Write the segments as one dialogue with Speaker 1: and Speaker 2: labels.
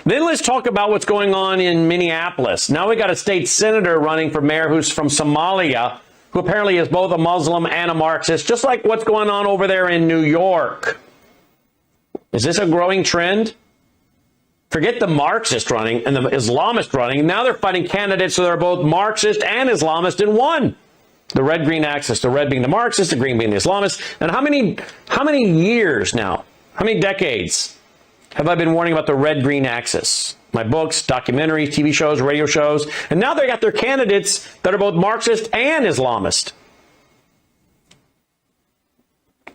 Speaker 1: Then let's talk about what's going on in Minneapolis. Now we got a state senator running for mayor who's from Somalia, who apparently is both a Muslim and a Marxist, just like what's going on over there in New York. Is this a growing trend? Forget the Marxist running and the Islamist running. Now they're fighting candidates so they're both Marxist and Islamist in one. The red-green axis, the red being the Marxist, the green being the Islamist. And how many years now, how many decades have I been warning about the red-green axis? My books, documentaries, TV shows, radio shows. And now they got their candidates that are both Marxist and Islamist.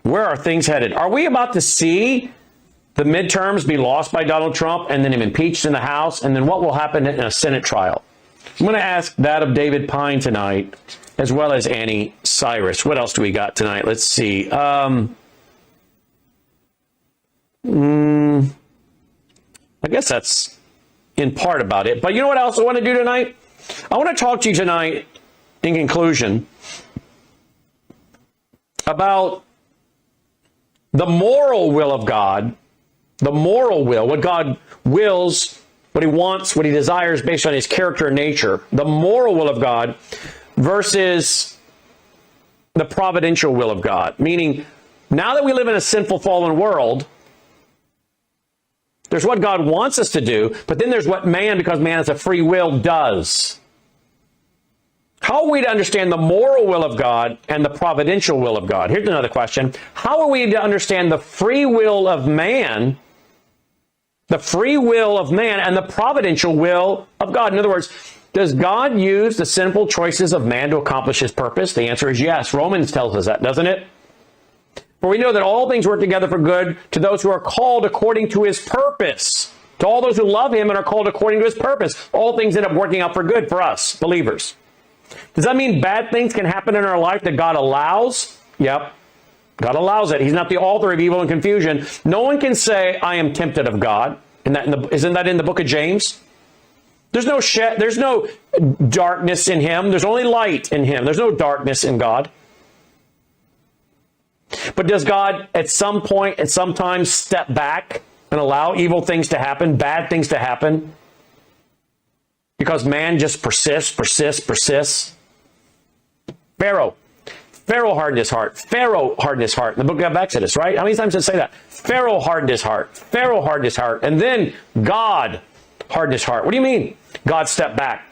Speaker 1: Where are things headed? Are we about to see the midterms be lost by Donald Trump and then him impeached in the House? And then what will happen in a Senate trial? I'm going to ask that of David Pyne tonight, as well as Annie Cyrus. What else do we got tonight? Let's see. I guess that's in part about it. But you know what else I want to do tonight? I want to talk to you tonight, in conclusion, about the moral will of God, the moral will, what God wills, what he wants, what he desires based on his character and nature, the moral will of God versus the providential will of God. Meaning, now that we live in a sinful, fallen world, there's what God wants us to do, but then there's what man, because man has a free will, does. How are we to understand the moral will of God and the providential will of God? Here's another question. How are we to understand the free will of man, and the providential will of God? In other words, does God use the sinful choices of man to accomplish his purpose? The answer is yes. Romans tells us that, doesn't it? For we know that all things work together for good to those who are called according to his purpose. To all those who love him and are called according to his purpose. All things end up working out for good for us, believers. Does that mean bad things can happen in our life that God allows? Yep. God allows it. He's not the author of evil and confusion. No one can say, I am tempted of God. Isn't that in the book of James? There's no darkness in him. There's only light in him. There's no darkness in God. But does God at some point, at some time, step back and allow evil things to happen, bad things to happen? Because man just persists. Pharaoh hardened his heart. Pharaoh hardened his heart. In the book of Exodus, right? How many times does it say that? Pharaoh hardened his heart. Pharaoh hardened his heart. And then God hardened his heart. What do you mean? God stepped back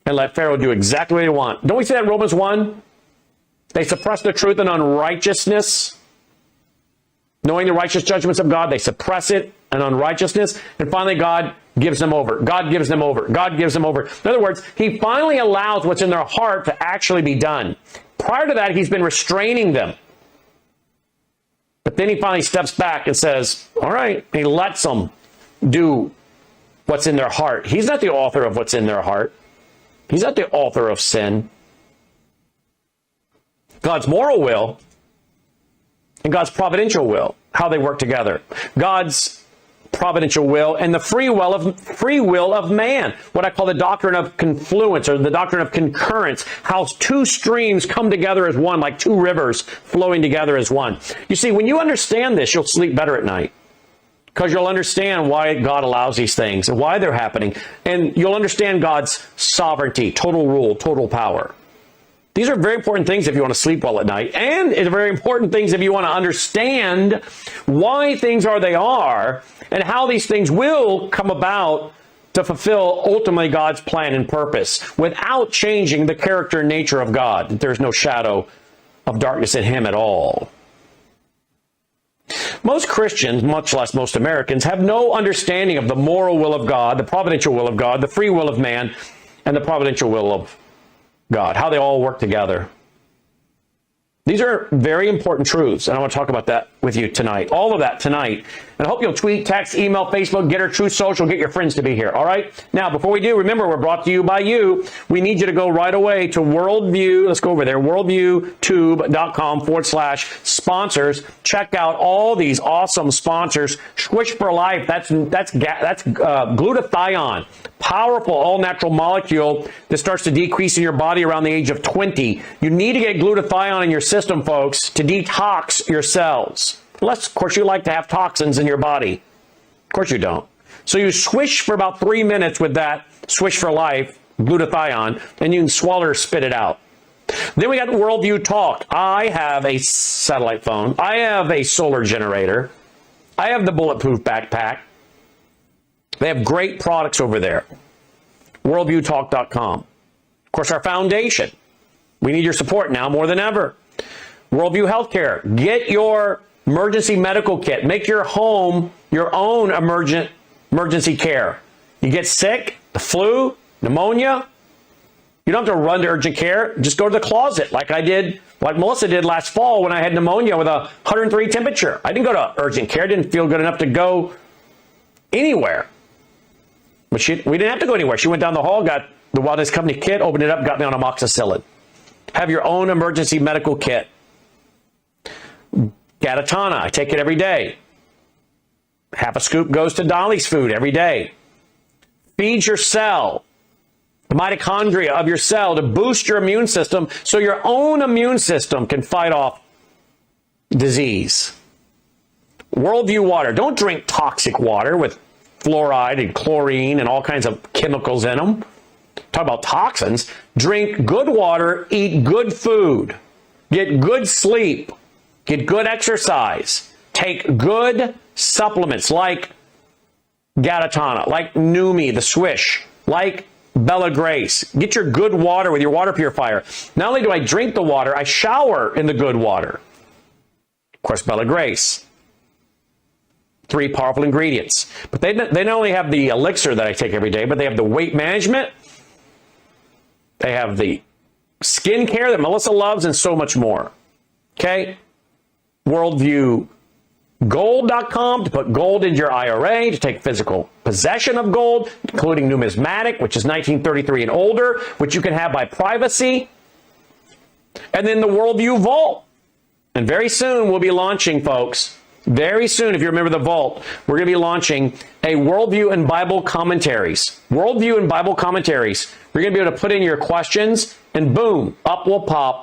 Speaker 1: and let Pharaoh do exactly what he wanted. Don't we see that in Romans 1? They suppress the truth in unrighteousness. Knowing the righteous judgments of God, they suppress it in unrighteousness. And finally, God gives them over. God gives them over. God gives them over. In other words, he finally allows what's in their heart to actually be done. Prior to that, he's been restraining them. But then he finally steps back and says, all right, he lets them do what's in their heart. He's not the author of what's in their heart. He's not the author of sin. God's moral will and God's providential will, how they work together. God's providential will and the free will of man. What I call the doctrine of confluence, or the doctrine of concurrence. How two streams come together as one, like two rivers flowing together as one. You see, when you understand this, you'll sleep better at night. Because you'll understand why God allows these things and why they're happening. And you'll understand God's sovereignty, total rule, total power. These are very important things if you want to sleep well at night. And it's very important things if you want to understand why things are they are and how these things will come about to fulfill ultimately God's plan and purpose without changing the character and nature of God. There's no shadow of darkness in him at all. Most Christians, much less most Americans, have no understanding of the moral will of God, the providential will of God, the free will of man, and the providential will of God, how they all work together. These are very important truths, and I want to talk about that with you tonight. All of that tonight. And I hope you'll tweet, text, email, Facebook, Getter, Truth Social, get your friends to be here, all right? Now, before we do, remember, we're brought to you by you. We need you to go right away to Worldview. Let's go over there, worldviewtube.com/sponsors. Check out all these awesome sponsors. Squish for Life, that's glutathione. Powerful all-natural molecule that starts to decrease in your body around the age of 20. You need to get glutathione in your system, folks, to detox your cells. Unless, of course, you like to have toxins in your body. Of course you don't. So you swish for about 3 minutes with that Swish for Life glutathione, and you can swallow or spit it out. Then we got Worldview Talk. I have a satellite phone. I have a solar generator. I have the bulletproof backpack. They have great products over there. WorldviewTalk.com. Of course, our foundation. We need your support now more than ever. Worldview Healthcare. Get your emergency medical kit. Make your home your own emergency care. You get sick, the flu, pneumonia, you don't have to run to urgent care. Just go to the closet like I did, like Melissa did last fall when I had pneumonia with a 103 temperature. I didn't go to urgent care. I didn't feel good enough to go anywhere. But we didn't have to go anywhere. She went down the hall, got the Wellness Company kit, opened it up, got me on amoxicillin. Have your own emergency medical kit. Gatatana, I take it every day. Half a scoop goes to Dolly's food every day. Feed your cell, the mitochondria of your cell, to boost your immune system so your own immune system can fight off disease. Worldview Water. Don't drink toxic water with fluoride and chlorine and all kinds of chemicals in them. Talk about toxins. Drink good water, eat good food, get good sleep, get good exercise, take good supplements like Gatatana, like Numi, the Swish, like Bella Grace. Get your good water with your water purifier. Not only do I drink the water, I shower in the good water. Of course, Bella Grace. 3 powerful ingredients. But they not only have the elixir that I take every day, but they have the weight management. They have the skin care that Melissa loves and so much more. Okay? Worldview Gold.com to put gold into your IRA, to take physical possession of gold, including numismatic, which is 1933 and older, which you can have by privacy. And then the Worldview Vault. And very soon we'll be launching, folks, very soon, if you remember the Vault, we're going to be launching a Worldview and Bible commentaries. Worldview and Bible commentaries. You're going to be able to put in your questions, and boom, up will pop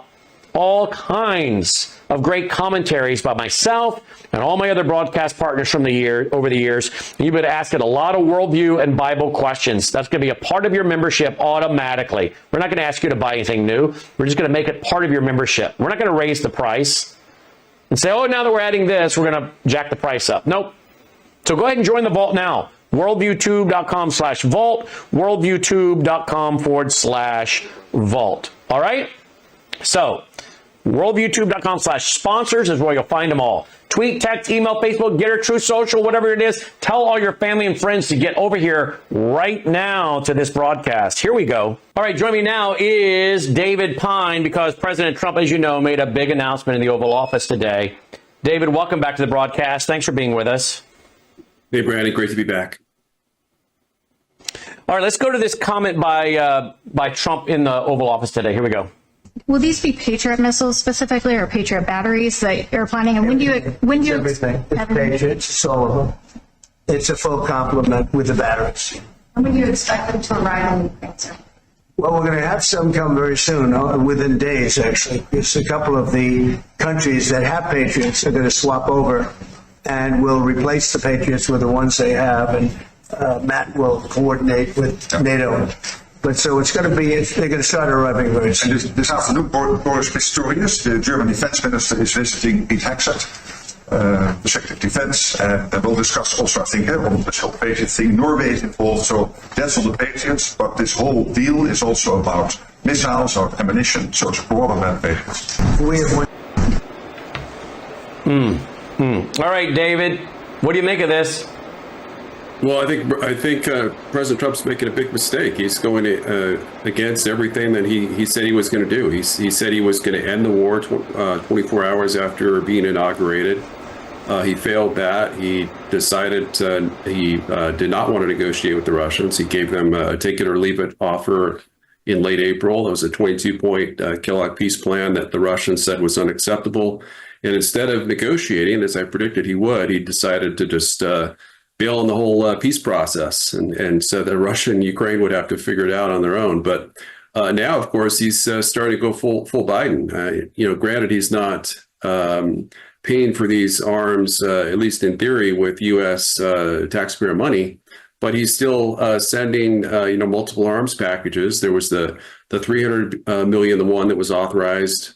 Speaker 1: all kinds of great commentaries by myself and all my other broadcast partners from over the years. And you've been asking a lot of worldview and Bible questions. That's going to be a part of your membership automatically. We're not going to ask you to buy anything new. We're just going to make it part of your membership. We're not going to raise the price and say, oh, now that we're adding this, we're going to jack the price up. Nope. So go ahead and join the Vault now. WorldviewTube.com/vault, WorldviewTube.com/vault. All right? So, WorldviewTube.com/sponsors is where you'll find them all. Tweet, text, email, Facebook, Getter, Truth Social, whatever it is. Tell all your family and friends to get over here right now to this broadcast. Here we go. All right, joining me now is David Pyne, because President Trump, as you know, made a big announcement in the Oval Office today. David, welcome back to the broadcast. Thanks for being with us.
Speaker 2: Hey, Brandon, great to be back.
Speaker 1: All right, let's go to this comment by Trump in the Oval Office today. Here we go.
Speaker 3: Will these be Patriot missiles specifically, or Patriot batteries that you're planning? And when do you
Speaker 4: everything? It's Patriots, it's all of them. It's a full complement with the batteries.
Speaker 3: when do you expect them to arrive in Ukraine, sir?
Speaker 4: Well, we're going to have some come very soon, within days, actually. It's a couple of the countries that have Patriots are going to swap over, and will replace the Patriots with the ones they have, and Matt will coordinate with NATO. But so it's going to be, they're going to start arriving very soon.
Speaker 5: And this afternoon, Boris Pistorius, the German defense minister, is visiting Pete Hegseth, the Secretary of Defense, and we'll discuss also, I think, on this whole Patriot thing. Norway is involved, so that's on the Patriots, but this whole deal is also about missiles or ammunition, so it's broader than Patriots.
Speaker 4: We have one.
Speaker 1: All right, David, what do you make of this?
Speaker 2: Well, I think President Trump's making a big mistake. He's going against everything that he said he was going to do. He said he was going to end the war 24 hours after being inaugurated. He failed that. He decided he did not want to negotiate with the Russians. He gave them a take it or leave it offer in late April. It was a 22-point Kellogg peace plan that the Russians said was unacceptable. And instead of negotiating, as I predicted he would, he decided to just bail on the whole peace process and said that Russia and Ukraine would have to figure it out on their own. But now, of course, he's starting to go full Biden. Granted, he's not paying for these arms, at least in theory, with U.S. taxpayer money. but he's still sending multiple arms packages. There was the 300 million, the one that was authorized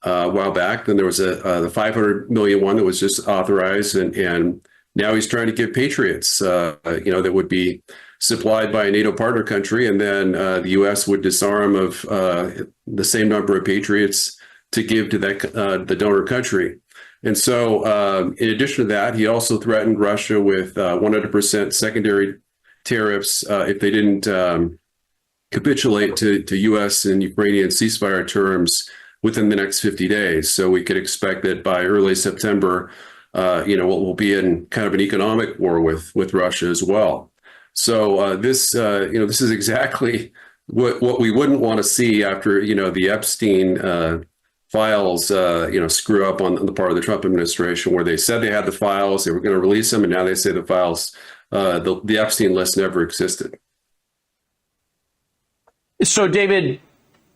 Speaker 2: a while back. Then there was the 500 million one that was just authorized, and now he's trying to give Patriots, that would be supplied by a NATO partner country, and then the U.S. would disarm of the same number of Patriots to give to that the donor country. And so, in addition to that, he also threatened Russia with 100% secondary tariffs if they didn't capitulate to U.S. and Ukrainian ceasefire terms within the next 50 days. So we could expect that by early September, we'll be in kind of an economic war with Russia as well. So this is exactly what we wouldn't want to see after the Epstein files screw up on the part of the Trump administration, where they said they had the files, they were going to release them, and now they say the files, the Epstein list never existed.
Speaker 1: So, David,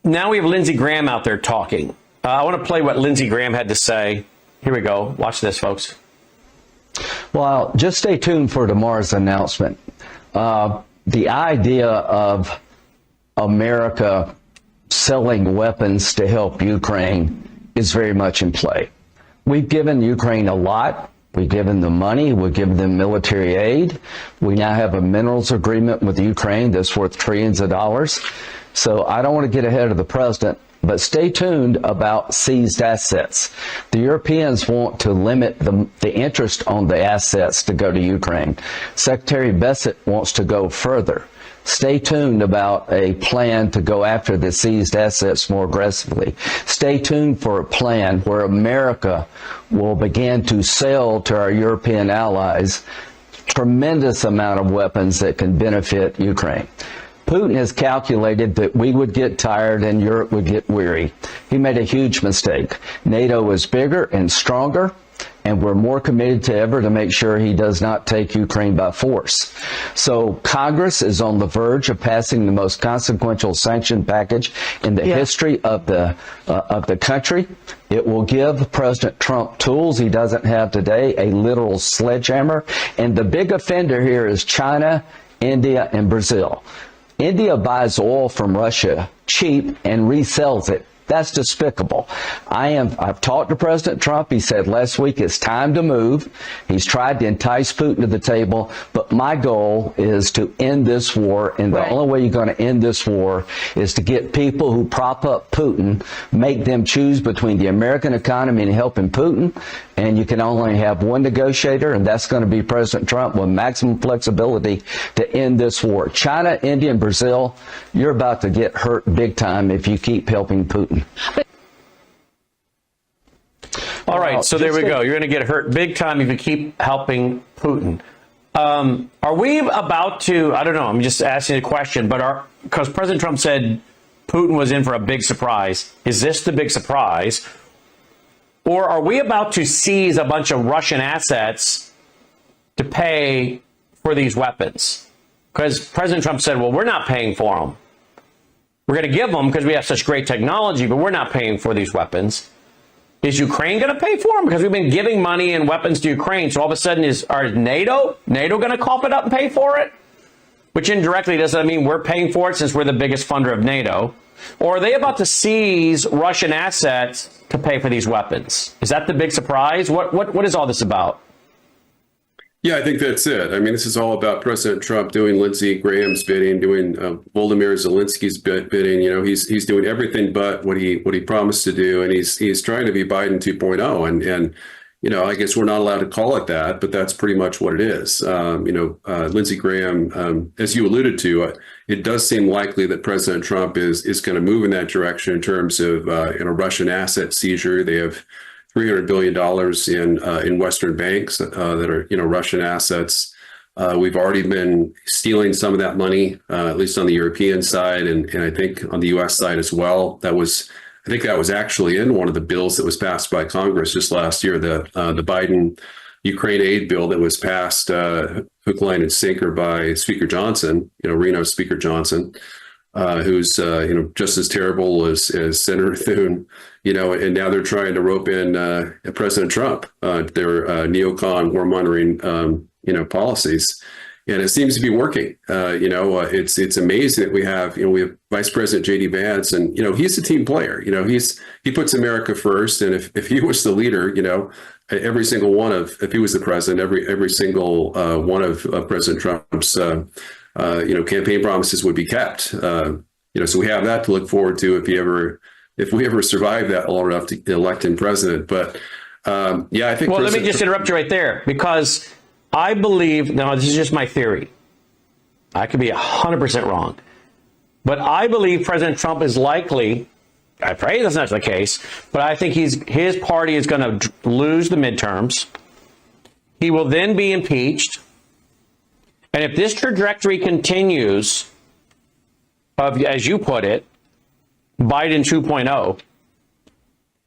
Speaker 1: now we have Lindsey Graham out there talking. I want to play what Lindsey Graham had to say. Here we go. Watch this, folks.
Speaker 6: Well, just stay tuned for tomorrow's announcement. The idea of America selling weapons to help Ukraine is very much in play. We've given Ukraine a lot. We've given them money. We've given them military aid. We now have a minerals agreement with Ukraine that's worth trillions of dollars. So I don't want to get ahead of the president, but stay tuned about seized assets. The Europeans want to limit the interest on the assets to go to Ukraine. Secretary Bessent wants to go further. Stay tuned about a plan to go after the seized assets more aggressively. Stay tuned for a plan where America will begin to sell to our European allies tremendous amount of weapons that can benefit Ukraine. Putin has calculated that we would get tired and Europe would get weary. He made a huge mistake. NATO is bigger and stronger, and we're more committed to ever to make sure he does not take Ukraine by force. So Congress is on the verge of passing the most consequential sanction package in the history of the country. It will give President Trump tools he doesn't have today, a literal sledgehammer. And the big offender here is China, India, and Brazil. India buys oil from Russia cheap and resells it. That's despicable. I've talked to President Trump. He said last week it's time to move. He's tried to entice Putin to the table, but my goal is to end this war, and the only way you're going to end this war is to get people who prop up Putin, make them choose between the American economy and helping Putin, and you can only have one negotiator, and that's going to be President Trump with maximum flexibility to end this war. China, India, and Brazil, you're about to get hurt big time if you keep helping Putin.
Speaker 1: All right, so there we go. You're going to get hurt big time if you keep helping Putin. Are we about to, I don't know, I'm just asking a question, but because President Trump said Putin was in for a big surprise, is this the big surprise? Or are we about to seize a bunch of Russian assets to pay for these weapons? Because President Trump said, well, we're not paying for them. We're going to give them because we have such great technology, but we're not paying for these weapons. Is Ukraine going to pay for them? Because we've been giving money and weapons to Ukraine. So all of a sudden, is NATO going to cough it up and pay for it? Which indirectly doesn't mean we're paying for it since we're the biggest funder of NATO. Or are they about to seize Russian assets to pay for these weapons? Is that the big surprise? What is all this about?
Speaker 2: Yeah, I think that's it. I mean, this is all about President Trump doing Lindsey Graham's bidding, doing Volodymyr Zelensky's bidding. You know, he's doing everything but what he promised to do, and he's trying to be Biden 2.0. And you know, I guess we're not allowed to call it that, but that's pretty much what it is. Lindsey Graham, as you alluded to, it does seem likely that President Trump is going to move in that direction in terms of Russian asset seizure. They have $300 billion in Western banks that are Russian assets. We've already been stealing some of that money, at least on the European side, and I think on the U.S. side as well. I think that was actually in one of the bills that was passed by Congress just last year, the Biden Ukraine aid bill that was passed hook, line, and sinker by Speaker Johnson, Reno Speaker Johnson, who's just as terrible as Senator Thune, and now they're trying to rope in President Trump, their neocon warmongering policies. and it seems to be working. It's amazing that we have Vice President J.D. Vance, and he's a team player. He puts America first, and if he was the leader, every single one of, if he was the president, every single one of President Trump's campaign promises would be kept. So we have that to look forward to if we ever survive that long enough to elect him president. But I think. Well,
Speaker 1: let me just interrupt you right there, because I believe, now this is just my theory, I could be 100% wrong, but I believe President Trump is likely, I pray that's not the case, but I think his party is going to lose the midterms. He will then be impeached. And if this trajectory continues of, as you put it, Biden 2.0,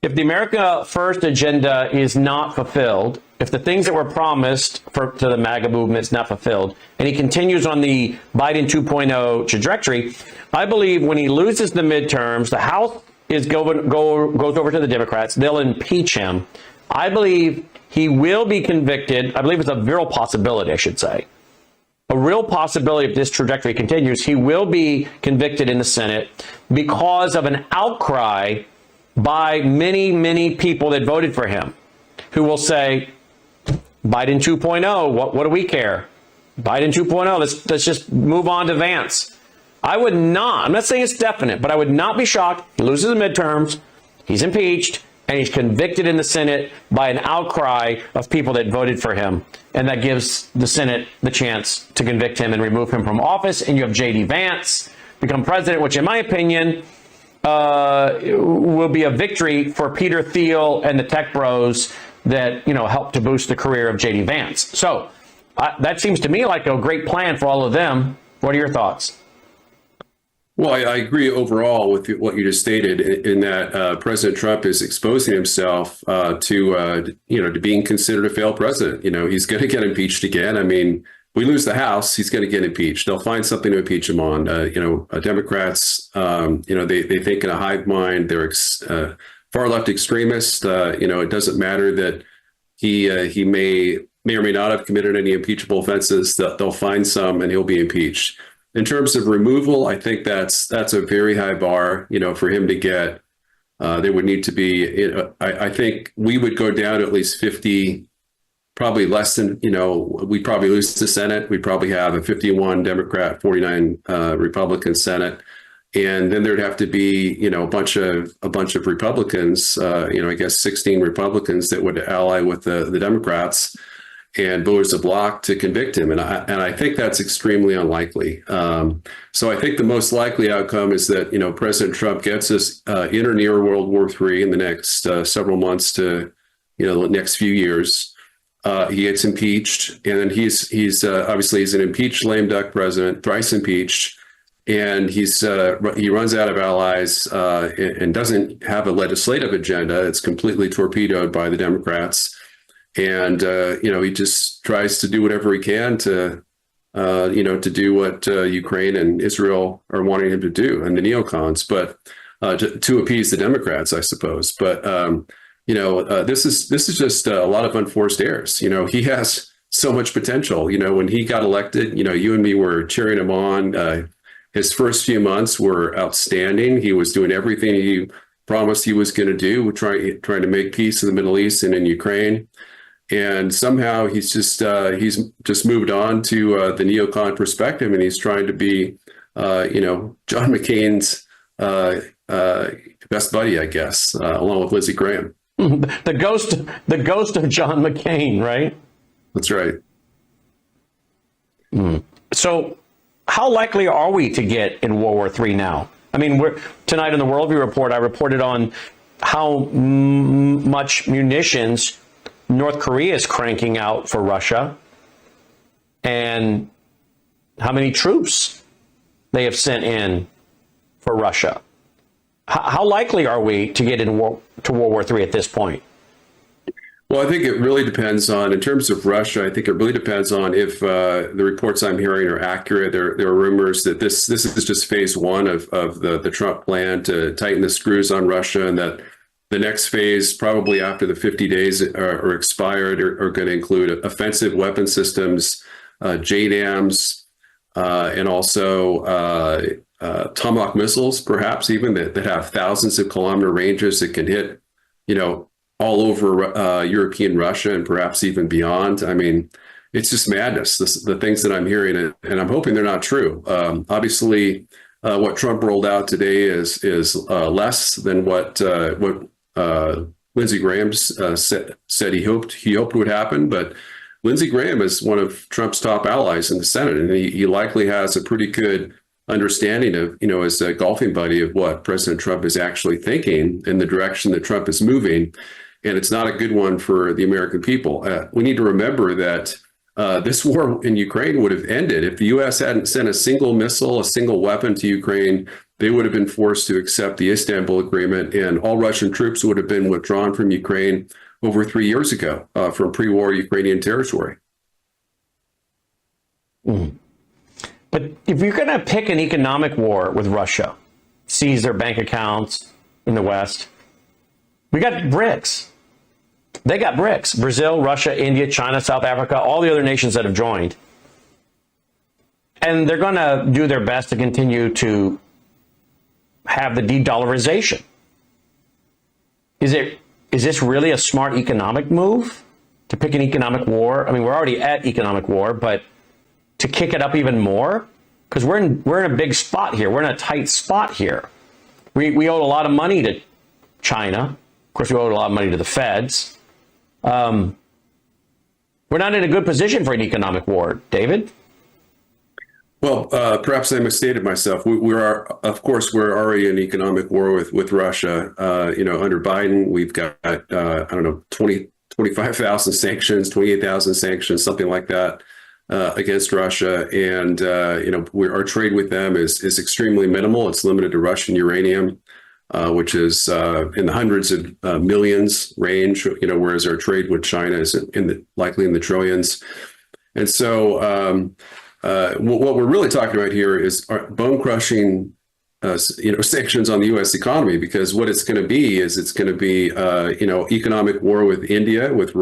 Speaker 1: if the America First agenda is not fulfilled, if the things that were promised to the MAGA movement is not fulfilled, and he continues on the Biden 2.0 trajectory, I believe when he loses the midterms, the House goes over to the Democrats. They'll impeach him. I believe he will be convicted. I believe it's a real possibility, I should say. A real possibility if this trajectory continues, he will be convicted in the Senate because of an outcry by many, many people that voted for him, who will say, Biden 2.0, what do we care? Biden 2.0, let's just move on to Vance. I would not, I'm not saying it's definite, but I would not be shocked. He loses the midterms, he's impeached, and he's convicted in the Senate by an outcry of people that voted for him. And that gives the Senate the chance to convict him and remove him from office. And you have J.D. Vance become president, which in my opinion will be a victory for Peter Thiel and the tech bros that, helped to boost the career of J.D. Vance. So that seems to me like a great plan for all of them. What are your thoughts?
Speaker 2: Well, I agree overall with what you just stated in that President Trump is exposing himself to being considered a failed president. He's going to get impeached again. I mean, we lose the House, he's going to get impeached. They'll find something to impeach him on. Democrats, they think in a hive mind. They're far left extremists. It doesn't matter that he may or may not have committed any impeachable offenses. They'll find some, and he'll be impeached. In terms of removal, I think that's a very high bar, for him to get. There would need to be, I think we would go down to at least 50, probably less than, we'd probably lose the Senate. We'd probably have a 51 Democrat, 49 Republican Senate. And then there'd have to be, a bunch of Republicans, I guess 16 Republicans that would ally with the Democrats and voters of bloc to convict him. And I think that's extremely unlikely. So I think the most likely outcome is that, President Trump gets us in or near World War III in the next several months to, the next few years. He gets impeached, and then he's obviously he's an impeached lame duck president, thrice impeached, and he runs out of allies and doesn't have a legislative agenda. It's completely torpedoed by the Democrats. And, he just tries to do whatever he can to do what Ukraine and Israel are wanting him to do, and the neocons, but to appease the Democrats, I suppose. But, this is just a lot of unforced errors. He has so much potential. When he got elected, you and me were cheering him on. His first few months were outstanding. He was doing everything he promised he was going to do, trying to make peace in the Middle East and in Ukraine. And somehow he's just moved on to the neocon perspective, and he's trying to be, John McCain's best buddy, I guess, along with Lindsey Graham.
Speaker 1: The ghost of John McCain, right?
Speaker 2: That's right.
Speaker 1: So, how likely are we to get in World War III now? I mean, tonight in the Worldview Report, I reported on how much munitions North Korea is cranking out for Russia, and how many troops they have sent in for Russia. How likely are we to get to World War III at this point?
Speaker 2: Well, I think it really depends on, in terms of Russia, I think it really depends on if the reports I'm hearing are accurate. There are rumors that this is just phase one of the Trump plan to tighten the screws on Russia, and that the next phase, probably after the 50 days are expired, are going to include offensive weapon systems, JDAMs, and also Tomahawk missiles, perhaps even that have thousands of kilometer ranges that can hit, all over European Russia and perhaps even beyond. I mean, it's just madness, the things that I'm hearing, and I'm hoping they're not true. Obviously, what Trump rolled out today is less than what Lindsey Graham said he hoped would happen. But Lindsey Graham is one of Trump's top allies in the Senate, and he likely has a pretty good understanding of, as a golfing buddy, of what President Trump is actually thinking and the direction that Trump is moving. And it's not a good one for the American people. We need to remember that this war in Ukraine would have ended if the U.S. hadn't sent a single missile, a single weapon to Ukraine. They would have been forced to accept the Istanbul Agreement, and all Russian troops would have been withdrawn from Ukraine over 3 years ago from pre-war Ukrainian territory.
Speaker 1: But if you're going to pick an economic war with Russia, seize their bank accounts in the West, we got BRICS. They got BRICS. Brazil, Russia, India, China, South Africa, all the other nations that have joined. And they're going to do their best to continue to have the de-dollarization. Is this really a smart economic move to pick an economic war? I mean, we're already at economic war, but to kick it up even more? Because we're in a big spot here. We're in a tight spot here. We owe a lot of money to China. Of course, we owe a lot of money to the feds. We're not in a good position for an economic war, David.
Speaker 2: Well, perhaps I misstated myself. We're already in economic war with Russia. Under Biden, we've got, 25,000 sanctions, 28,000 sanctions, something like that, against Russia. And, our trade with them is extremely minimal. It's limited to Russian uranium, which is in the hundreds of millions range, whereas our trade with China is likely in the trillions. And so, what we're really talking about here is bone-crushing, sanctions on the U.S. economy, because what it's going to be is economic war with India, with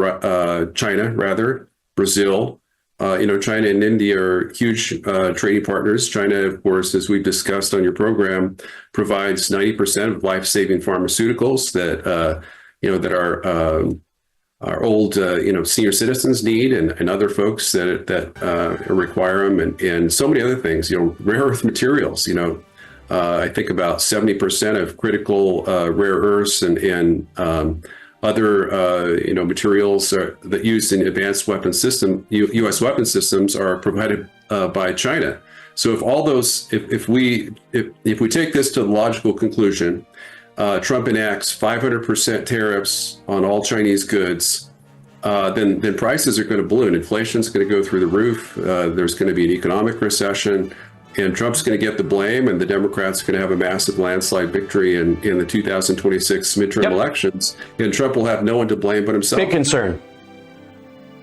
Speaker 2: China, rather, Brazil. China and India are huge trading partners. China, of course, as we've discussed on your program, provides 90% of life-saving pharmaceuticals that our old, senior citizens need, and other folks that require them, and so many other things. Rare earth materials. I think about 70% of critical rare earths and other materials that used in advanced weapon system, U.S. weapon systems, are provided by China. So if all those, if we take this to the logical conclusion, Trump enacts 500% tariffs on all Chinese goods, then prices are going to balloon. Inflation is going to go through the roof. There's going to be an economic recession, and Trump's going to get the blame, and the Democrats are going to have a massive landslide victory in the 2026 midterm elections, and Trump will have no one to blame but himself.
Speaker 1: Big concern.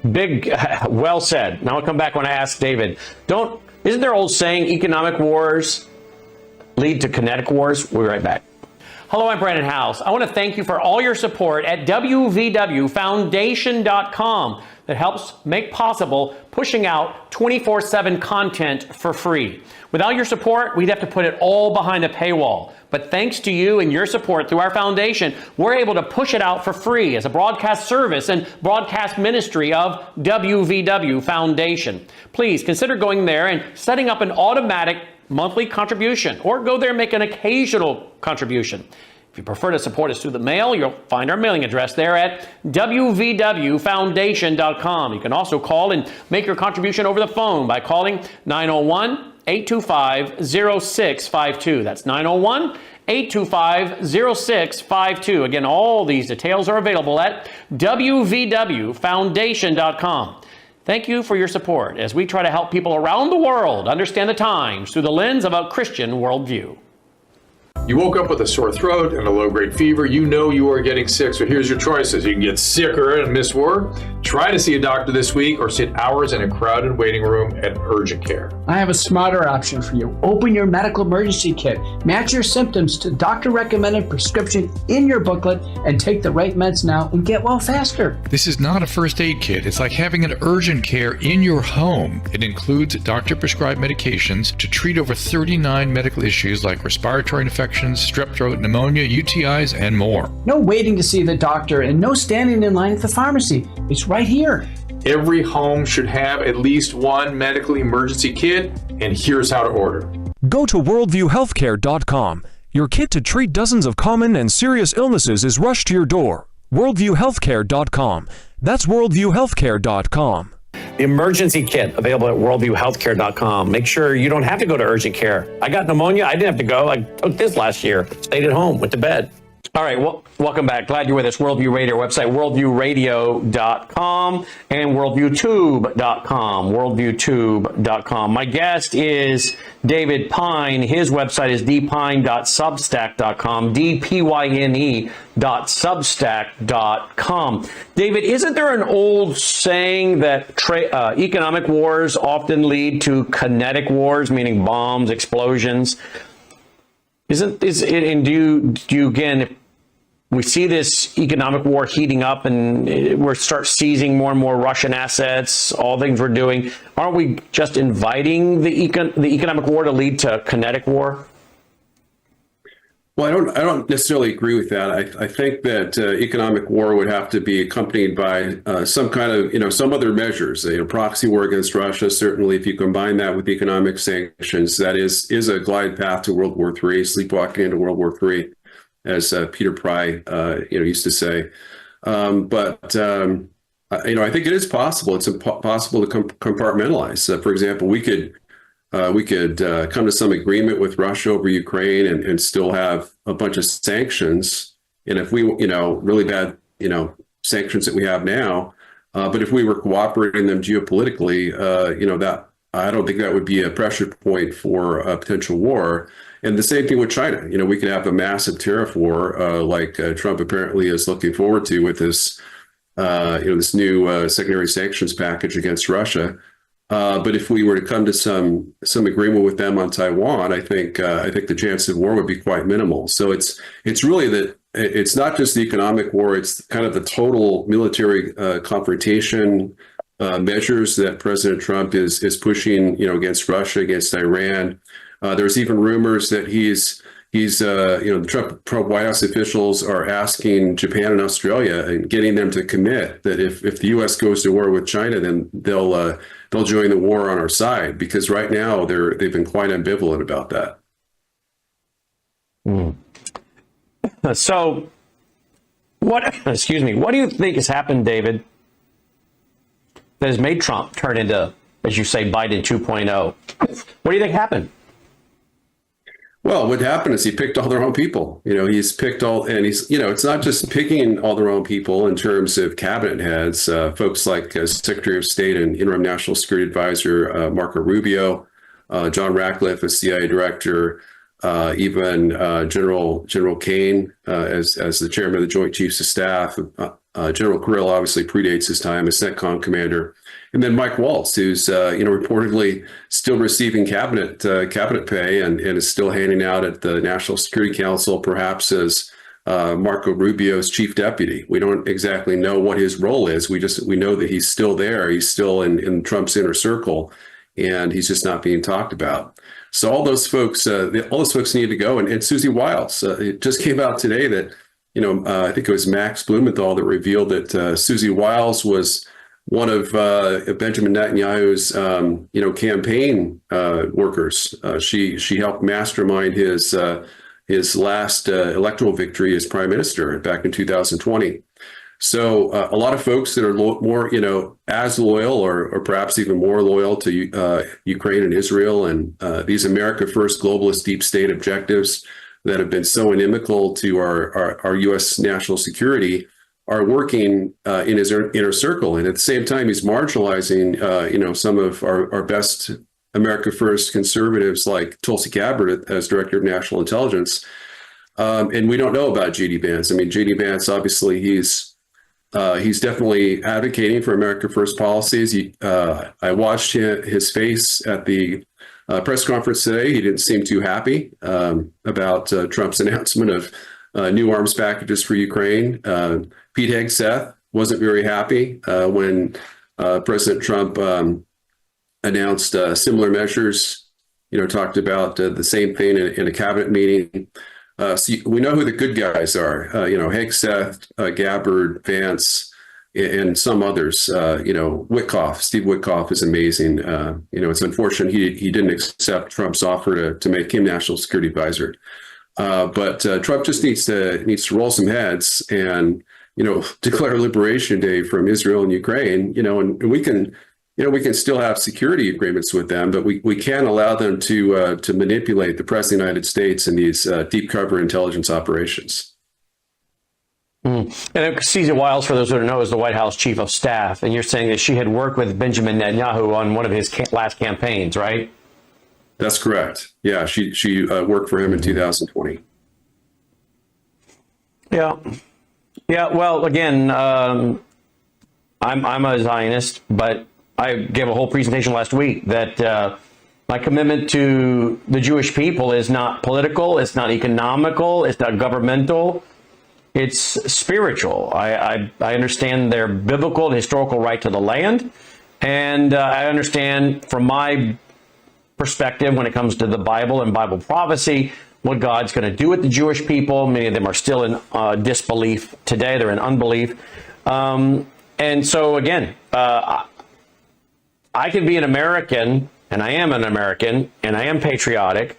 Speaker 1: Well said. Now I'll come back when I ask David. Isn't there old saying, economic wars lead to kinetic wars? We'll be right back. Hello, I'm Brandon House. I want to thank you for all your support at wvwfoundation.com that helps make possible pushing out 24/7 content for free. Without your support, we'd have to put it all behind a paywall. But thanks to you and your support through our foundation, we're able to push it out for free as a broadcast service and broadcast ministry of WVW Foundation. Please consider going there and setting up an automatic monthly contribution, or go there and make an occasional contribution. If you prefer to support us through the mail, you'll find our mailing address there at wvwfoundation.com. You can also call and make your contribution over the phone by calling 901-825-0652. That's 901-825-0652. Again, all these details are available at wvwfoundation.com. Thank you for your support as we try to help people around the world understand the times through the lens of a Christian worldview.
Speaker 7: You woke up with a sore throat and a low-grade fever. You know you are getting sick, so here's your choices. You can get sicker and miss work, try to see a doctor this week, or sit hours in a crowded waiting room at urgent care.
Speaker 8: I have a smarter option for you. Open your medical emergency kit. Match your symptoms to doctor-recommended prescription in your booklet and take the right meds now and get well faster.
Speaker 9: This is not a first aid kit. It's like having an urgent care in your home. It includes doctor-prescribed medications to treat over 39 medical issues like respiratory infections, strep throat, pneumonia, UTIs, and more.
Speaker 8: No waiting to see the doctor and no standing in line at the pharmacy. It's right here.
Speaker 7: Every home should have at least one medical emergency kit, and here's how to order.
Speaker 10: Go to worldviewhealthcare.com. Your kit to treat dozens of common and serious illnesses is rushed to your door. worldviewhealthcare.com. That's worldviewhealthcare.com.
Speaker 1: The emergency kit available at worldviewhealthcare.com. Make sure you don't have to go to urgent care. I got pneumonia. I didn't have to go. I took this last year. Stayed at home, went to bed. All right, well, welcome back. Glad you're with us. Worldview Radio website, worldviewradio.com and worldviewtube.com, worldviewtube.com. My guest is David Pyne. His website is dpyne.substack.com, dpyne.substack.com. David, isn't there an old saying that economic wars often lead to kinetic wars, meaning bombs, explosions? Do you again, we see this economic war heating up and we start seizing more and more Russian assets, all things we're doing. Aren't we just inviting the economic war to lead to kinetic war?
Speaker 2: Well, I don't necessarily agree with that. I think that economic war would have to be accompanied by some kind of, some other measures. Proxy war against Russia. Certainly, if you combine that with economic sanctions, that is a glide path to World War III, sleepwalking into World War III, as Peter Pyne, used to say. I think it is possible. It's possible to compartmentalize. For example, we could come to some agreement with Russia over Ukraine and still have a bunch of sanctions. And if we, really bad, sanctions that we have now, but if we were cooperating them geopolitically, that I don't think that would be a pressure point for a potential war. And the same thing with China. We could have a massive tariff war like Trump apparently is looking forward to with this, this new secondary sanctions package against Russia. But if we were to come to some agreement with them on Taiwan, I think the chance of war would be quite minimal. So it's really that it's not just the economic war; it's kind of the total military confrontation measures that President Trump is pushing, against Russia, against Iran. There's even rumors that the Trump White House officials are asking Japan and Australia and getting them to commit that if the U.S. goes to war with China, then they'll join the war on our side, because right now they've been quite ambivalent about that.
Speaker 1: So, what do you think has happened, David, that has made Trump turn into, as you say, Biden 2.0? What do you think happened?
Speaker 2: Well, what happened is he picked all their own people. He's picked all, and it's not just picking all their own people in terms of cabinet heads, folks like Secretary of State and Interim National Security Advisor Marco Rubio, John Ratcliffe as CIA Director, even General Kane as the Chairman of the Joint Chiefs of Staff. General Kirill obviously predates his time as CENTCOM Commander. And then Mike Waltz, who's reportedly still receiving cabinet pay and is still handing out at the National Security Council, perhaps as Marco Rubio's chief deputy. We don't exactly know what his role is. We know that he's still there. He's still in Trump's inner circle, and he's just not being talked about. So all those folks need to go. And Susie Wiles, it just came out today that I think it was Max Blumenthal that revealed that Susie Wiles was one of Benjamin Netanyahu's, campaign workers. She helped mastermind his last electoral victory as prime minister back in 2020. So a lot of folks that are more, as loyal or perhaps even more loyal to Ukraine and Israel and these America First globalist deep state objectives that have been so inimical to our U.S. national security are working in his inner circle. And at the same time, he's marginalizing, some of our best America First conservatives like Tulsi Gabbard as Director of National Intelligence. And we don't know about JD Vance. I mean, JD Vance, obviously, he's definitely advocating for America First policies. I watched his face at the press conference today. He didn't seem too happy about Trump's announcement of new arms packages for Ukraine. Pete Hegseth wasn't very happy when President Trump announced similar measures. Talked about the same thing in a cabinet meeting. So we know who the good guys are. Hegseth, Gabbard, Vance, and some others. Witkoff. Steve Witkoff is amazing. It's unfortunate he didn't accept Trump's offer to make him national security advisor. But Trump just needs to roll some heads and declare Liberation Day from Israel and Ukraine. And we can still have security agreements with them, but we can't allow them to manipulate the President of the United States in these deep cover intelligence operations.
Speaker 1: And Cece Wiles, for those who don't know, is the White House chief of staff. And you're saying that she had worked with Benjamin Netanyahu on one of his last campaigns, right?
Speaker 2: That's correct. Yeah, she worked for him in 2020.
Speaker 1: Yeah. Well, again, I'm a Zionist, but I gave a whole presentation last week that my commitment to the Jewish people is not political, it's not economical, it's not governmental, it's spiritual. I understand their biblical and historical right to the land, and I understand from my perspective when it comes to the Bible and Bible prophecy what God's going to do with the Jewish people. Many of them are still in disbelief today. They're in unbelief. And so, again, I can be an American, and I am an American, and I am patriotic,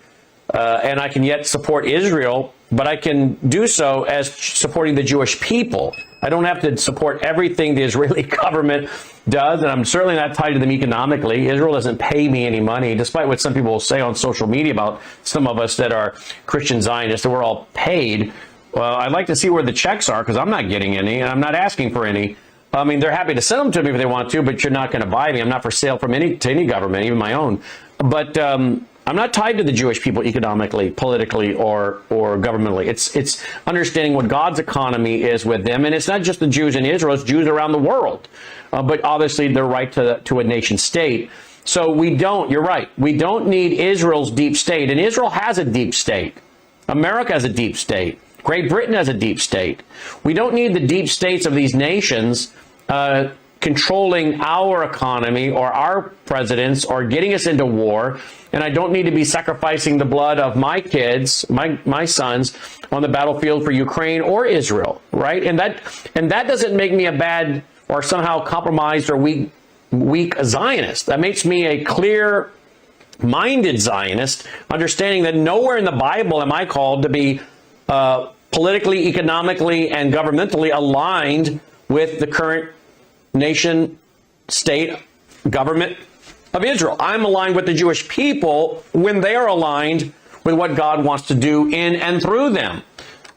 Speaker 1: and I can yet support Israel, but I can do so as supporting the Jewish people. I don't have to support everything the Israeli government does, and I'm certainly not tied to them economically. Israel doesn't pay me any money, despite what some people will say on social media about some of us that are Christian Zionists, that we're all paid. Well, I'd like to see where the checks are, because I'm not getting any, and I'm not asking for any. I mean, they're happy to send them to me if they want to, but you're not going to buy me. I'm not for sale from any government, even my own. But I'm not tied to the Jewish people economically, politically, or governmentally. It's understanding what God's economy is with them, and it's not just the Jews in Israel; it's Jews around the world. But obviously, their right to a nation state. So you're right. We don't need Israel's deep state, and Israel has a deep state. America has a deep state. Great Britain has a deep state. We don't need the deep states of these nations controlling our economy or our presidents or getting us into war. And I don't need to be sacrificing the blood of my kids, my sons, on the battlefield for Ukraine or Israel, right? And that doesn't make me a bad or somehow compromised or weak Zionist. That makes me a clear-minded Zionist, understanding that nowhere in the Bible am I called to be politically, economically, and governmentally aligned with the current nation, state, government of Israel. I'm aligned with the Jewish people when they are aligned with what God wants to do in and through them.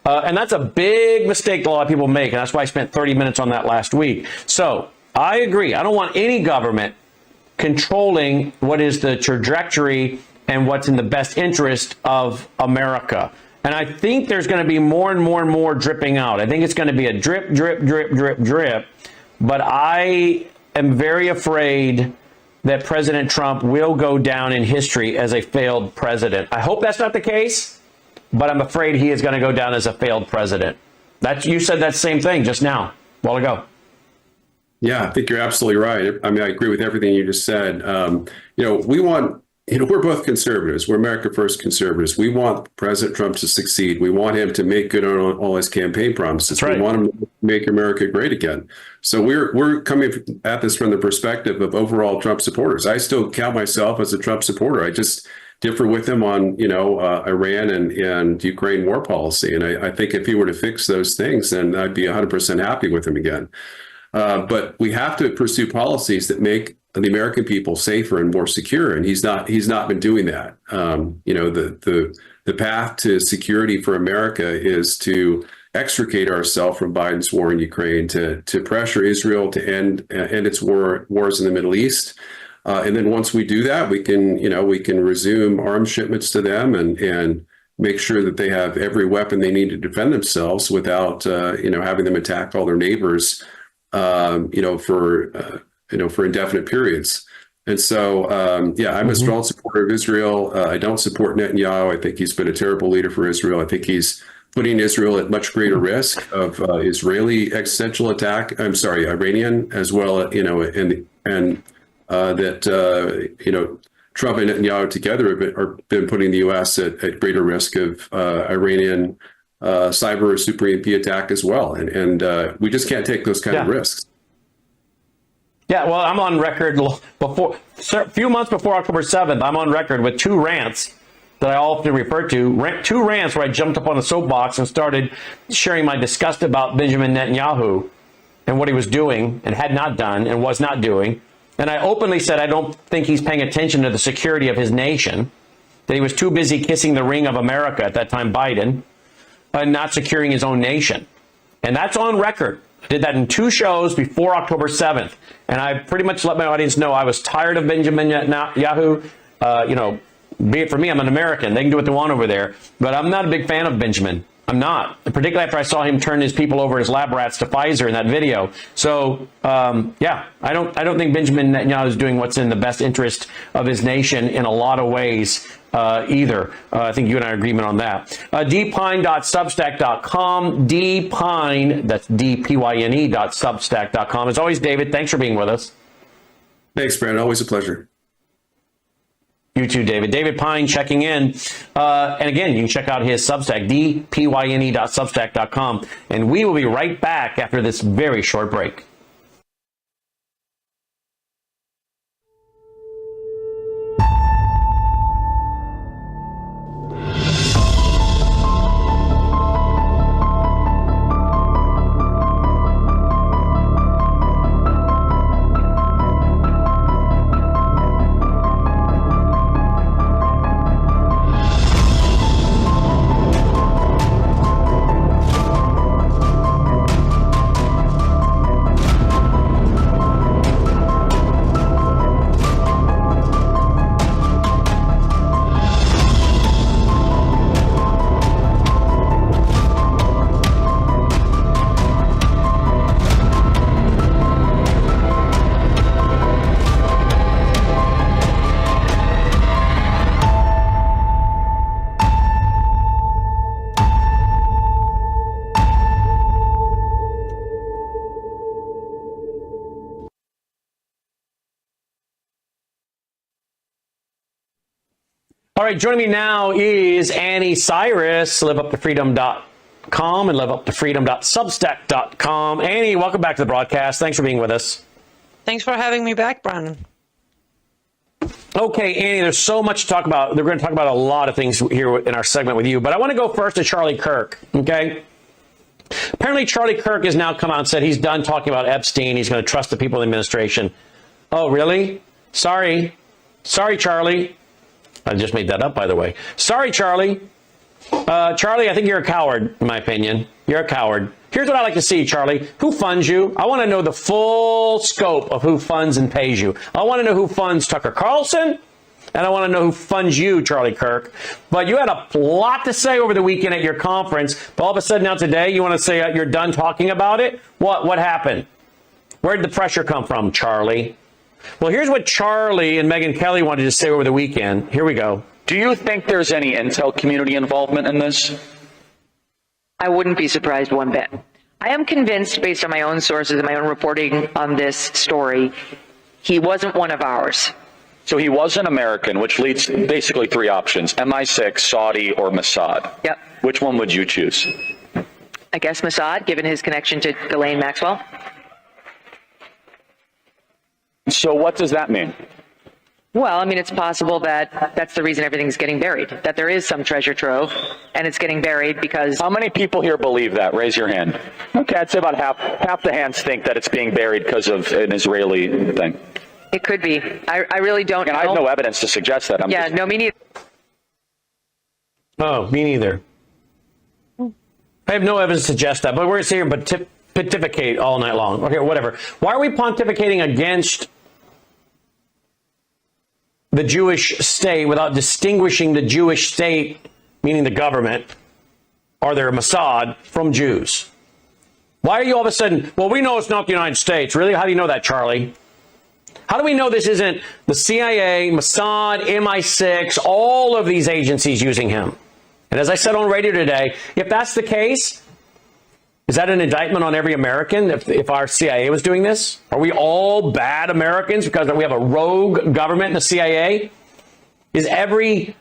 Speaker 1: And that's a big mistake that a lot of people make, and that's why I spent 30 minutes on that last week. So I agree. I don't want any government controlling what is the trajectory and what's in the best interest of America. And I think there's going to be more and more and more dripping out. I think it's going to be a drip, drip, drip, drip, drip. But I am very afraid that President Trump will go down in history as a failed president. I hope that's not the case, but I'm afraid he is going to go down as a failed president. You said that same thing just now, a while ago.
Speaker 2: Yeah, I think you're absolutely right. I mean, I agree with everything you just said. We want, we're both conservatives. We're America First conservatives. We want President Trump to succeed. We want him to make good on all his campaign promises. Right. We want him to make America great again. So we're coming at this from the perspective of overall Trump supporters. I still count myself as a Trump supporter. I just differ with him on, Iran and Ukraine war policy. And I think if he were to fix those things, then I'd be 100% happy with him again. But we have to pursue policies that make the American people safer and more secure, and he's not been doing that. The path to security for America is to extricate ourselves from Biden's war in Ukraine, to pressure Israel to end its wars in the Middle East, and then once we do that, we can resume arms shipments to them and make sure that they have every weapon they need to defend themselves without, having them attack all their neighbors, for indefinite periods. And so, I'm a strong supporter of Israel. I don't support Netanyahu. I think he's been a terrible leader for Israel. I think he's putting Israel at much greater risk of Israeli existential attack. Iranian as well. Trump and Netanyahu together have been putting the U.S. at greater risk of Iranian cyber Super EMP attack as well. And we just can't take those kind of risks.
Speaker 1: Yeah, well, I'm on record a few months before October 7th, I'm on record with 2 rants that I often refer to, 2 rants where I jumped up on a soapbox and started sharing my disgust about Benjamin Netanyahu and what he was doing and had not done and was not doing. And I openly said I don't think he's paying attention to the security of his nation, that he was too busy kissing the ring of America at that time, Biden, and not securing his own nation. And that's on record. I did that in 2 shows before October 7th. And I pretty much let my audience know I was tired of Benjamin Netanyahu. Be it for me, I'm an American. They can do what they want over there. But I'm not a big fan of Benjamin. I'm not. Particularly after I saw him turn his people over as lab rats to Pfizer in that video. So, I don't think Benjamin Netanyahu is doing what's in the best interest of his nation in a lot of ways either. I think you and I are in agreement on that. dpyne.substack.com. dpyne, that's dpyne.substack.com. As always, David, thanks for being with us.
Speaker 2: Thanks, Brad. Always a pleasure.
Speaker 1: You too, David. David Pyne checking in. And again, you can check out his Substack, dpyne.substack.com. And we will be right back after this very short break. All right, joining me now is Annie Cyrus, liveuptofreedom.com and liveuptofreedom.substack.com. Annie, welcome back to the broadcast. Thanks for being with us.
Speaker 11: Thanks for having me back, Brandon.
Speaker 1: Okay, Annie, there's so much to talk about. We're going to talk about a lot of things here in our segment with you, but I want to go first to Charlie Kirk, okay? Apparently, Charlie Kirk has now come out and said he's done talking about Epstein. He's going to trust the people in the administration. Oh, really? Sorry, Charlie. I just made that up, by the way. Sorry, Charlie. Charlie, I think you're a coward, in my opinion. You're a coward. Here's what I like to see, Charlie. Who funds you? I want to know the full scope of who funds and pays you. I want to know who funds Tucker Carlson, and I want to know who funds you, Charlie Kirk. But you had a lot to say over the weekend at your conference, but all of a sudden now today you want to say you're done talking about it? What happened? Where did the pressure come from, Charlie? Well, here's what Charlie and Megyn Kelly wanted to say over the weekend. Here we go.
Speaker 12: Do you think there's any intel community involvement in this?
Speaker 11: I wouldn't be surprised one bit. I am convinced, based on my own sources and my own reporting on this story, he wasn't one of ours.
Speaker 12: So he was an American, which leads basically 3 options: MI6, Saudi, or Mossad.
Speaker 11: Yep.
Speaker 12: Which one would you choose?
Speaker 11: I guess Mossad, given his connection to Ghislaine Maxwell.
Speaker 12: So what does that mean?
Speaker 11: Well, I mean, it's possible that that's the reason everything's getting buried, that there is some treasure trove, and it's getting buried because...
Speaker 12: How many people here believe that? Raise your hand. Okay, I'd say about half the hands think that it's being buried because of an Israeli thing.
Speaker 11: It could be. I really don't know.
Speaker 12: And I have no evidence to suggest that.
Speaker 11: No, me neither.
Speaker 1: Oh, me neither. I have no evidence to suggest that, but we're going to sit here and pontificate all night long. Okay, whatever. Why are we pontificating against the Jewish state without distinguishing the Jewish state meaning the government, or their Mossad, from Jews? Why are you all of a sudden, well, we know it's not the United States. Really? How do you know that, Charlie? How do we know this isn't the CIA, Mossad, MI6, all of these agencies using him? And as I said on radio today, if that's the case, is that an indictment on every American if our CIA was doing this? Are we all bad Americans because we have a rogue government in the CIA? Is every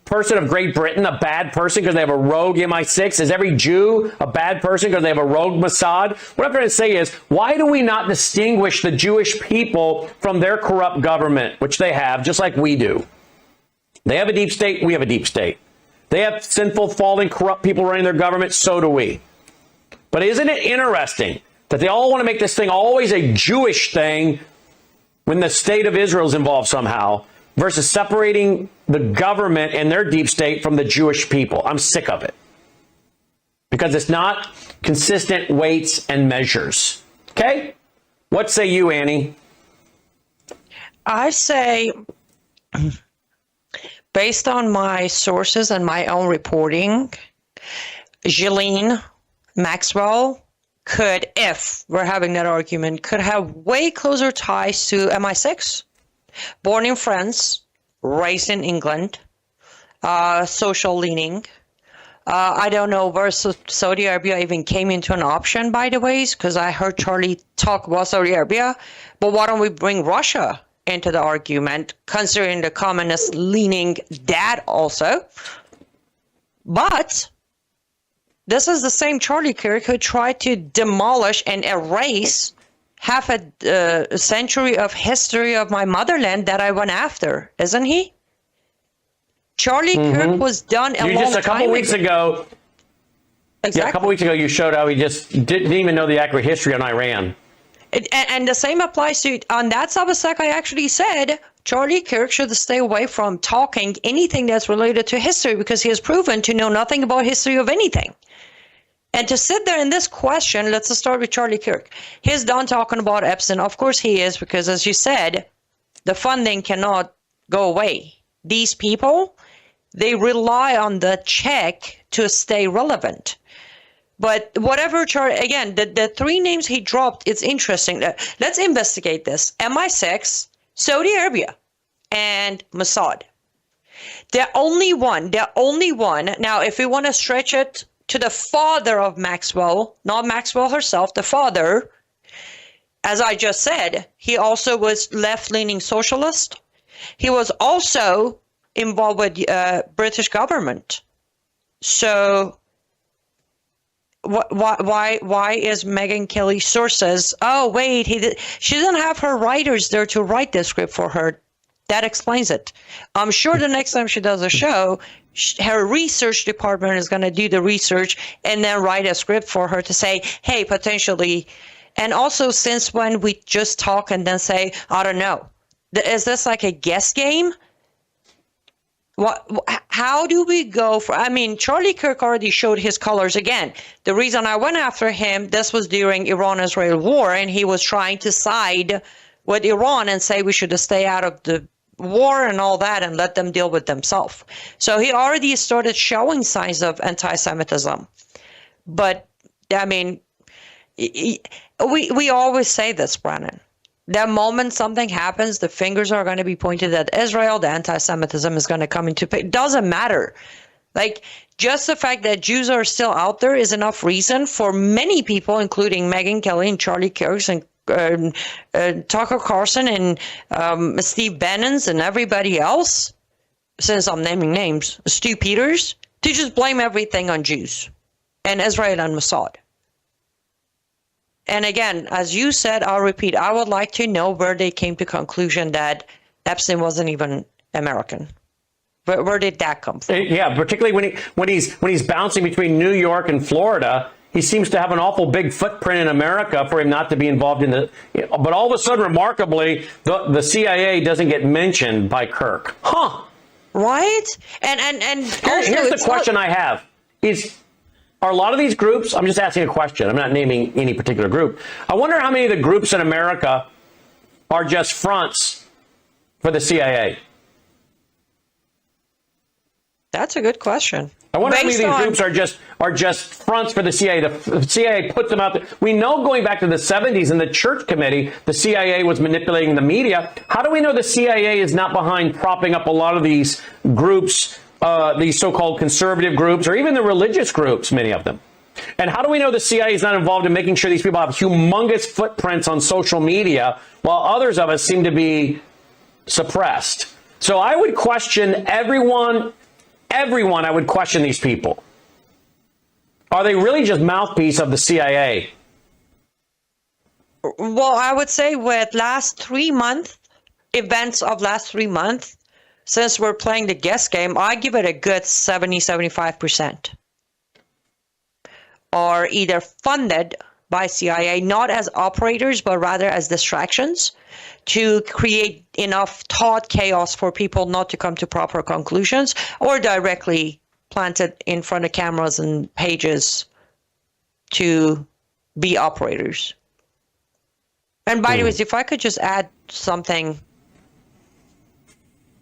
Speaker 1: person of Great Britain a bad person because they have a rogue MI6? Is every Jew a bad person because they have a rogue Mossad? What I'm trying to say is, why do we not distinguish the Jewish people from their corrupt government, which they have, just like we do? They have a deep state, we have a deep state. They have sinful, fallen, corrupt people running their government, so do we. But isn't it interesting that they all want to make this thing always a Jewish thing when the state of Israel is involved somehow, versus separating the government and their deep state from the Jewish people? I'm sick of it. Because it's not consistent weights and measures. Okay? What say you, Annie?
Speaker 13: I say, based on my sources and my own reporting, Ghislaine Maxwell could, if we're having that argument, could have way closer ties to MI6. Born in France, raised in England, social leaning. I don't know where Saudi Arabia even came into an option, by the way, because I heard Charlie talk about Saudi Arabia. But why don't we bring Russia into the argument, considering the communist leaning dad also? But this is the same Charlie Kirk who tried to demolish and erase half a century of history of my motherland that I went after, isn't he? Charlie Kirk was done a long time ago.
Speaker 1: A couple weeks ago.
Speaker 13: Exactly.
Speaker 1: Yeah, a couple weeks ago, you showed how he just didn't even know the accurate history on Iran.
Speaker 13: And the same applies to, on that Substack, I actually said Charlie Kirk should stay away from talking anything that's related to history because he has proven to know nothing about history of anything. And to sit there in this question, let's start with Charlie Kirk. He's done talking about Epstein. Of course he is, because as you said, the funding cannot go away. These people, they rely on the check to stay relevant. But whatever, again, the three names he dropped, it's interesting. Let's investigate this. MI6, Saudi Arabia, and Mossad. The only one. Now, if we want to stretch it to the father of Maxwell, not Maxwell herself, the father, as I just said, he also was left-leaning socialist. He was also involved with British government. So why is Megyn Kelly's sources, oh, wait, she doesn't have her writers there to write the script for her. That explains it. I'm sure the next time she does a show, her research department is going to do the research and then write a script for her to say, hey, potentially. And also, since when we just talk and then say, I don't know. Is this like a guess game? How do we go for, I mean, Charlie Kirk already showed his colors again. The reason I went after him, this was during Iran-Israel war, and he was trying to side with Iran and say we should stay out of the war and all that and let them deal with themselves. So he already started showing signs of anti-Semitism. But, I mean, we always say this, Brennan. The moment something happens, the fingers are going to be pointed at Israel. The anti-Semitism is going to come into play. It doesn't matter. Like, just the fact that Jews are still out there is enough reason for many people, including Megyn Kelly and Charlie Kirk and Tucker Carlson and Steve Bannon's and everybody else, since I'm naming names, Stu Peters, to just blame everything on Jews and Israel and Mossad. And again, as you said, I'll repeat, I would like to know where they came to conclusion that Epstein wasn't even American. Where did that come from?
Speaker 1: Yeah, particularly when he's bouncing between New York and Florida, he seems to have an awful big footprint in America for him not to be involved in the. But all of a sudden, remarkably, the CIA doesn't get mentioned by Kirk. Huh?
Speaker 13: Right? And also,
Speaker 1: here's the question I have: are a lot of these groups? I'm just asking a question. I'm not naming any particular group. I wonder how many of the groups in America are just fronts for the CIA.
Speaker 13: That's a good question.
Speaker 1: I wonder how many of
Speaker 13: Based
Speaker 1: these
Speaker 13: on-
Speaker 1: groups are just fronts for the CIA. The CIA puts them out there. We know going back to the 70s in the Church Committee, the CIA was manipulating the media. How do we know the CIA is not behind propping up a lot of these groups, these so-called conservative groups, or even the religious groups, many of them? And how do we know the CIA is not involved in making sure these people have humongous footprints on social media while others of us seem to be suppressed? So I would question everyone, I would question these people. Are they really just mouthpiece of the CIA?
Speaker 13: Well, I would say with events of last 3 months, since we're playing the guess game, I give it a good 70-75%. Are either funded by CIA, not as operators, but rather as distractions to create enough thought chaos for people not to come to proper conclusions, or directly planted in front of cameras and pages to be operators. And by the way, if I could just add something,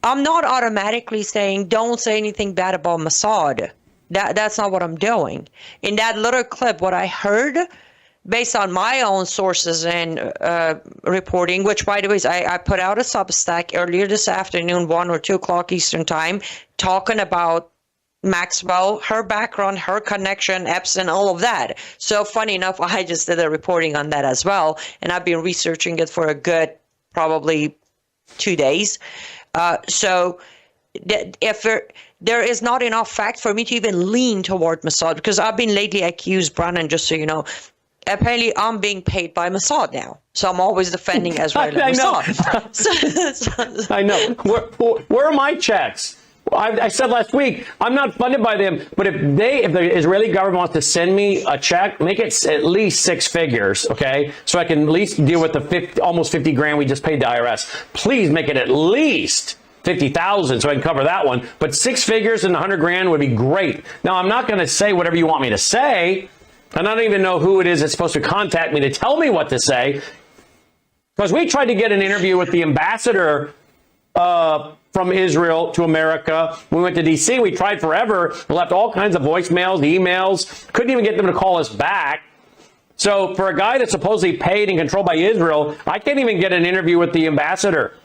Speaker 13: I'm not automatically saying don't say anything bad about Mossad. That's not what I'm doing. In that little clip, what I heard, based on my own sources and reporting, which, by the way, I put out a Substack earlier this afternoon, 1 or 2 o'clock Eastern time, talking about Maxwell, her background, her connection, Epstein, all of that. So funny enough, I just did a reporting on that as well, and I've been researching it for a good probably 2 days. So if there is not enough fact for me to even lean toward Mossad, because I've been lately accused, Brannon, just so you know, apparently I'm being paid by Mossad now. So I'm always defending Israel and Mossad.
Speaker 1: I know. Where are my checks? I said last week, I'm not funded by them, but if the Israeli government wants to send me a check, make it at least 6 figures, okay? So I can at least deal with the almost 50 grand we just paid the IRS. Please make it at least 50,000 so I can cover that one. But 6 figures and 100 grand would be great. Now, I'm not going to say whatever you want me to say. And I don't even know who it is that's supposed to contact me to tell me what to say. Because we tried to get an interview with the ambassador from Israel to America. We went to D.C. We tried forever. We left all kinds of voicemails, emails. Couldn't even get them to call us back. So for a guy that's supposedly paid and controlled by Israel, I can't even get an interview with the ambassador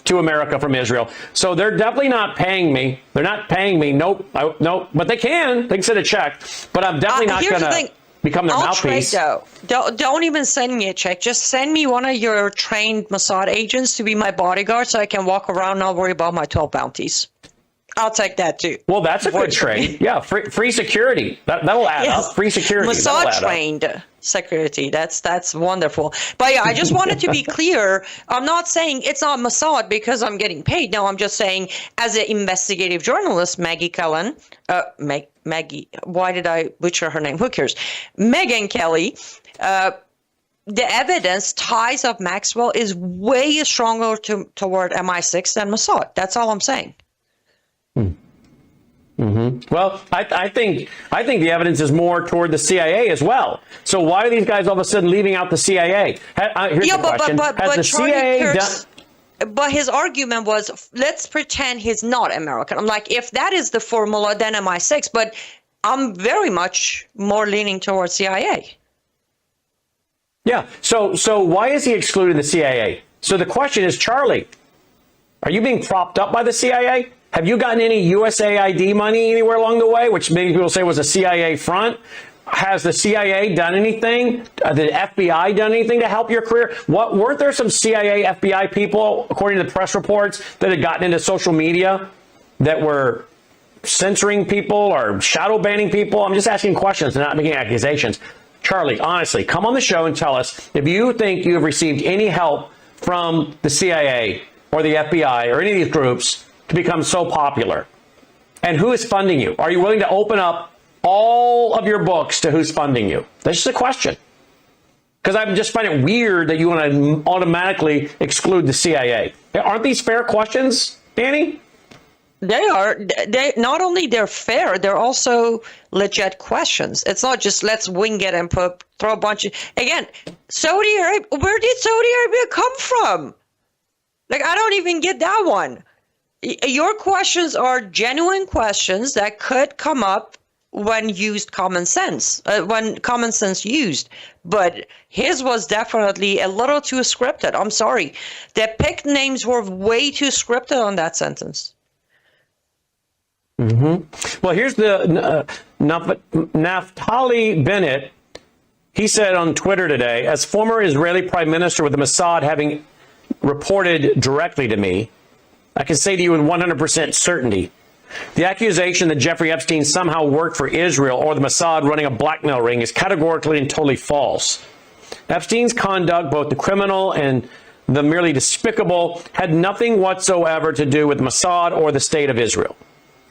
Speaker 1: to America from Israel. So they're definitely not paying me. They're not paying me. Nope. Nope. But they can. They can send a check. But I'm definitely not going to become their mouthpiece.
Speaker 13: Trade, though. Don't even send me a check. Just send me one of your trained Mossad agents to be my bodyguard so I can walk around and not worry about my 12 bounties. I'll take that too.
Speaker 1: Well, that's a good trade. Yeah, free security. That'll add up. Free security.
Speaker 13: Mossad trained security. That's wonderful. But yeah, I just wanted to be clear. I'm not saying it's not Mossad because I'm getting paid. No, I'm just saying as an investigative journalist, Maggie Cullen, Maggie, why did I butcher her name? Who cares? Megyn Kelly, the evidence ties of Maxwell is way stronger toward MI6 than Mossad. That's all I'm saying.
Speaker 1: Mm-hmm. Well, I think the evidence is more toward the CIA as well. So why are these guys all of a sudden leaving out the CIA? Here's the question. Has the CIA done...
Speaker 13: But his argument was, let's pretend he's not American. I'm like, if that is the formula, then MI6. But I'm very much more leaning towards CIA.
Speaker 1: Yeah. So why is he excluding the CIA? So the question is, Charlie, are you being propped up by the CIA? Have you gotten any USAID money anywhere along the way, which many people say was a CIA front? Has the CIA done anything? The FBI done anything to help your career? Weren't there some CIA, FBI people, according to the press reports, that had gotten into social media that were censoring people or shadow banning people? I'm just asking questions and not making accusations. Charlie, honestly, come on the show and tell us if you think you have received any help from the CIA or the FBI or any of these groups to become so popular. And who is funding you? Are you willing to open up all of your books to who's funding you? That's just a question. Because I just find it weird that you want to automatically exclude the CIA. Aren't these fair questions, Danny?
Speaker 13: They are. They not only they're fair, they're also legit questions. It's not just let's wing it and throw a bunch of... Again, Saudi Arabia, where did Saudi Arabia come from? Like, I don't even get that one. Your questions are genuine questions that could come up when used common sense, when common sense used. But his was definitely a little too scripted. I'm sorry. The picked names were way too scripted on that sentence.
Speaker 1: Well, here's the Naftali Bennett. He said on Twitter today, as former Israeli prime minister with the Mossad having reported directly to me, I can say to you with 100% certainty, the accusation that Jeffrey Epstein somehow worked for Israel or the Mossad running a blackmail ring is categorically and totally false. Epstein's conduct, both the criminal and the merely despicable, had nothing whatsoever to do with the Mossad or the state of Israel.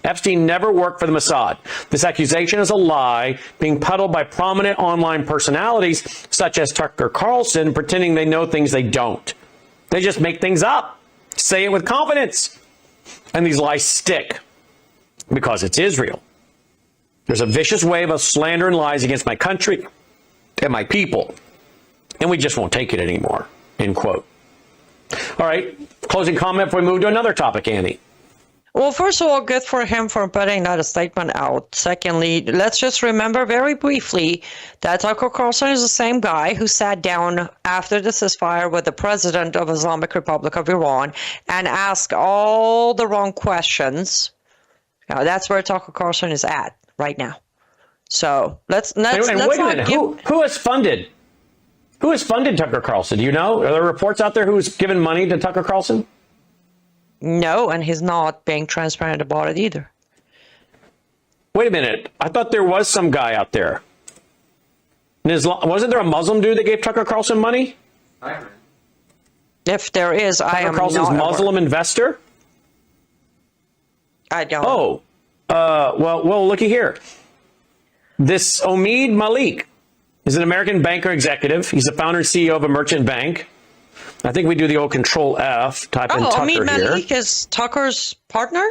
Speaker 1: Epstein never worked for the Mossad. This accusation is a lie being peddled by prominent online personalities such as Tucker Carlson, pretending they know things they don't. They just make things up, say it with confidence, and these lies stick because it's Israel. There's a vicious wave of slander and lies against my country and my people, and we just won't take it anymore, end quote. All right, closing comment before we move to another topic, Annie.
Speaker 13: Well, first of all, good for him for putting that statement out. Secondly, let's just remember very briefly that Tucker Carlson is the same guy who sat down after the ceasefire with the president of Islamic Republic of Iran and asked all the wrong questions. Now, that's where Tucker Carlson is at right now. So let's
Speaker 1: wait a minute. Who has funded Tucker Carlson? Do you know? Are there reports out there who's given money to Tucker Carlson?
Speaker 13: No, and he's not being transparent about it either.
Speaker 1: Wait a minute. I thought there was some guy out there. Wasn't there a Muslim dude that gave Tucker Carlson money?
Speaker 13: If there is, I am
Speaker 1: Tucker Carlson's Muslim investor?
Speaker 13: I don't.
Speaker 1: Oh, well, looky here. This Omid Malik is an American banker executive. He's the founder and CEO of a merchant bank. I think we do the old Control F, type in Tucker
Speaker 13: Omid
Speaker 1: here.
Speaker 13: Malik is Tucker's funder?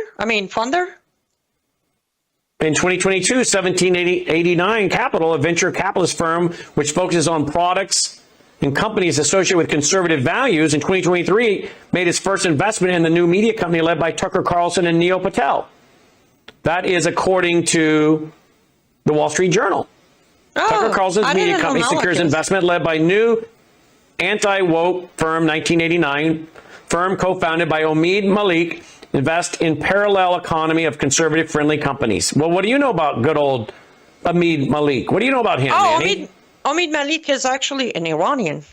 Speaker 1: In 2022, 1789 Capital, a venture capitalist firm which focuses on products and companies associated with conservative values, in 2023 made its first investment in the new media company led by Tucker Carlson and Neil Patel. That is according to the Wall Street Journal. Tucker Carlson's media company secures investment led by new anti-woke firm, 1989 firm co-founded by Omid Malik, invest in parallel economy of conservative friendly companies. Well, what do you know about good old Omid Malik? What do you know about him, Annie?
Speaker 13: Omid Malik is actually an Iranian.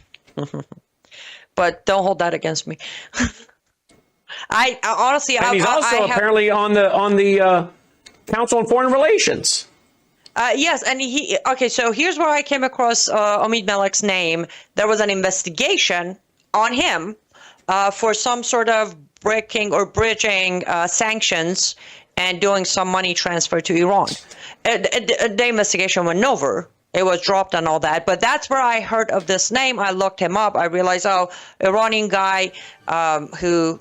Speaker 13: But don't hold that against me. I honestly,
Speaker 1: and he's also apparently on the Council on Foreign Relations.
Speaker 13: Yes, and so here's where I came across Omid Malik's name. There was an investigation on him for some sort of breaking or bridging sanctions and doing some money transfer to Iran. The investigation went over. It was dropped and all that. But that's where I heard of this name. I looked him up. I realized, Iranian guy who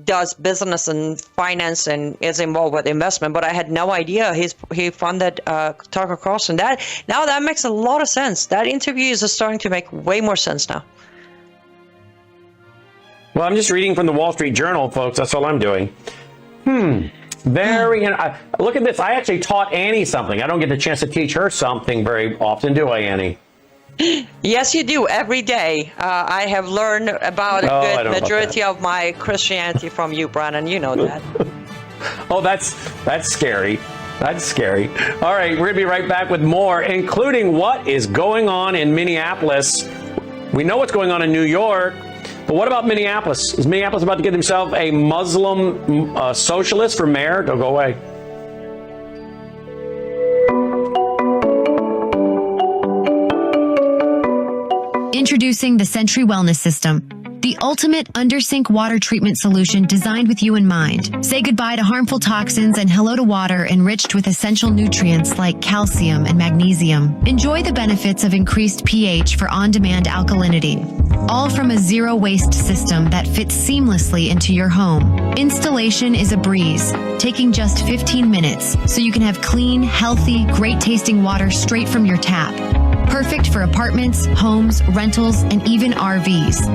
Speaker 13: does business and finance and is involved with investment, but I had no idea he funded Tucker Carlson. That makes a lot of sense. That interview is starting to make way more sense now.
Speaker 1: Well, I'm just reading from the Wall Street Journal, folks. That's all I'm doing. Look at this. I actually taught Annie something. I don't get the chance to teach her something very often, do I, Annie?
Speaker 13: Yes, you do. Every day. I have learned about a good majority of my Christianity from you, Brandon. You know that.
Speaker 1: Oh, that's scary. That's scary. All right, we're going to be right back with more, including what is going on in Minneapolis. We know what's going on in New York, but what about Minneapolis? Is Minneapolis about to get themselves a Muslim socialist for mayor? Don't go away.
Speaker 14: Introducing the Sentry Wellness System, the ultimate under-sink water treatment solution designed with you in mind. Say goodbye to harmful toxins and hello to water enriched with essential nutrients like calcium and magnesium. Enjoy the benefits of increased pH for on-demand alkalinity. All from a zero-waste system that fits seamlessly into your home. Installation is a breeze, taking just 15 minutes, so you can have clean, healthy, great-tasting water straight from your tap. Perfect for apartments, homes, rentals, and even RVs.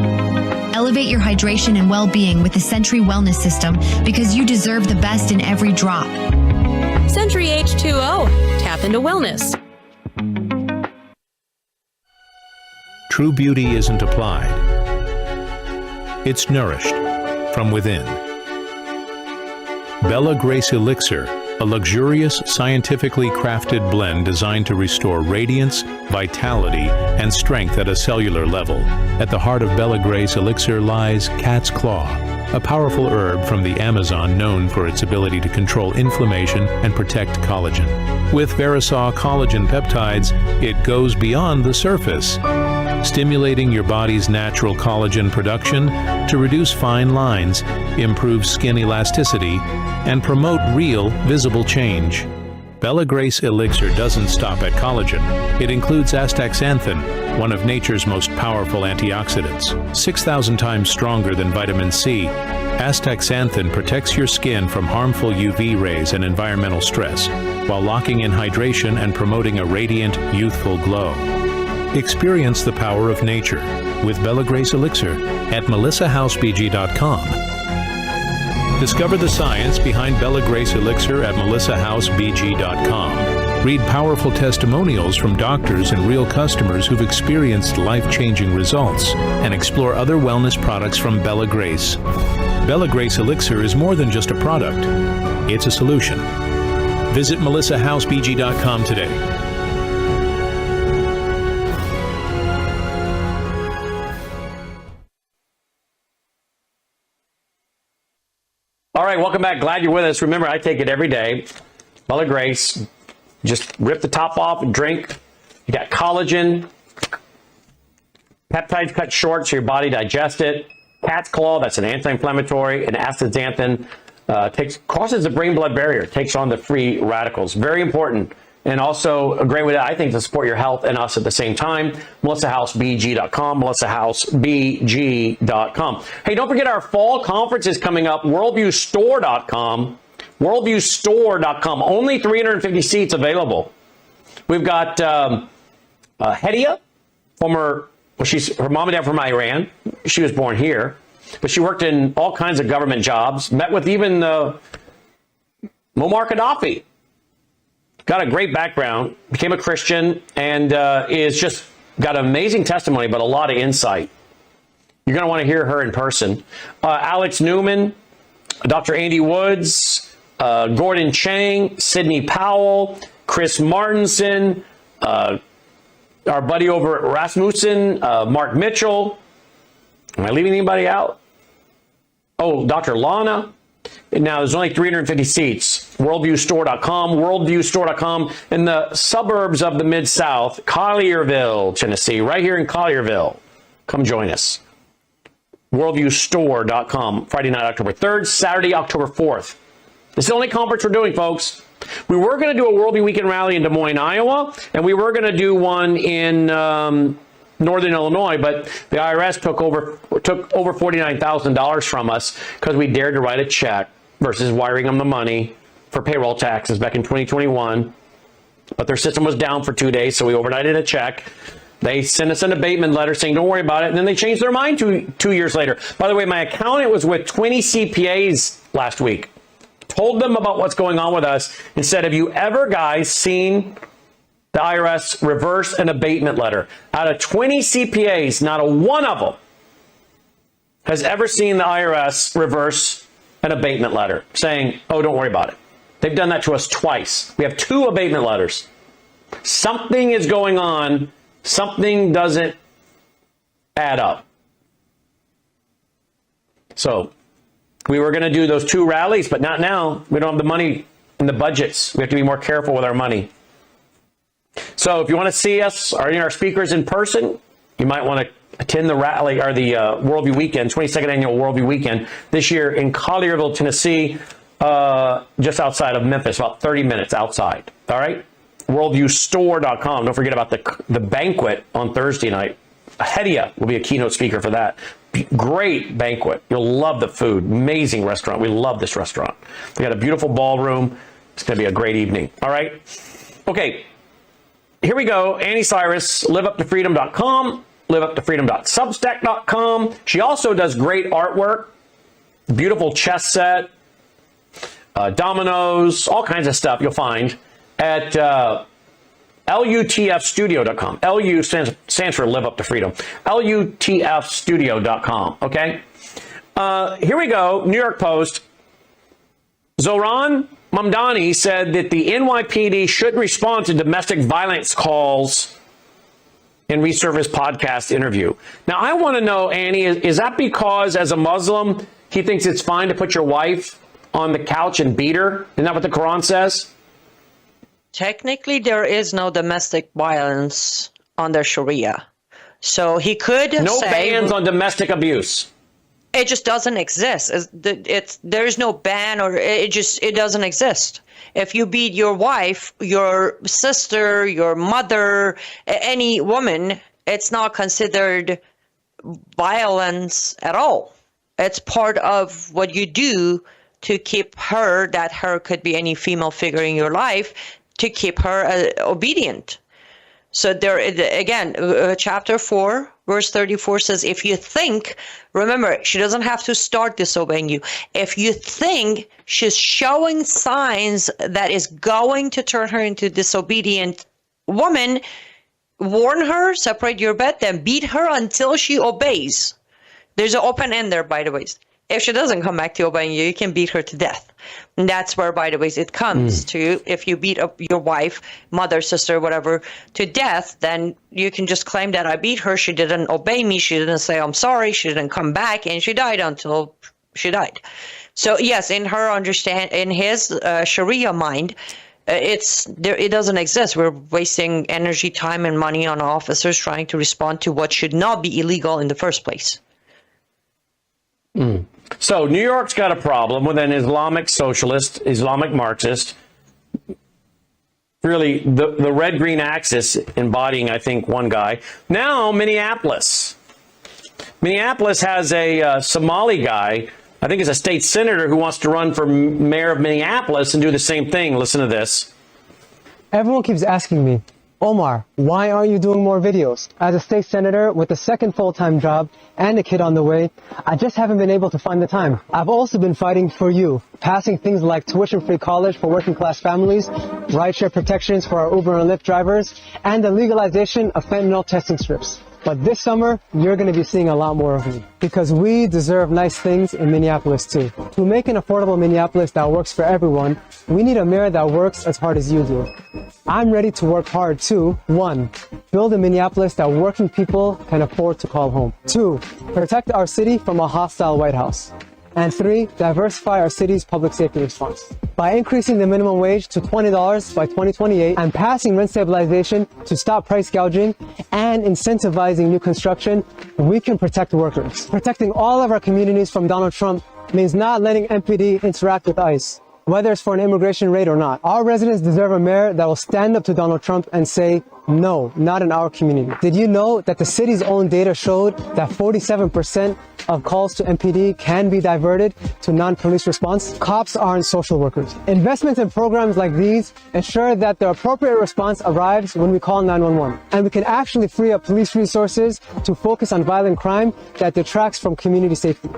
Speaker 14: Elevate Elevate your hydration and well-being with the Century Wellness System because you deserve the best in every drop.
Speaker 15: Century H2O. Tap into wellness.
Speaker 16: True beauty isn't applied. It's nourished from within. Bella Grace Elixir, a luxurious, scientifically crafted blend designed to restore radiance, vitality, and strength at a cellular level. At the heart of Bella Grace Elixir lies cat's claw, a powerful herb from the Amazon known for its ability to control inflammation and protect collagen. With Verisol collagen peptides, it goes beyond the surface, stimulating your body's natural collagen production to reduce fine lines, improve skin elasticity, and promote real, visible change. Bella Grace Elixir doesn't stop at collagen. It includes astaxanthin, one of nature's most powerful antioxidants. 6,000 times stronger than vitamin C, astaxanthin protects your skin from harmful UV rays and environmental stress, while locking in hydration and promoting a radiant, youthful glow. Experience the power of nature with Bella Grace Elixir at melissahousebg.com. Discover the science behind Bella Grace Elixir at melissahousebg.com. Read powerful testimonials from doctors and real customers who've experienced life-changing results, and explore other wellness products from Bella Grace. Bella Grace Elixir is more than just a product. It's a solution. Visit melissahousebg.com today.
Speaker 1: All right, welcome back. Glad you're with us. Remember, I take it every day. Bella Grace. Just rip the top off and drink. You got collagen. Peptides cut short so your body digests it. Cat's claw, that's an anti-inflammatory. And astaxanthin crosses the brain-blood barrier, takes on the free radicals. Very important. And also a great way, I think, to support your health and us at the same time. melissahousebg.com, melissahousebg.com. Hey, don't forget our fall conference is coming up, worldviewstore.com. worldviewstore.com. Only 350 seats available. We've got Hedia, her mom and dad from Iran. She was born here, but she worked in all kinds of government jobs, met with even Muammar Gaddafi. Got a great background, became a Christian, and is just got an amazing testimony, but a lot of insight. You're going to want to hear her in person. Alex Newman, Dr. Andy Woods, Gordon Chang, Sidney Powell, Chris Martinson, our buddy over at Rasmussen, Mark Mitchell. Am I leaving anybody out? Oh, Dr. Lana. Now, there's only 350 seats. Worldviewstore.com, worldviewstore.com. In the suburbs of the Mid-South, Collierville, Tennessee, right here in Collierville. Come join us. Worldviewstore.com, Friday night, October 3rd, Saturday, October 4th. This is the only conference we're doing, folks. We were going to do a Worldview Weekend Rally in Des Moines, Iowa, and we were going to do one in Northern Illinois, but the IRS took over $49,000 from us because we dared to write a check versus wiring them the money for payroll taxes back in 2021. But their system was down for 2 days, so we overnighted a check. They sent us an abatement letter saying, don't worry about it. And then they changed their mind two years later. By the way, my accountant was with 20 CPAs last week. Told them about what's going on with us and said, have you ever, guys, seen the IRS reverse an abatement letter? Out of 20 CPAs, not a one of them has ever seen the IRS reverse an abatement letter saying, oh, don't worry about it. They've done that to us twice. We have 2 abatement letters. Something is going on. Something doesn't add up. So we were going to do those 2 rallies, but not now. We don't have the money in the budgets. We have to be more careful with our money. So if you want to see us or any of our speakers in person, you might want to attend the rally or the Worldview Weekend, 22nd Annual Worldview Weekend this year in Collierville, Tennessee, just outside of Memphis, about 30 minutes outside. All right? Worldviewstore.com. Don't forget about the banquet on Thursday night. Hedia will be a keynote speaker for that. Great banquet. You'll love the food. Amazing restaurant. We love this restaurant. We got a beautiful ballroom. It's going to be a great evening. All right? Okay. Here we go. Annie Cyrus, liveuptofreedom.com. liveuptofreedom.substack.com. She also does great artwork, beautiful chess set, dominoes, all kinds of stuff you'll find at lutfstudio.com. LU stands for Live Up to Freedom. lutfstudio.com. Okay? Here we go. New York Post. Zoran Mamdani said that the NYPD shouldn't respond to domestic violence calls in Resurface podcast interview. Now, I want to know, Annie, is that because as a Muslim, he thinks it's fine to put your wife on the couch and beat her? Isn't that what the Quran says?
Speaker 13: Technically, there is no domestic violence under Sharia. So he could
Speaker 1: no
Speaker 13: say...
Speaker 1: bans on domestic abuse.
Speaker 13: It just doesn't exist. There's no ban, or it doesn't exist. If you beat your wife, your sister, your mother, any woman, it's not considered violence at all. It's part of what you do to keep her, that her could be any female figure in your life, to keep her obedient. So there, again, chapter 4, verse 34 says, if you think, remember, she doesn't have to start disobeying you. If you think she's showing signs that is going to turn her into a disobedient woman, warn her, separate your bed, then beat her until she obeys. There's an open end there, by the way. If she doesn't come back to obeying you, you can beat her to death. And that's where, by the way, it comes to, if you beat up your wife, mother, sister, whatever, to death, then you can just claim that I beat her. She didn't obey me. She didn't say, I'm sorry. She didn't come back. And she died until she died. So, yes, in her in his Sharia mind, it doesn't exist. We're wasting energy, time, and money on officers trying to respond to what should not be illegal in the first place.
Speaker 1: So New York's got a problem with an Islamic socialist, Islamic Marxist, really the red-green axis embodying, I think, one guy. Now Minneapolis. Minneapolis has a Somali guy, I think he's a state senator, who wants to run for mayor of Minneapolis and do the same thing. Listen to this.
Speaker 17: Everyone keeps asking me, Omar, why aren't you doing more videos? As a state senator with a second full-time job and a kid on the way, I just haven't been able to find the time. I've also been fighting for you, passing things like tuition-free college for working-class families, rideshare protections for our Uber and Lyft drivers, and the legalization of fentanyl testing strips. But this summer, you're going to be seeing a lot more of me, because we deserve nice things in Minneapolis too. To make an affordable Minneapolis that works for everyone, we need a mayor that works as hard as you do. I'm ready to work hard to 1. Build a Minneapolis that working people can afford to call home. 2. Protect our city from a hostile White House. And 3, diversify our city's public safety response. By increasing the minimum wage to $20 by 2028 and passing rent stabilization to stop price gouging and incentivizing new construction, we can protect workers. Protecting all of our communities from Donald Trump means not letting MPD interact with ICE, whether it's for an immigration raid or not. Our residents deserve a mayor that will stand up to Donald Trump and say, no, not in our community. Did you know that the city's own data showed that 47% of calls to MPD can be diverted to non-police response? Cops aren't social workers. Investments in programs like these ensure that the appropriate response arrives when we call 911. And we can actually free up police resources to focus on violent crime that detracts from community safety.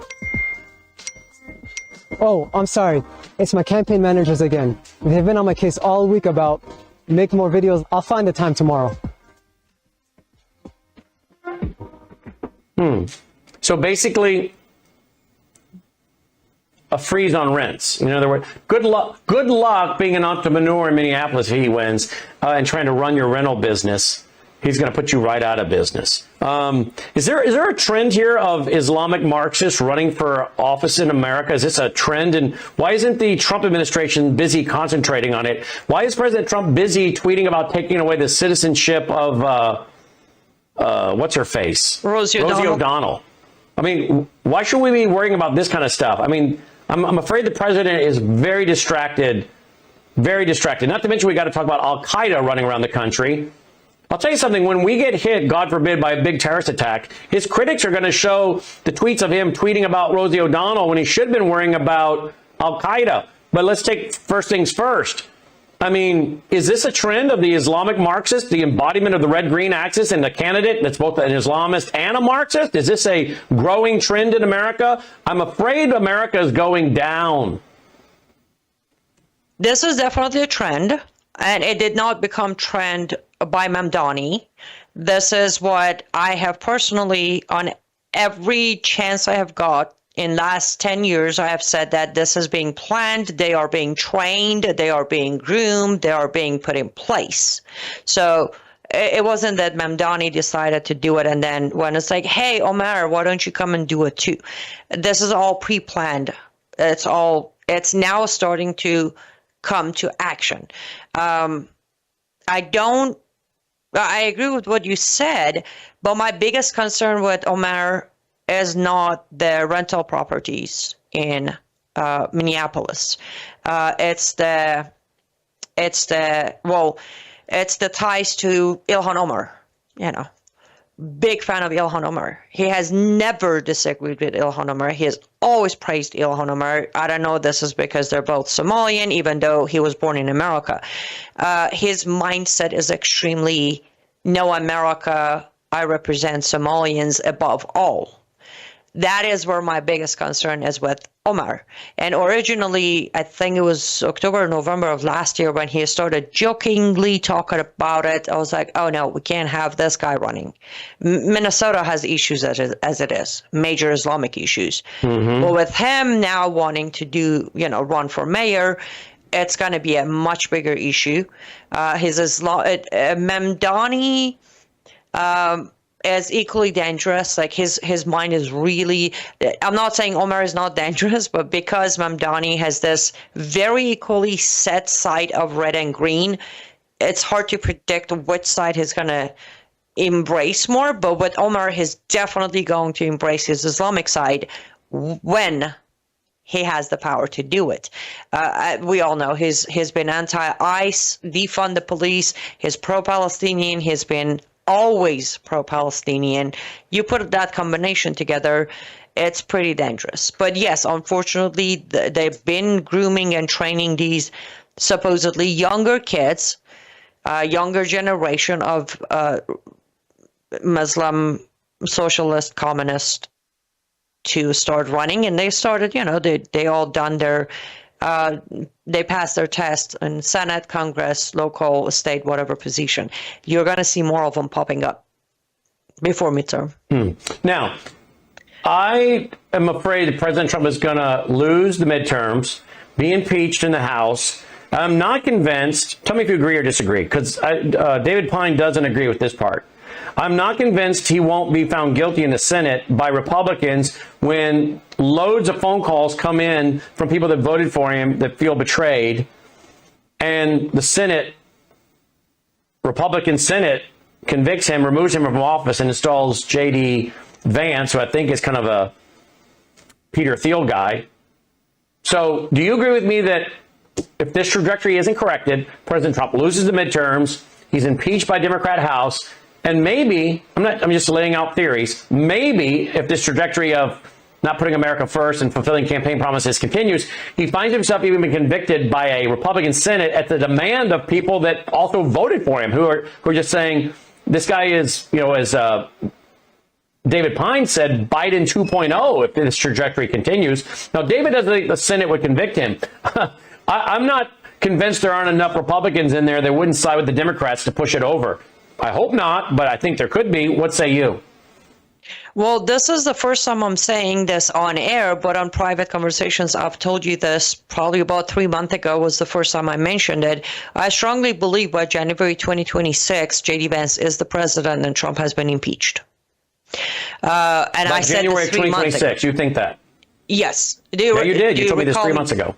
Speaker 17: Oh, I'm sorry. It's my campaign managers again. They've been on my case all week about make more videos. I'll find the time tomorrow.
Speaker 1: So basically, a freeze on rents. In other words, good luck being an entrepreneur in Minneapolis if he wins and trying to run your rental business. He's going to put you right out of business. Is there a trend here of Islamic Marxists running for office in America? Is this a trend? And why isn't the Trump administration busy concentrating on it? Why is President Trump busy tweeting about taking away the citizenship of, what's her face?
Speaker 13: Rosie O'Donnell.
Speaker 1: I mean, why should we be worrying about this kind of stuff? I mean, I'm afraid the president is very distracted. Very distracted. Not to mention we got to talk about Al-Qaeda running around the country. I'll tell you something, when we get hit, God forbid, by a big terrorist attack, his critics are going to show the tweets of him tweeting about Rosie O'Donnell when he should have been worrying about Al-Qaeda. But let's take first things first. I mean, is this a trend of the Islamic Marxist, the embodiment of the red-green axis, and the candidate that's both an Islamist and a Marxist? Is this a growing trend in America? I'm afraid America is going down.
Speaker 13: This is definitely a trend, and it did not become trend by Mamdani. This is what I have personally, on every chance I have got, in last 10 years, I have said that this is being planned, they are being trained, they are being groomed, they are being put in place. So it wasn't that Mamdani decided to do it and then when it's like, hey, Omar, why don't you come and do it too? This is all pre-planned. It's now starting to come to action. I agree with what you said, but my biggest concern with Omar is not the rental properties in Minneapolis. It's the ties to Ilhan Omar. You know, big fan of Ilhan Omar. He has never disagreed with Ilhan Omar. He has always praised Ilhan Omar. I don't know. This is because they're both Somalian, even though he was born in America. His mindset is extremely no America. I represent Somalians above all. That is where my biggest concern is with Omar. And originally, I think it was October or November of last year when he started jokingly talking about it. I was like, oh no, we can't have this guy running. Minnesota has issues as it is, major Islamic issues. But with him now wanting to run for mayor, it's going to be a much bigger issue. Mamdani is equally dangerous. Like his mind is really, I'm not saying Omar is not dangerous, but because Mamdani has this very equally set side of red and green, it's hard to predict which side he's going to embrace more. But with Omar, he's definitely going to embrace his Islamic side when he has the power to do it. We all know he's been anti-ICE, defund the police, he's pro-Palestinian, he's been always pro-Palestinian. You put that combination together, it's pretty dangerous. But yes, unfortunately, they've been grooming and training these supposedly younger kids, younger generation of Muslim, socialist, communist to start running. And they started, they all done their, they passed their test in Senate, Congress, local, state, whatever position. You're going to see more of them popping up before midterm.
Speaker 1: Now, I am afraid that President Trump is going to lose the midterms, be impeached in the House. I'm not convinced. Tell me if you agree or disagree, because David Pyne doesn't agree with this part. I'm not convinced he won't be found guilty in the Senate by Republicans when loads of phone calls come in from people that voted for him that feel betrayed, and the Senate, Republican Senate, convicts him, removes him from office, and installs J.D. Vance, who I think is kind of a Peter Thiel guy. So do you agree with me that if this trajectory isn't corrected, President Trump loses the midterms, he's impeached by Democrat House, and maybe, I'm just laying out theories, maybe if this trajectory of not putting America first and fulfilling campaign promises continues, he finds himself even being convicted by a Republican Senate at the demand of people that also voted for him, who are just saying, this guy is, as David Pyne said, Biden 2.0 if this trajectory continues. Now, David doesn't think the Senate would convict him. I'm not convinced there aren't enough Republicans in there that wouldn't side with the Democrats to push it over. I hope not, but I think there could be. What say you?
Speaker 13: Well, this is the first time I'm saying this on air, but on private conversations, I've told you this probably about 3 months ago was the first time I mentioned it. I strongly believe by January 2026, J.D. Vance is the president and Trump has been impeached. And
Speaker 1: by
Speaker 13: I said
Speaker 1: January
Speaker 13: this 3 months ago.
Speaker 1: 2026, you think that?
Speaker 13: Yes.
Speaker 1: Yeah, you did. You told me this 3 months ago.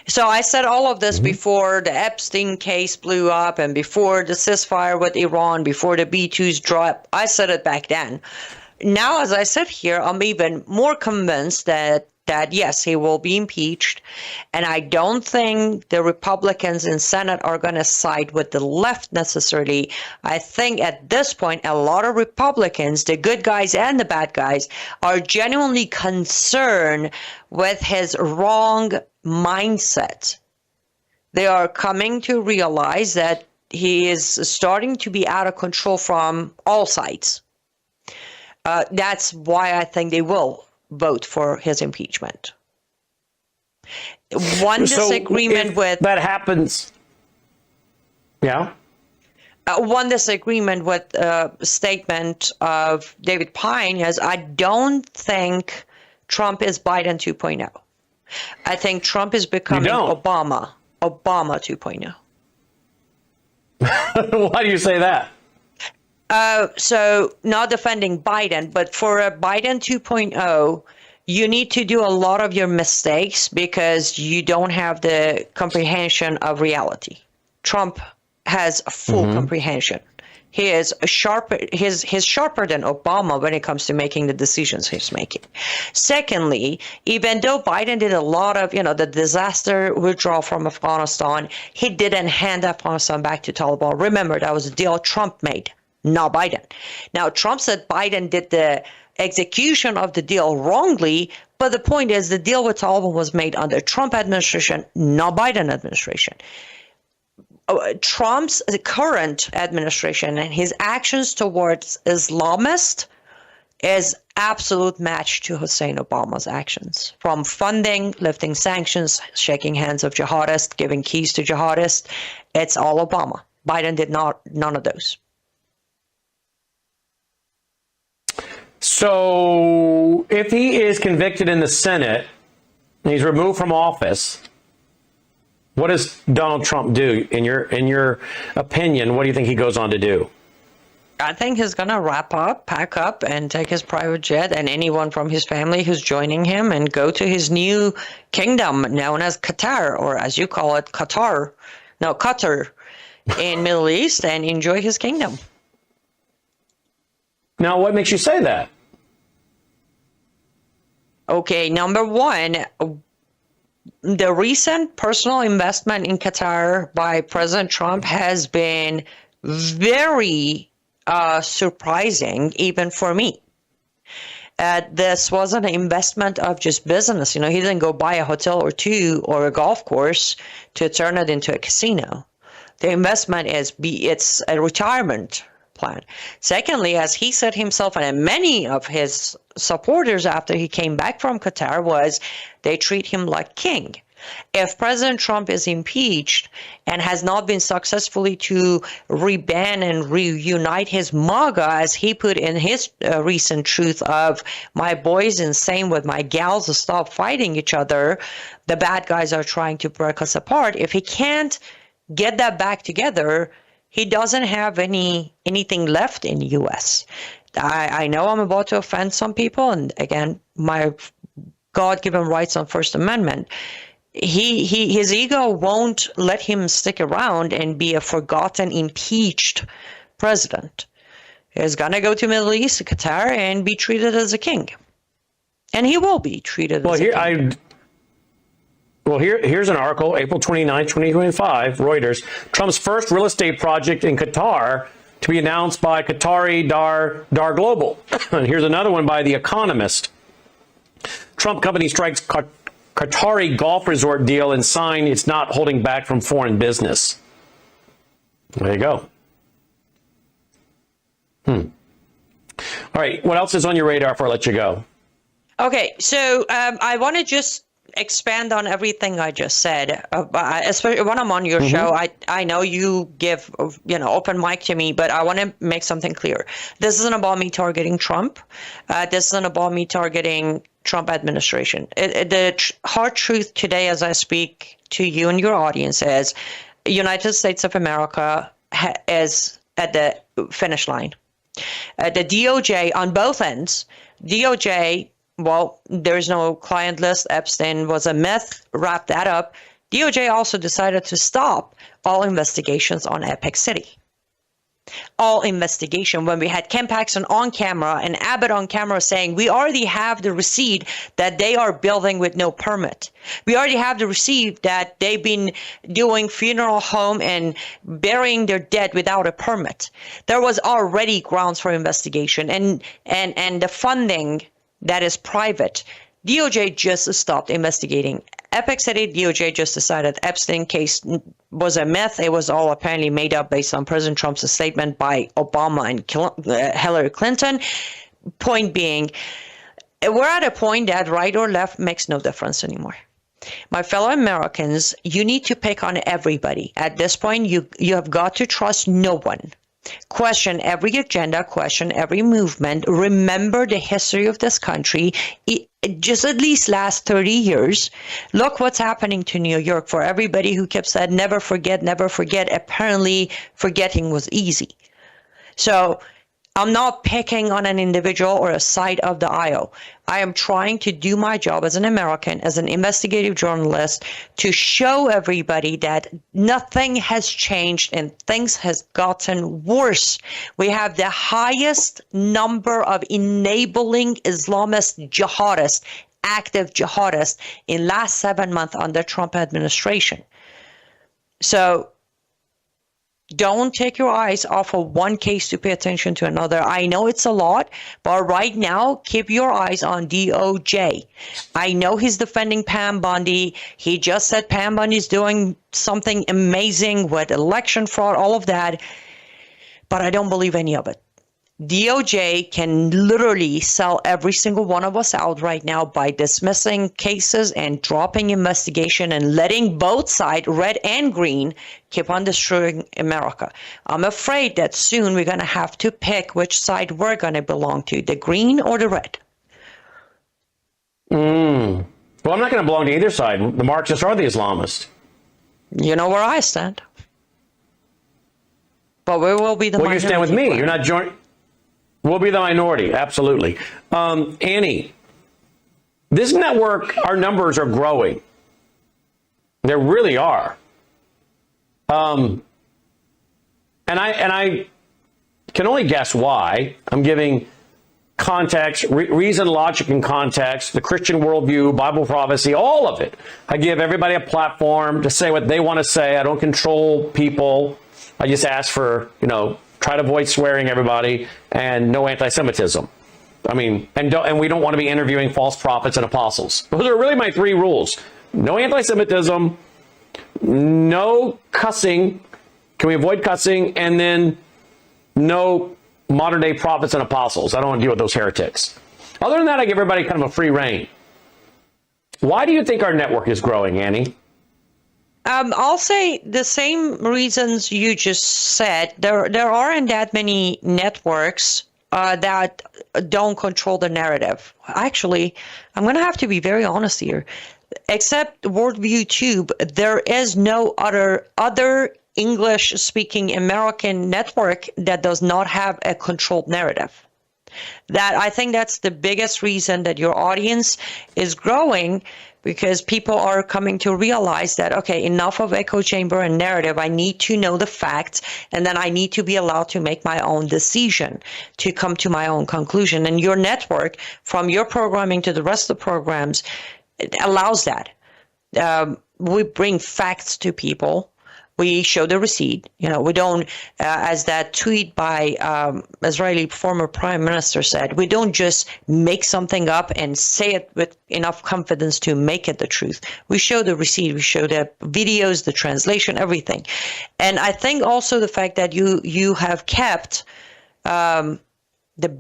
Speaker 13: So I said all of this before the Epstein case blew up and before the ceasefire with Iran, before the B-2s dropped. I said it back then. Now, as I sit here, I'm even more convinced that yes, he will be impeached. And I don't think the Republicans in Senate are going to side with the left necessarily. I think at this point, a lot of Republicans, the good guys and the bad guys, are genuinely concerned with his wrong mindset. They are coming to realize that he is starting to be out of control from all sides. That's why I think they will vote for his impeachment. One disagreement with
Speaker 1: that happens. Yeah.
Speaker 13: One disagreement with a statement of David Pyne is I don't think Trump is Biden 2.0. I think Trump is becoming Obama 2.0.
Speaker 1: Why do you say that?
Speaker 13: So not defending Biden, but for a Biden 2.0, you need to do a lot of your mistakes because you don't have the comprehension of reality. Trump has a full comprehension. He is sharper than Obama when it comes to making the decisions he's making. Secondly, even though Biden did a lot of, the disaster withdrawal from Afghanistan, he didn't hand Afghanistan back to Taliban. Remember, that was a deal Trump made, not Biden. Now, Trump said Biden did the execution of the deal wrongly, but the point is the deal with Taliban was made under Trump administration, not Biden administration. Trump's current administration and his actions towards Islamists is absolute match to Hussein Obama's actions. From funding, lifting sanctions, shaking hands of jihadists, giving keys to jihadists, it's all Obama. Biden did none of those.
Speaker 1: So if he is convicted in the Senate and he's removed from office, what does Donald Trump do? In your opinion, what do you think he goes on to do?
Speaker 13: I think he's going to wrap up, pack up, and take his private jet and anyone from his family who's joining him and go to his new kingdom known as Qatar, or as you call it, Qatar in Middle East, and enjoy his kingdom.
Speaker 1: Now, what makes you say that?
Speaker 13: Okay, number one, the recent personal investment in Qatar by President Trump has been very surprising, even for me. This wasn't an investment of just business. He didn't go buy a hotel or two or a golf course to turn it into a casino. The investment it's a retirement plan. Secondly, as he said himself, and many of his supporters after he came back from Qatar, was they treat him like king. If President Trump is impeached and has not been successfully to reban and reunite his MAGA, as he put in his recent truth of, my boys insane with my gals to stop fighting each other, the bad guys are trying to break us apart. If he can't get that back together, he doesn't have anything left in the U.S. I know I'm about to offend some people, and again, my God-given rights on First Amendment. His ego won't let him stick around and be a forgotten, impeached president. He's gonna go to Middle East, Qatar, and be treated as a king, and he will be treated as a king.
Speaker 1: Here's an article, April 29, 2025, Reuters. Trump's first real estate project in Qatar to be announced by Qatari Dar Global. And here's another one by The Economist. Trump company strikes Qatari golf resort deal and sign it's not holding back from foreign business. There you go. All right, what else is on your radar before I let you go?
Speaker 13: Okay, so I want to just expand on everything I just said, especially when I'm on your show. I know you give open mic to me, but I want to make something clear. This isn't about me targeting Trump. This isn't about me targeting Trump administration. The hard truth today, as I speak to you and your audience, is United States of America is at the finish line. The DOJ on both ends, DOJ. Well, there's no client list. Epstein was a myth. Wrap that up. DOJ also decided to stop all investigations on Epic City. All investigation, when we had Ken Paxton on camera and Abbott on camera saying, we already have the receipt that they are building with no permit. We already have the receipt that they've been doing funeral home and burying their dead without a permit. There was already grounds for investigation, and the funding that is private. DOJ just stopped investigating Epic City DOJ just decided Epstein case was a myth. It was all apparently made up based on President Trump's statement by Obama and Hillary Clinton. Point being, we're at a point that right or left makes no difference anymore. My fellow Americans, you need to pick on everybody. At this point, you have got to trust no one. Question every agenda, question every movement. Remember the history of this country. It just at least last 30 years. Look what's happening to New York. For everybody who kept saying, never forget, apparently forgetting was easy. So I'm not picking on an individual or a side of the aisle. I am trying to do my job as an American, as an investigative journalist, to show everybody that nothing has changed and things has gotten worse. We have the highest number of enabling Islamist jihadists, active jihadists, in last 7 months under Trump administration. So don't take your eyes off of one case to pay attention to another. I know it's a lot, but right now, keep your eyes on DOJ. I know he's defending Pam Bondi. He just said Pam Bundy's doing something amazing with election fraud, all of that, but I don't believe any of it. DOJ can literally sell every single one of us out right now by dismissing cases and dropping investigation and letting both sides, red and green, keep on destroying America. I'm afraid that soon we're going to have to pick which side we're going to belong to, the green or the red.
Speaker 1: Well, I'm not going to belong to either side, the Marxists or the Islamists.
Speaker 13: You know where I stand. But we will be the minority.
Speaker 1: Well, you stand with me. You're not joining. We'll be the minority, absolutely. Annie, this network, our numbers are growing. They really are. And I can only guess why. I'm giving context, reason, logic, and context, the Christian worldview, Bible prophecy, all of it. I give everybody a platform to say what they want to say. I don't control people. I just ask for, try to avoid swearing, everybody, and no anti-Semitism. I mean, and we don't want to be interviewing false prophets and apostles. Those are really my 3 rules. No anti-Semitism, no cussing. Can we avoid cussing? And then no modern day prophets and apostles. I don't want to deal with those heretics. Other than that, I give everybody kind of a free rein. Why do you think our network is growing, Annie?
Speaker 13: I'll say the same reasons you just said. There aren't that many networks that don't control the narrative. Actually, I'm going to have to be very honest here. Except Worldview Tube, there is no other English-speaking American network that does not have a controlled narrative. I think that's the biggest reason that your audience is growing, because people are coming to realize that, okay, enough of echo chamber and narrative. I need to know the facts, and then I need to be allowed to make my own decision, to come to my own conclusion. And your network, from your programming to the rest of the programs, it allows that. We bring facts to people. We show the receipt. We don't, as that tweet by Israeli former prime minister said, we don't just make something up and say it with enough confidence to make it the truth. We show the receipt. We show the videos, the translation, everything. And I think also the fact that you have kept the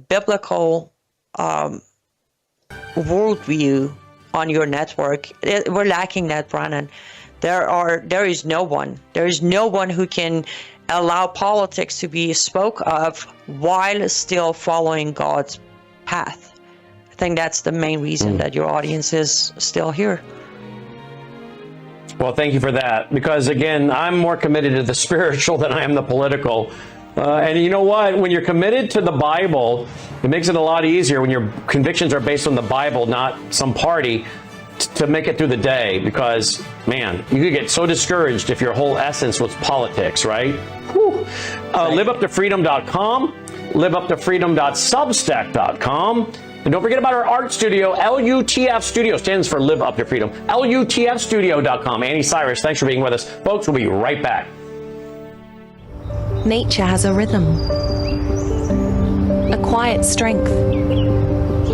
Speaker 13: biblical worldview on your network. We're lacking that, Brannon. There is no one who can allow politics to be spoke of while still following God's path. I think that's the main reason that your audience is still here.
Speaker 1: Well, thank you for that, because again, I'm more committed to the spiritual than I am the political. And you know what? When you're committed to the Bible, it makes it a lot easier when your convictions are based on the Bible, not some party, to make it through the day, because, man, you could get so discouraged if your whole essence was politics, right? LiveUpToFreedom.com, LiveUpToFreedom.substack.com, and don't forget about our art studio. LUTF Studio stands for Live Up to Freedom. LUTFstudio.com. Annie Cyrus, thanks for being with us. Folks, we'll be right back.
Speaker 18: Nature has a rhythm, a quiet strength,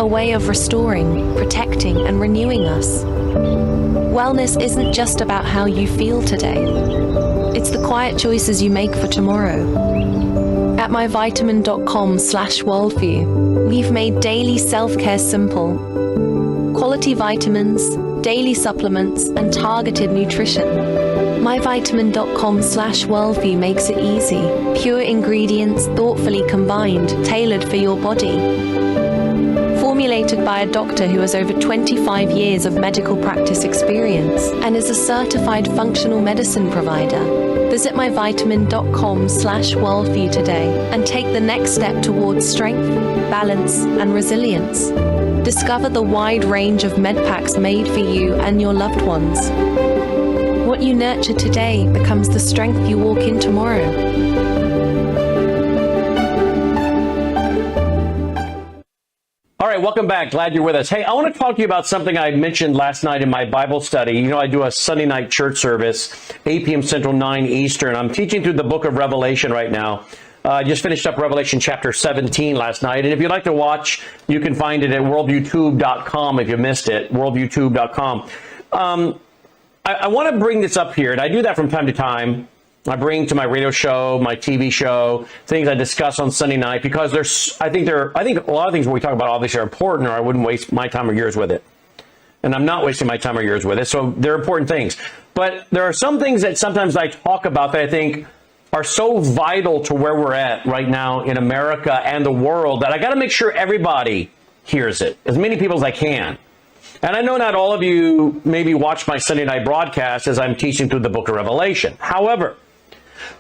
Speaker 15: a way of restoring, protecting, and renewing us. Wellness isn't just about how you feel today. It's the quiet choices you make for tomorrow. At myvitamin.com/worldview, we've made daily self-care simple. Quality vitamins, daily supplements, and targeted nutrition. myvitamin.com/worldview makes it easy. Pure ingredients thoughtfully combined, tailored for your body. Formulated by a doctor who has over 25 years of medical practice experience and is a certified functional medicine provider. Visit myvitamin.com/worldview today and take the next step towards strength, balance, and resilience. Discover the wide range of med packs made for you and your loved ones. What you nurture today becomes the strength you walk in tomorrow.
Speaker 1: All right, welcome back. Glad you're with us. Hey, I want to talk to you about something I mentioned last night in my Bible study. You know, I do a Sunday night church service, 8 p.m. Central, 9 Eastern. I'm teaching through the book of Revelation right now. I just finished up Revelation chapter 17 last night. And if you'd like to watch, you can find it at worldviewtube.com if you missed it, worldviewtube.com. I want to bring this up here, and I do that from time to time. I bring to my radio show, my TV show, things I discuss on Sunday night, because I think a lot of things we talk about obviously are important, or I wouldn't waste my time or yours with it. And I'm not wasting my time or yours with it, so they're important things. But there are some things that sometimes I talk about that I think are so vital to where we're at right now in America and the world that I got to make sure everybody hears it, as many people as I can. And I know not all of you maybe watch my Sunday night broadcast as I'm teaching through the book of Revelation. However,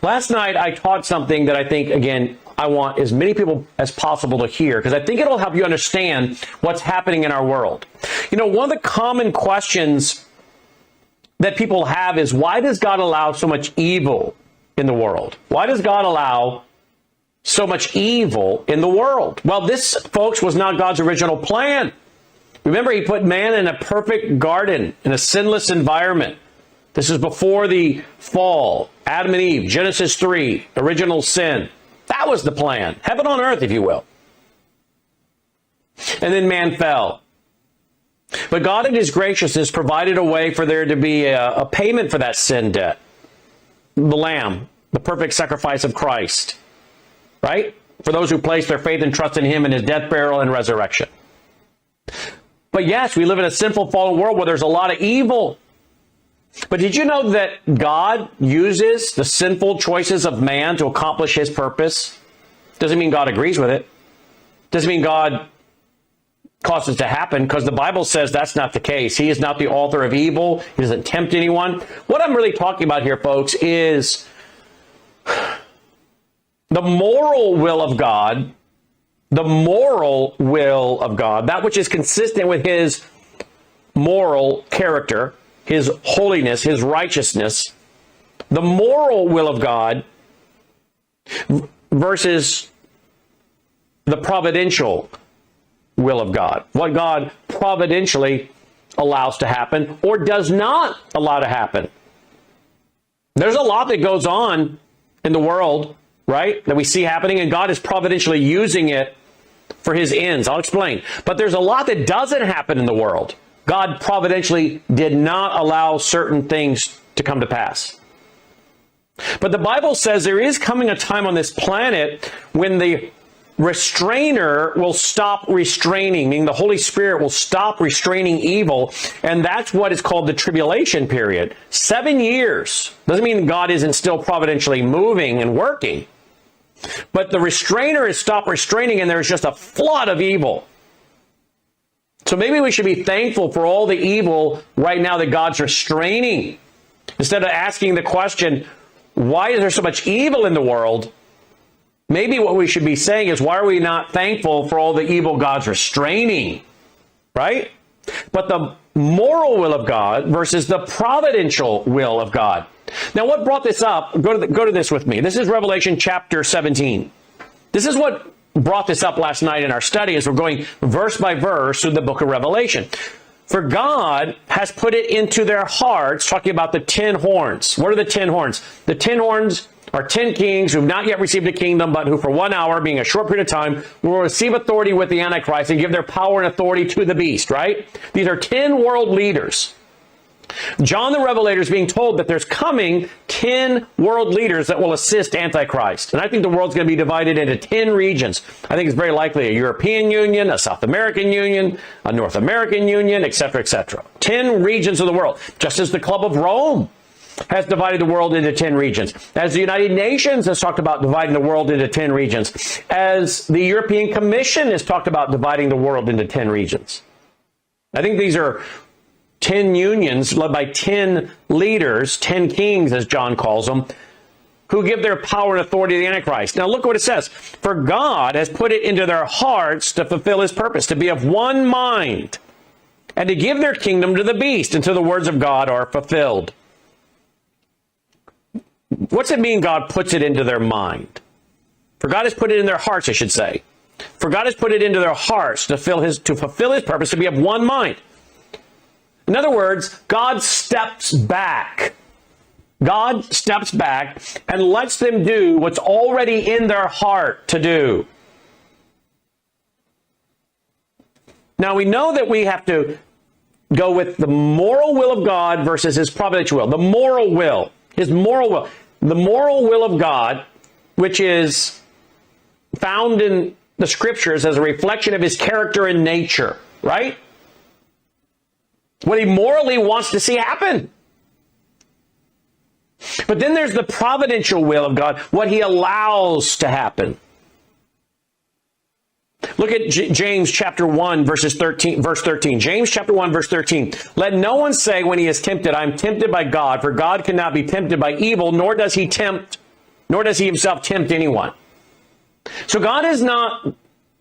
Speaker 1: last night I taught something that I think, again, I want as many people as possible to hear, because I think it'll help you understand what's happening in our world. You know, one of the common questions that people have is, why does God allow so much evil in the world? Why does God allow so much evil in the world? Well, this, folks, was not God's original plan. Remember, he put man in a perfect garden, in a sinless environment. This is before the fall. Adam and Eve, Genesis 3, original sin. That was the plan. Heaven on earth, if you will. And then man fell. But God in his graciousness provided a way for there to be a payment for that sin debt. The Lamb, the perfect sacrifice of Christ. Right? For those who place their faith and trust in him in his death, burial, and resurrection. But yes, we live in a sinful, fallen world where there's a lot of evil. But did you know that God uses the sinful choices of man to accomplish his purpose? Doesn't mean God agrees with it. Doesn't mean God causes it to happen, because the Bible says that's not the case. He is not the author of evil. He doesn't tempt anyone. What I'm really talking about here, folks, is the moral will of God. The moral will of God, that which is consistent with his moral character, his holiness, his righteousness, the moral will of God versus the providential will of God, what God providentially allows to happen or does not allow to happen. There's a lot that goes on in the world, right, that we see happening, and God is providentially using it for his ends. I'll explain. But there's a lot that doesn't happen in the world. God providentially did not allow certain things to come to pass. But the Bible says there is coming a time on this planet when the restrainer will stop restraining, meaning the Holy Spirit will stop restraining evil, and that's what is called the tribulation period. 7 years. Doesn't mean God isn't still providentially moving and working. But the restrainer has stopped restraining, and there's just a flood of evil. So maybe we should be thankful for all the evil right now that God's restraining. Instead of asking the question, why is there so much evil in the world? Maybe what we should be saying is, why are we not thankful for all the evil God's restraining? Right? But the moral will of God versus the providential will of God. Now, what brought this up? Go to this with me. This is Revelation chapter 17. This is what brought this up last night in our study as we're going verse by verse through the book of Revelation. For God has put it into their hearts, talking about the 10 horns. What are the 10 horns? The 10 horns are 10 kings who have not yet received a kingdom, but who for 1 hour, being a short period of time, will receive authority with the Antichrist and give their power and authority to the beast, right? These are 10 world leaders. John the Revelator is being told that there's coming 10 world leaders that will assist Antichrist. And I think the world's going to be divided into 10 regions. I think it's very likely a European Union, a South American Union, a North American Union, etc., etc. 10 regions of the world, just as the Club of Rome has divided the world into 10 regions, as the United Nations has talked about dividing the world into 10 regions, as the European Commission has talked about dividing the world into 10 regions. I think these are 10 unions led by 10 leaders, 10 kings, as John calls them, who give their power and authority to the Antichrist. Now look what it says. For God has put it into their hearts to fulfill his purpose, to be of one mind, and to give their kingdom to the beast until the words of God are fulfilled. What's it mean God puts it into their mind? For God has put it in their hearts, I should say. For God has put it into their hearts to fulfill his purpose, to be of one mind. In other words, God steps back. God steps back and lets them do what's already in their heart to do. Now we know that we have to go with the moral will of God versus his providential will. The moral will, his moral will. The moral will of God, which is found in the scriptures as a reflection of his character and nature, right? What he morally wants to see happen. But then there's the providential will of God, what he allows to happen. Look at James chapter 1, verse 13. James chapter 1, verse 13. Let no one say when he is tempted, I'm tempted by God, for God cannot be tempted by evil, nor does he himself tempt anyone. So God is not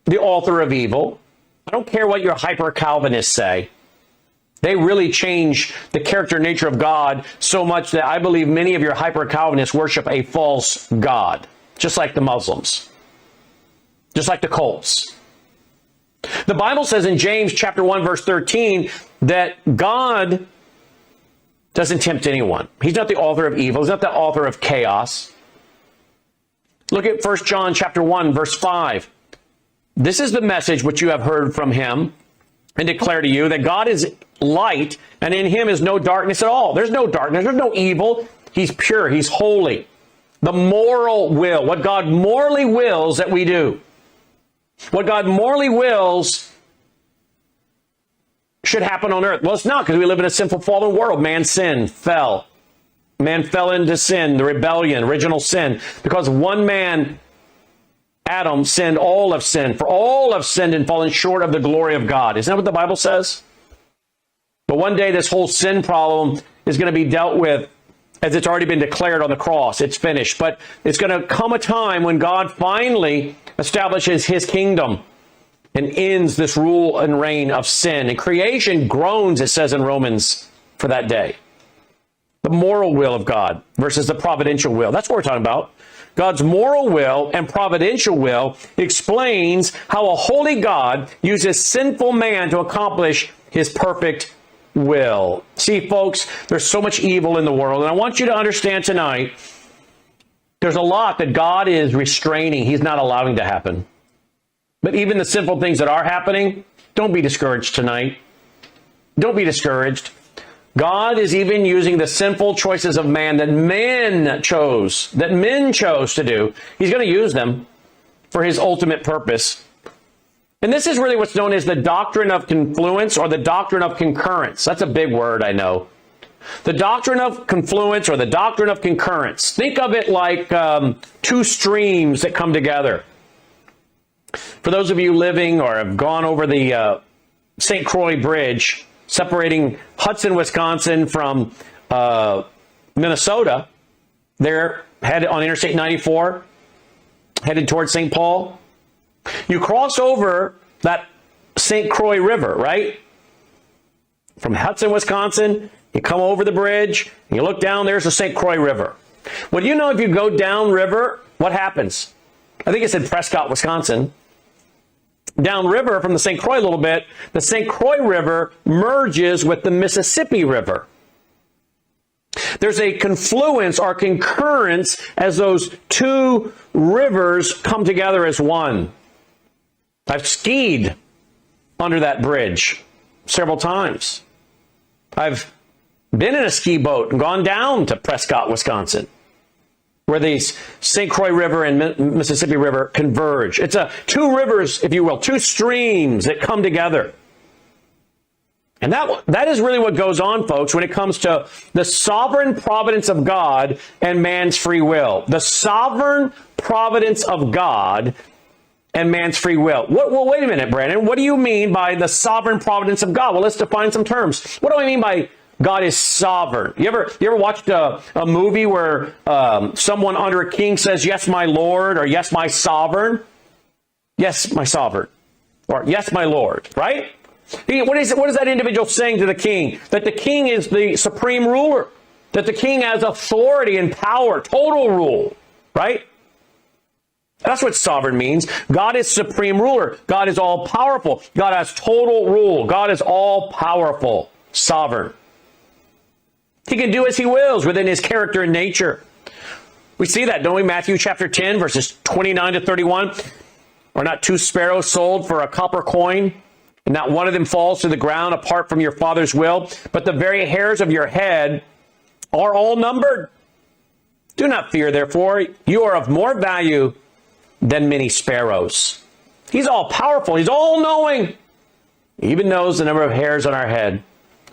Speaker 1: the author of evil. I don't care what your hyper-Calvinists say. They really change the character and nature of God so much that I believe many of your hyper-Calvinists worship a false God, just like the Muslims, just like the cults. The Bible says in James chapter 1, verse 13, that God doesn't tempt anyone. He's not the author of evil. He's not the author of chaos. Look at 1 John chapter 1, verse 5. This is the message which you have heard from him and declare to you, that God is light, and in him is no darkness at all. There's no darkness. There's no evil. He's pure. He's holy. The moral will, what God morally wills that we do. What God morally wills should happen on earth. Well, it's not, because we live in a sinful, fallen world. Man sinned, fell. Man fell into sin, the rebellion, original sin. Because one man, Adam, sinned, all have sinned. For all have sinned and fallen short of the glory of God. Isn't that what the Bible says? But one day this whole sin problem is going to be dealt with, as it's already been declared on the cross. It's finished. But it's going to come a time when God finally establishes his kingdom and ends this rule and reign of sin. And creation groans, it says in Romans, for that day. The moral will of God versus the providential will. That's what we're talking about. God's moral will and providential will explains how a holy God uses sinful man to accomplish his perfect will. See, folks, there's so much evil in the world, and I want you to understand tonight, there's a lot that God is restraining. He's not allowing to happen. But even the sinful things that are happening, don't be discouraged tonight. Don't be discouraged. God is even using the sinful choices of man that men chose to do. He's going to use them for his ultimate purpose. And this is really what's known as the doctrine of confluence or the doctrine of concurrence. That's a big word, I know. The doctrine of confluence or the doctrine of concurrence. Think of it like two streams that come together. For those of you living or have gone over the St. Croix Bridge, separating Hudson, Wisconsin from Minnesota, they're headed on Interstate 94, headed towards St. Paul. You cross over that St. Croix River, right? From Hudson, Wisconsin, you come over the bridge, and you look down, there's the St. Croix River. Well, you know if you go down river, what happens? I think it's in Prescott, Wisconsin. Downriver from the St. Croix a little bit, the St. Croix River merges with the Mississippi River. There's a confluence or concurrence as those two rivers come together as one. I've skied under that bridge several times. I've been in a ski boat and gone down to Prescott, Wisconsin, where the St. Croix River and Mississippi River converge. It's two rivers, if you will, two streams that come together. And that is really what goes on, folks, when it comes to the sovereign providence of God and man's free will. The sovereign providence of God and man's free will. Well, wait a minute, Brandon. What do you mean by the sovereign providence of God? Well, let's define some terms. What do I mean by God is sovereign? You ever watched a movie where someone under a king says, "Yes, my Lord," or "Yes, my sovereign"? Yes, my sovereign. Or "Yes, my Lord," right? What is that individual saying to the king? That the king is the supreme ruler. That the king has authority and power, total rule, right? That's what sovereign means. God is supreme ruler. God is all powerful. God has total rule. God is all powerful, sovereign. He can do as he wills within his character and nature. We see that, don't we? Matthew chapter 10, verses 29 to 31. Are not two sparrows sold for a copper coin? And not one of them falls to the ground apart from your Father's will, but the very hairs of your head are all numbered. Do not fear, therefore. You are of more value than many sparrows. He's all powerful. He's all knowing. He even knows the number of hairs on our head.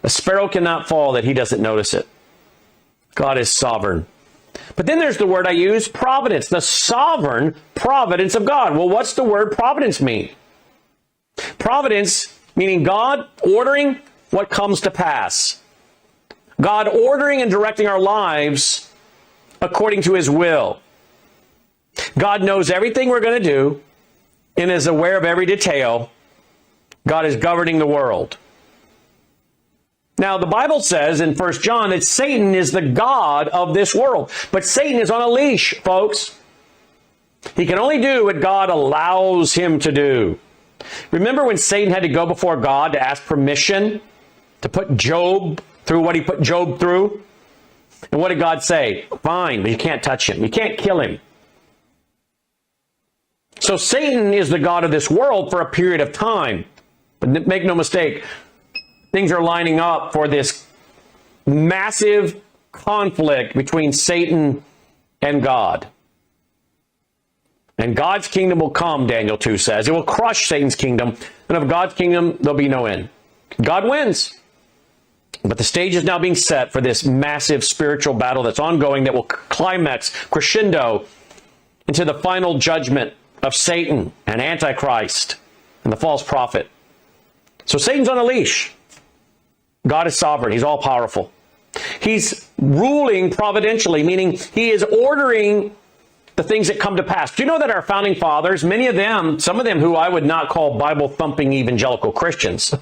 Speaker 1: A sparrow cannot fall that he doesn't notice it. God is sovereign. But then there's the word I use, providence, the sovereign providence of God. Well, what's the word providence mean? Providence, meaning God ordering what comes to pass. God ordering and directing our lives according to his will. God knows everything we're going to do and is aware of every detail. God is governing the world. Now, the Bible says in 1 John that Satan is the god of this world. But Satan is on a leash, folks. He can only do what God allows him to do. Remember when Satan had to go before God to ask permission to put Job through what he put Job through? And what did God say? Fine, but you can't touch him. You can't kill him. So Satan is the god of this world for a period of time. But make no mistake, things are lining up for this massive conflict between Satan and God. And God's kingdom will come, Daniel 2 says. It will crush Satan's kingdom, and of God's kingdom there'll be no end. God wins. But the stage is now being set for this massive spiritual battle that's ongoing that will climax, crescendo, into the final judgment of Satan and Antichrist and the false prophet. So Satan's on a leash. God is sovereign. He's all powerful. He's ruling providentially, meaning he is ordering the things that come to pass. Do you know that our founding fathers, many of them, some of them who I would not call Bible-thumping evangelical Christians,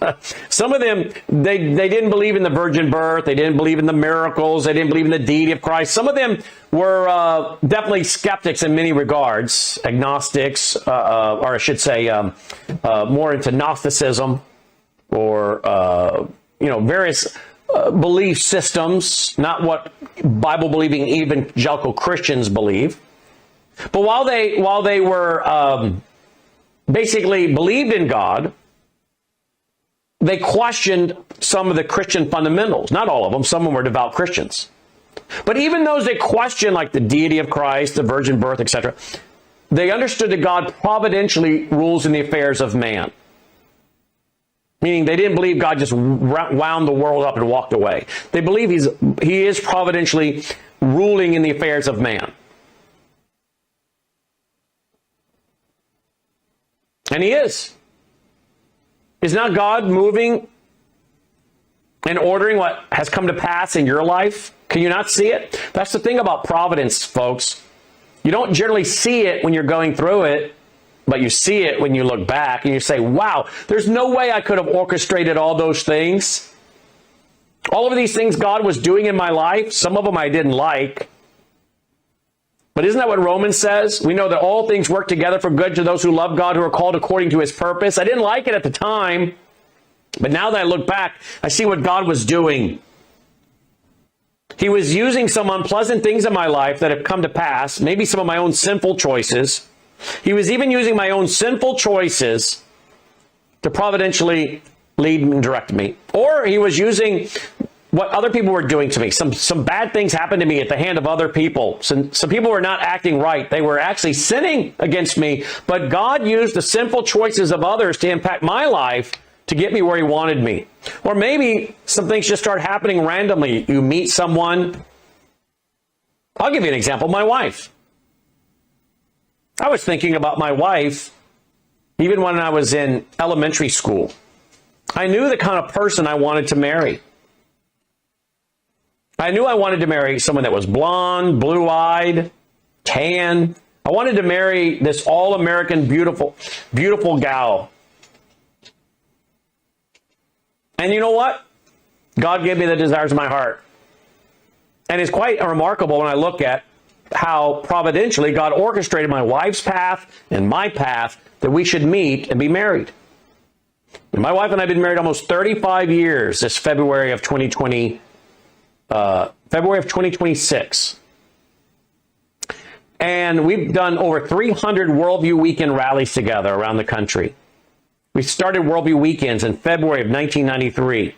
Speaker 1: some of them, they didn't believe in the virgin birth, they didn't believe in the miracles, they didn't believe in the deity of Christ. Some of them were definitely skeptics in many regards, agnostics, or I should say more into Gnosticism, or various belief systems, not what Bible-believing evangelical Christians believe. But while they were basically believed in God, they questioned some of the Christian fundamentals. Not all of them. Some of them were devout Christians. But even those that questioned, like the deity of Christ, the virgin birth, etc., they understood that God providentially rules in the affairs of man. Meaning they didn't believe God just wound the world up and walked away. They believe he is providentially ruling in the affairs of man. And he is. Is not God moving and ordering what has come to pass in your life? Can you not see it? That's the thing about providence, folks. You don't generally see it when you're going through it, but you see it when you look back and you say, wow, there's no way I could have orchestrated all those things. All of these things God was doing in my life, some of them I didn't like. But isn't that what Romans says? We know that all things work together for good to those who love God, who are called according to his purpose. I didn't like it at the time, but now that I look back, I see what God was doing. He was using some unpleasant things in my life that have come to pass, maybe some of my own sinful choices. He was even using my own sinful choices to providentially lead and direct me. Or he was using what other people were doing to me. Some bad things happened to me at the hand of other people. Some people were not acting right. They were actually sinning against me. But God used the sinful choices of others to impact my life to get me where he wanted me. Or maybe some things just start happening randomly. You meet someone. I'll give you an example. My wife. I was thinking about my wife even when I was in elementary school. I knew the kind of person I wanted to marry. I knew I wanted to marry someone that was blonde, blue-eyed, tan. I wanted to marry this all-American, beautiful, beautiful gal. And you know what? God gave me the desires of my heart. And it's quite remarkable when I look at how providentially God orchestrated my wife's path and my path that we should meet and be married. And my wife and I have been married almost 35 years this February of 2026. And we've done over 300 Worldview Weekend rallies together around the country. We started Worldview Weekends in February of 1993.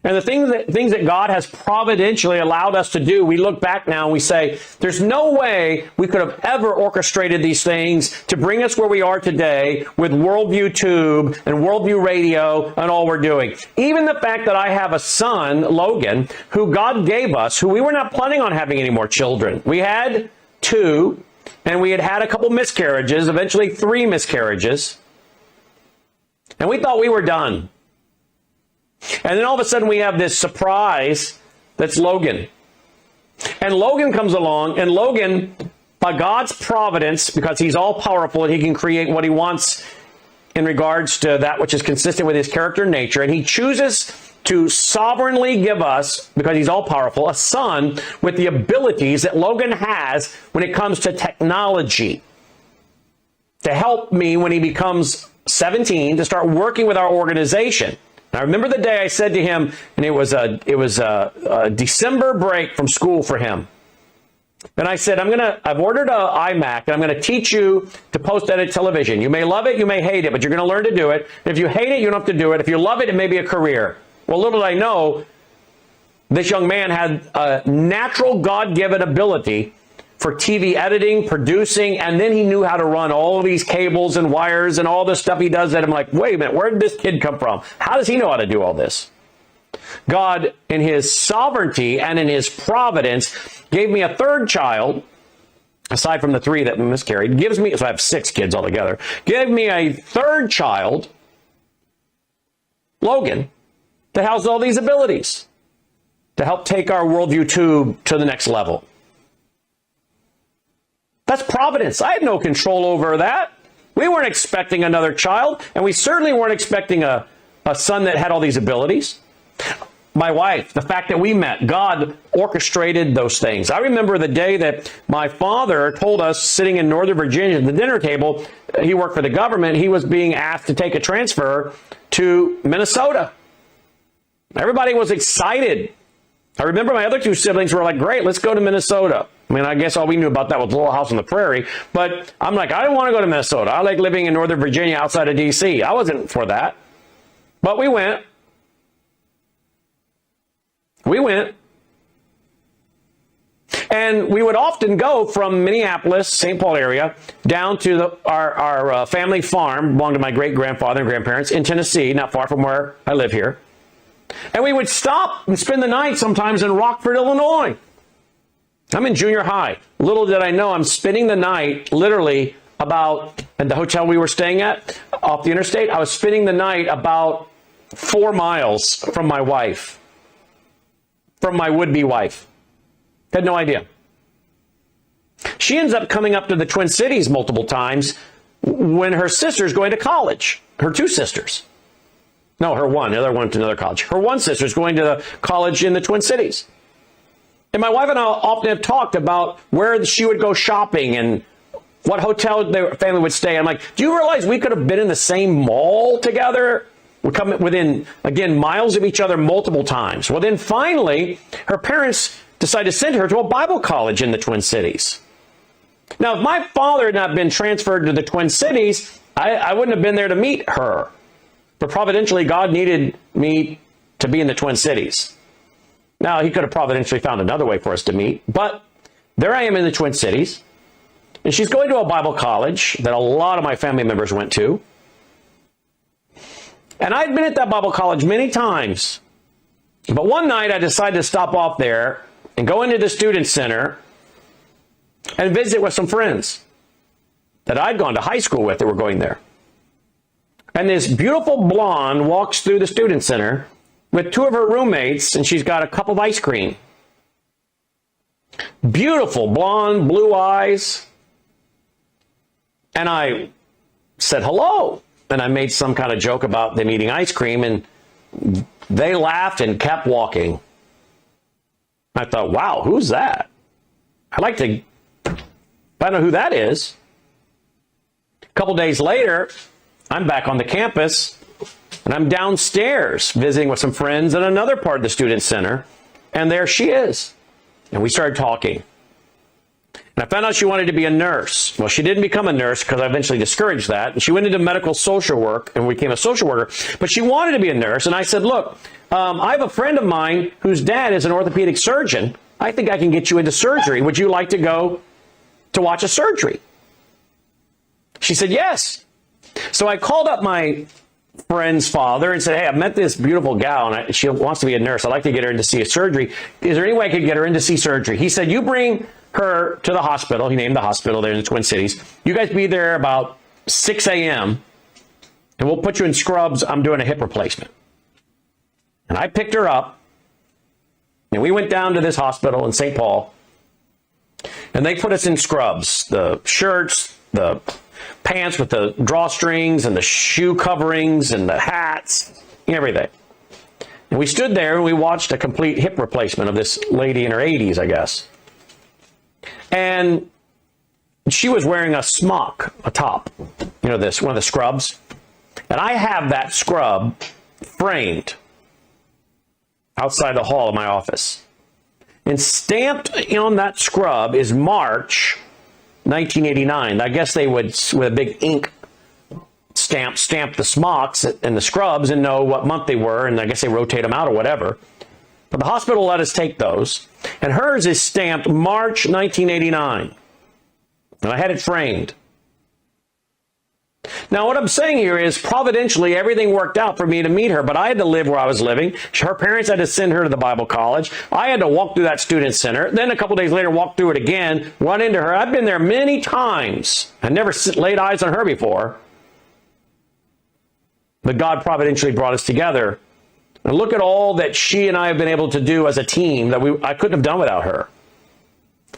Speaker 1: And the things that God has providentially allowed us to do, we look back now and we say, there's no way we could have ever orchestrated these things to bring us where we are today with Worldview Tube and Worldview Radio and all we're doing. Even the fact that I have a son, Logan, who God gave us, who we were not planning on having any more children. We had 2, and we had a couple miscarriages, eventually 3 miscarriages. And we thought we were done. And then all of a sudden we have this surprise that's Logan. And Logan comes along, and Logan, by God's providence, because he's all powerful and he can create what he wants in regards to that which is consistent with his character and nature, and he chooses to sovereignly give us, because he's all powerful, a son with the abilities that Logan has when it comes to technology to help me when he becomes 17 to start working with our organization. I remember the day I said to him, and it was a December break from school for him. And I said, I've ordered an iMac, and I'm going to teach you to post-edit television. You may love it, you may hate it, but you're going to learn to do it. If you hate it, you don't have to do it. If you love it, it may be a career. Well, little did I know, this young man had a natural God-given ability for TV editing, producing, and then he knew how to run all of these cables and wires and all this stuff he does that I'm like, wait a minute, where did this kid come from? How does he know how to do all this? God, in his sovereignty and in his providence, gave me a 3rd child, aside from the 3 that miscarried, gives me, so I have 6 kids altogether, gave me a 3rd child, Logan, that has all these abilities to help take our Worldview Tube to the next level. That's providence. I had no control over that. We weren't expecting another child, and we certainly weren't expecting a son that had all these abilities. My wife, the fact that we met, God orchestrated those things. I remember the day that my father told us, sitting in Northern Virginia at the dinner table, he worked for the government, he was being asked to take a transfer to Minnesota. Everybody was excited. I remember my other 2 siblings were like, great, let's go to Minnesota. I mean, I guess all we knew about that was Little House on the Prairie. But I'm like, I don't want to go to Minnesota. I like living in Northern Virginia outside of D.C. I wasn't for that. But we went. And we would often go from Minneapolis, St. Paul area, down to our family farm, belonged to my great-grandfather and grandparents, in Tennessee, not far from where I live here. And we would stop and spend the night sometimes in Rockford, Illinois. I'm in junior high. Little did I know, I'm spending the night literally about, at the hotel we were staying at, off the interstate, I was spending the night about 4 miles from my wife, from my would-be wife. Had no idea. She ends up coming up to the Twin Cities multiple times when her sister's going to college. Her 2 sisters. No, her one. The other one to another college. Her one sister's going to college in the Twin Cities. And my wife and I often have talked about where she would go shopping and what hotel their family would stay. I'm like, do you realize we could have been in the same mall together would come within, again, miles of each other multiple times. Well, then finally, her parents decided to send her to a Bible college in the Twin Cities. Now, if my father had not been transferred to the Twin Cities, I wouldn't have been there to meet her. But providentially, God needed me to be in the Twin Cities. Now, he could have providentially found another way for us to meet, but there I am in the Twin Cities, and she's going to a Bible college that a lot of my family members went to. And I'd been at that Bible college many times, but one night I decided to stop off there and go into the student center and visit with some friends that I'd gone to high school with that were going there. And this beautiful blonde walks through the student center with two of her roommates, and she's got a cup of ice cream. Beautiful blonde, blue eyes. And I said hello. And I made some kind of joke about them eating ice cream, and they laughed and kept walking. I thought, wow, who's that? I'd like to find out who that is. A couple days later, I'm back on the campus, and I'm downstairs visiting with some friends in another part of the student center, and there she is. And we started talking. And I found out she wanted to be a nurse. Well, she didn't become a nurse because I eventually discouraged that. And she went into medical social work and became a social worker. But she wanted to be a nurse. And I said, look, I have a friend of mine whose dad is an orthopedic surgeon. I think I can get you into surgery. Would you like to go to watch a surgery? She said, yes. So I called up my friend's father and said, hey, I've met this beautiful gal, and she wants to be a nurse. I'd like to get her in to see a surgery. Is there any way I could get her in to see surgery? He said, you bring her to the hospital. He named the hospital there in the Twin Cities. You guys be there about 6 a.m. and we'll put you in scrubs. I'm doing a hip replacement. And I picked her up, and we went down to this hospital in St. Paul, and they put us in scrubs, the shirts, the pants with the drawstrings and the shoe coverings and the hats, everything. And we stood there and we watched a complete hip replacement of this lady in her 80s, I guess. And she was wearing a smock, a top, one of the scrubs. And I have that scrub framed outside the hall of my office. And stamped on that scrub is March 1989. I guess they would, with a big ink stamp the smocks and the scrubs and know what month they were, and I guess they rotate them out or whatever. But the hospital let us take those, and hers is stamped March 1989. And I had it framed. Now, what I'm saying here is, providentially, everything worked out for me to meet her, but I had to live where I was living. Her parents had to send her to the Bible college. I had to walk through that student center. Then a couple days later, walk through it again, run into her. I've been there many times. I never laid eyes on her before. But God providentially brought us together. And look at all that she and I have been able to do as a team that I couldn't have done without her.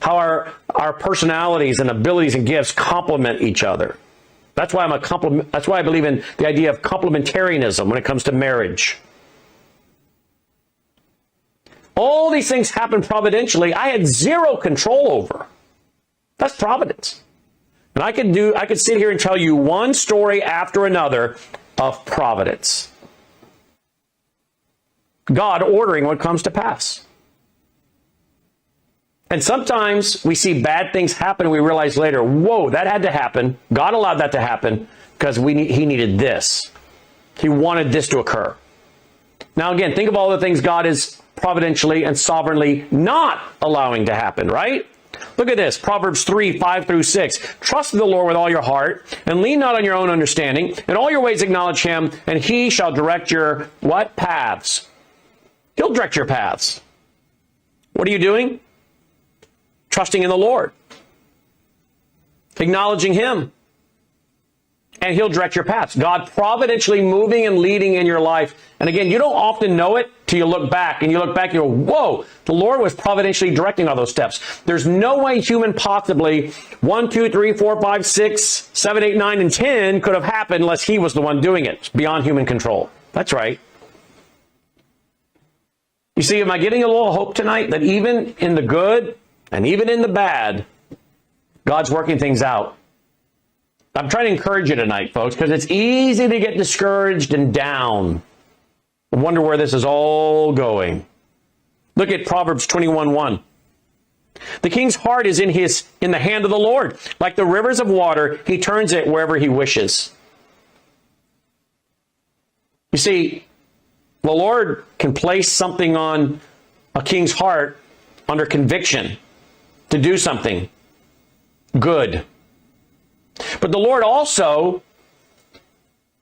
Speaker 1: How our personalities and abilities and gifts complement each other. That's why that's why I believe in the idea of complementarianism when it comes to marriage. All these things happen providentially. I had zero control over. That's providence. And I could sit here and tell you one story after another of providence. God ordering what comes to pass. And sometimes we see bad things happen and we realize later, whoa, that had to happen. God allowed that to happen because he needed this. He wanted this to occur. Now again, think of all the things God is providentially and sovereignly not allowing to happen, right? Look at this, Proverbs 3, 5 through 6. Trust in the Lord with all your heart and lean not on your own understanding. In all your ways acknowledge him, and he shall direct your what? Paths. He'll direct your paths. What are you doing? Trusting in the Lord. Acknowledging him. And he'll direct your paths. God providentially moving and leading in your life. And again, you don't often know it till you look back. And you look back and you go, whoa, the Lord was providentially directing all those steps. There's no way human possibly 1, 2, 3, 4, 5, 6, 7, 8, 9, and 10 could have happened unless he was the one doing it. It's beyond human control. That's right. You see, am I getting a little hope tonight that even in the good and even in the bad, God's working things out? I'm trying to encourage you tonight, folks, because it's easy to get discouraged and down. I wonder where this is all going. Look at Proverbs 21:1. The king's heart is in the hand of the Lord. Like the rivers of water, he turns it wherever he wishes. You see, the Lord can place something on a king's heart under conviction to do something good. But the Lord also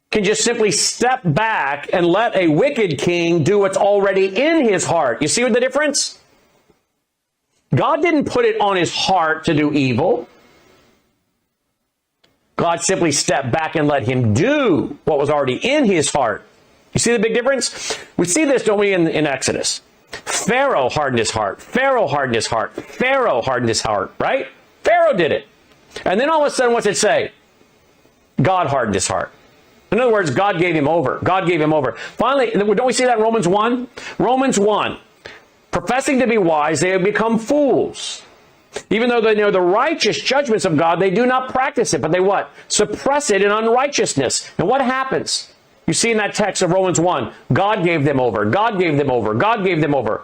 Speaker 1: can just simply step back and let a wicked king do what's already in his heart. You see the difference? God didn't put it on his heart to do evil. God simply stepped back and let him do what was already in his heart. You see the big difference? We see this, don't we, in Exodus? Pharaoh hardened his heart. Pharaoh hardened his heart. Pharaoh hardened his heart, right? Pharaoh did it. And then all of a sudden, what's it say? God hardened his heart. In other words, God gave him over. God gave him over. Finally, don't we see that in Romans 1? Romans 1. Professing to be wise, they have become fools. Even though they know the righteous judgments of God, they do not practice it. But they what? Suppress it in unrighteousness. And what happens? You see in that text of Romans 1, God gave them over. God gave them over. God gave them over.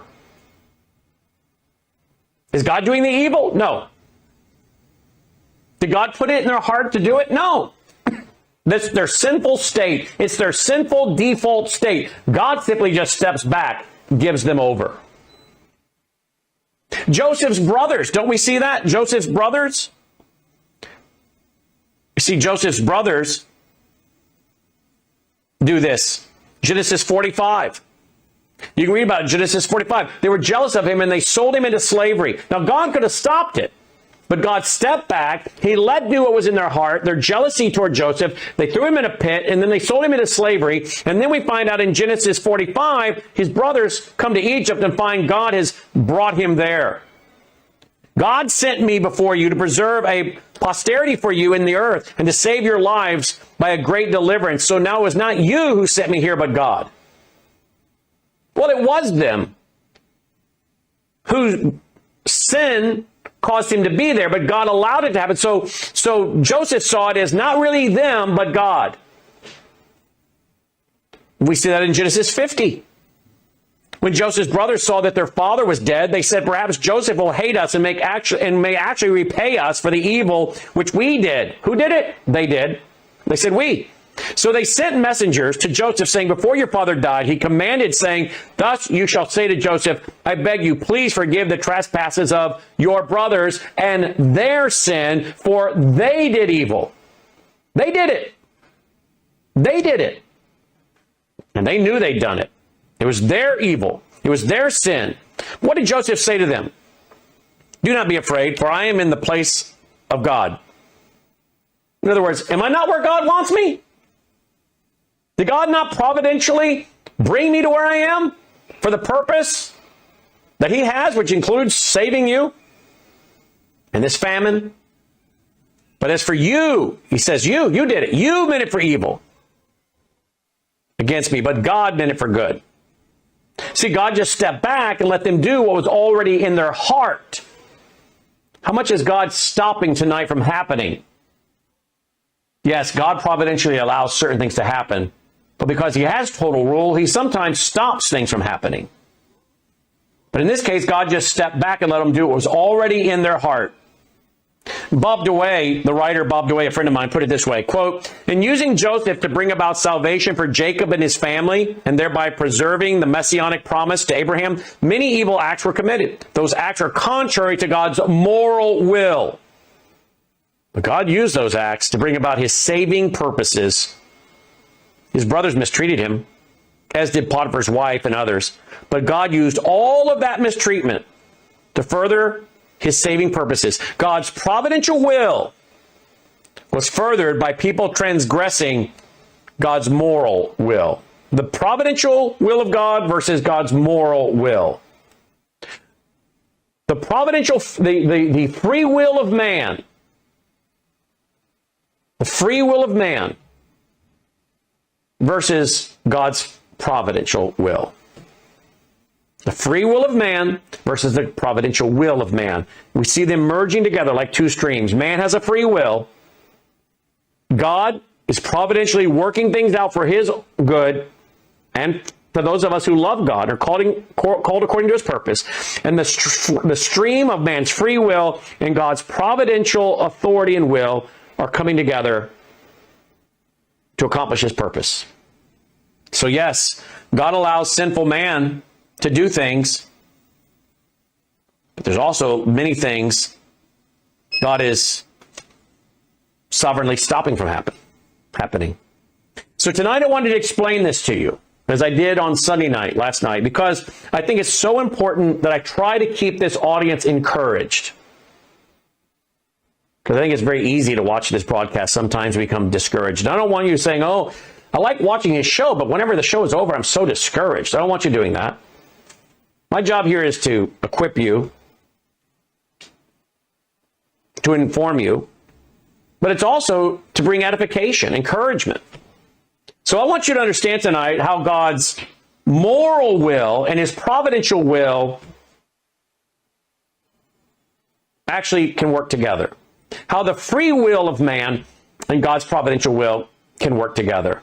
Speaker 1: Is God doing the evil? No. Did God put it in their heart to do it? No. That's their sinful state. It's their sinful default state. God simply just steps back, gives them over. Joseph's brothers, don't we see that? Joseph's brothers? You see, Joseph's brothers do this. Genesis 45. You can read about it, Genesis 45. They were jealous of him and they sold him into slavery. Now, God could have stopped it. But God stepped back. He let do what was in their heart, their jealousy toward Joseph. They threw him in a pit, and then they sold him into slavery. And then we find out in Genesis 45, his brothers come to Egypt and find God has brought him there. God sent me before you to preserve a posterity for you in the earth and to save your lives by a great deliverance. So now it was not you who sent me here, but God. Well, it was them whose sin caused him to be there, but God allowed it to happen. So Joseph saw it as not really them, but God. We see that in Genesis 50. When Joseph's brothers saw that their father was dead, they said, perhaps Joseph will hate us and may actually repay us for the evil which we did. Who did it? They did. They said, we. So they sent messengers to Joseph saying, before your father died, he commanded saying, thus you shall say to Joseph, I beg you, please forgive the trespasses of your brothers and their sin, for they did evil. They did it. They did it. And they knew they'd done it. It was their evil. It was their sin. What did Joseph say to them? Do not be afraid, for I am in the place of God. In other words, am I not where God wants me? Did God not providentially bring me to where I am for the purpose that he has, which includes saving you in this famine? But as for you, he says, you did it. You meant it for evil against me, but God meant it for good. See, God just stepped back and let them do what was already in their heart. How much is God stopping tonight from happening? Yes, God providentially allows certain things to happen, but because he has total rule, he sometimes stops things from happening. But in this case, God just stepped back and let them do what was already in their heart. Bob DeWay, the writer Bob DeWay, a friend of mine, put it this way, quote, in using Joseph to bring about salvation for Jacob and his family, and thereby preserving the messianic promise to Abraham, many evil acts were committed. Those acts are contrary to God's moral will. But God used those acts to bring about his saving purposes. His brothers mistreated him, as did Potiphar's wife and others. But God used all of that mistreatment to further his saving purposes. God's providential will was furthered by people transgressing God's moral will. The providential will of God versus God's moral will. The providential, the free will of man. The free will of man versus God's providential will. The free will of man versus the providential will of man. We see them merging together like two streams. Man has a free will, God is providentially working things out for his good and for those of us who love God are called according to his purpose. And the stream of man's free will and God's providential authority and will are coming together to accomplish his purpose. So yes, God allows sinful man to do things, but there's also many things God is sovereignly stopping from happening. So tonight I wanted to explain this to you, as I did on Sunday night, last night, because I think it's so important that I try to keep this audience encouraged. Because I think it's very easy to watch this broadcast. Sometimes we become discouraged. I don't want you saying, oh, I like watching his show, but whenever the show is over, I'm so discouraged. I don't want you doing that. My job here is to equip you, to inform you, but it's also to bring edification, encouragement. So I want you to understand tonight how God's moral will and his providential will actually can work together. How the free will of man and God's providential will can work together.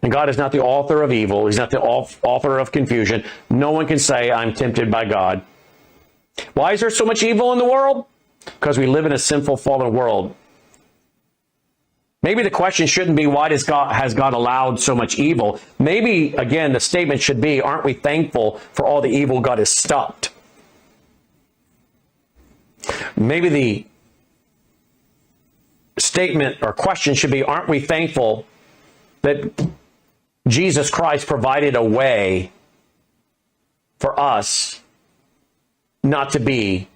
Speaker 1: And God is not the author of evil. He's not the author of confusion. No one can say, I'm tempted by God. Why is there so much evil in the world? Because we live in a sinful, fallen world. Maybe the question shouldn't be, why has God allowed so much evil? Maybe, again, the statement should be, aren't we thankful for all the evil God has stopped? Maybe the statement or question should be, aren't we thankful that Jesus Christ provided a way for us not to be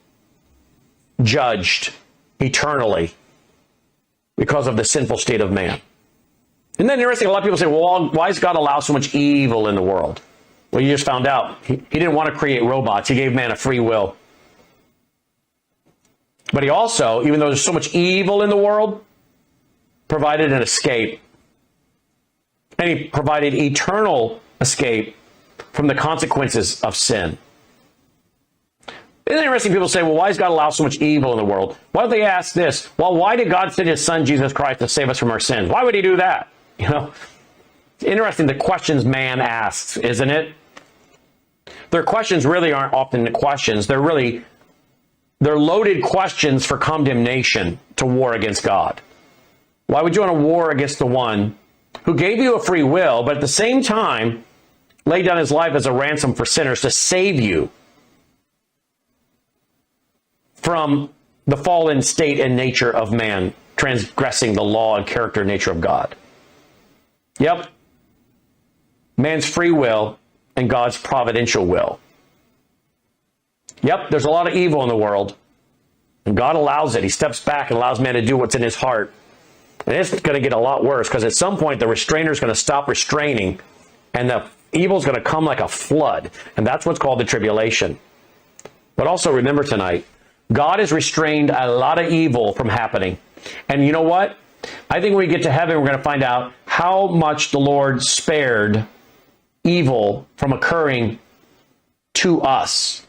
Speaker 1: judged eternally because of the sinful state of man? Isn't that interesting? A lot of people say, well, why does God allow so much evil in the world? Well, you just found out. He didn't want to create robots. He gave man a free will. But he also, even though there's so much evil in the world, provided an escape. And he provided eternal escape from the consequences of sin. Isn't it interesting? People say, well, why does God allow so much evil in the world? Why don't they ask this? Well, why did God send his son, Jesus Christ, to save us from our sins? Why would he do that? You know, it's interesting the questions man asks, isn't it? Their questions really aren't often questions. They're loaded questions for condemnation to war against God. Why would you want to war against the one who gave you a free will, but at the same time laid down his life as a ransom for sinners to save you from the fallen state and nature of man, transgressing the law and character and nature of God? Yep. Man's free will and God's providential will. Yep, there's a lot of evil in the world, and God allows it. He steps back and allows man to do what's in his heart. And it's going to get a lot worse, because at some point the restrainer is going to stop restraining, and the evil is going to come like a flood. And that's what's called the tribulation. But also remember tonight, God has restrained a lot of evil from happening. And you know what? I think when we get to heaven, we're going to find out how much the Lord spared evil from occurring to us.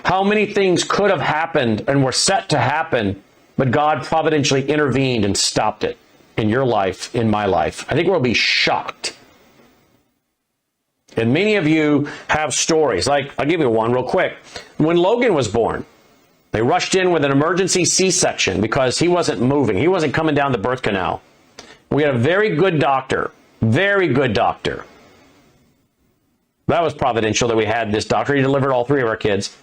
Speaker 1: How many things could have happened and were set to happen, but God providentially intervened and stopped it in your life, in my life. I think we'll be shocked. And many of you have stories. Like, I'll give you one real quick. When Logan was born, they rushed in with an emergency C-section because he wasn't moving. He wasn't coming down the birth canal. We had a very good doctor. Very good doctor. That was providential that we had this doctor. He delivered all three of our kids.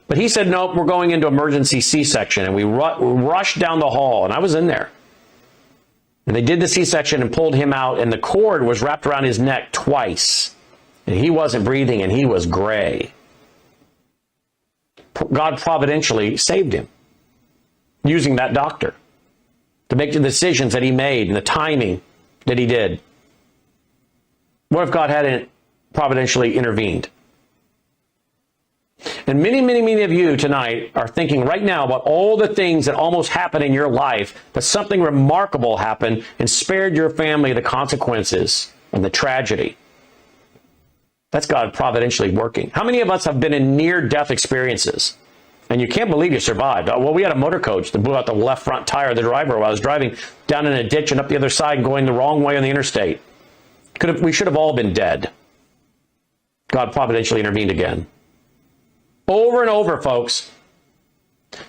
Speaker 1: But he said, nope, we're going into emergency C-section. And we rushed down the hall, and I was in there. And they did the C-section and pulled him out, and the cord was wrapped around his neck twice. And he wasn't breathing, and he was gray. God providentially saved him, using that doctor to make the decisions that he made and the timing that he did. What if God hadn't providentially intervened? And many, many, many of you tonight are thinking right now about all the things that almost happened in your life, but something remarkable happened and spared your family the consequences and the tragedy. That's God providentially working. How many of us have been in near-death experiences? And you can't believe you survived. Well, we had a motor coach that blew out the left front tire of the driver while I was driving down in a ditch and up the other side going the wrong way on the interstate. We should have all been dead. God providentially intervened again. Over and over, folks.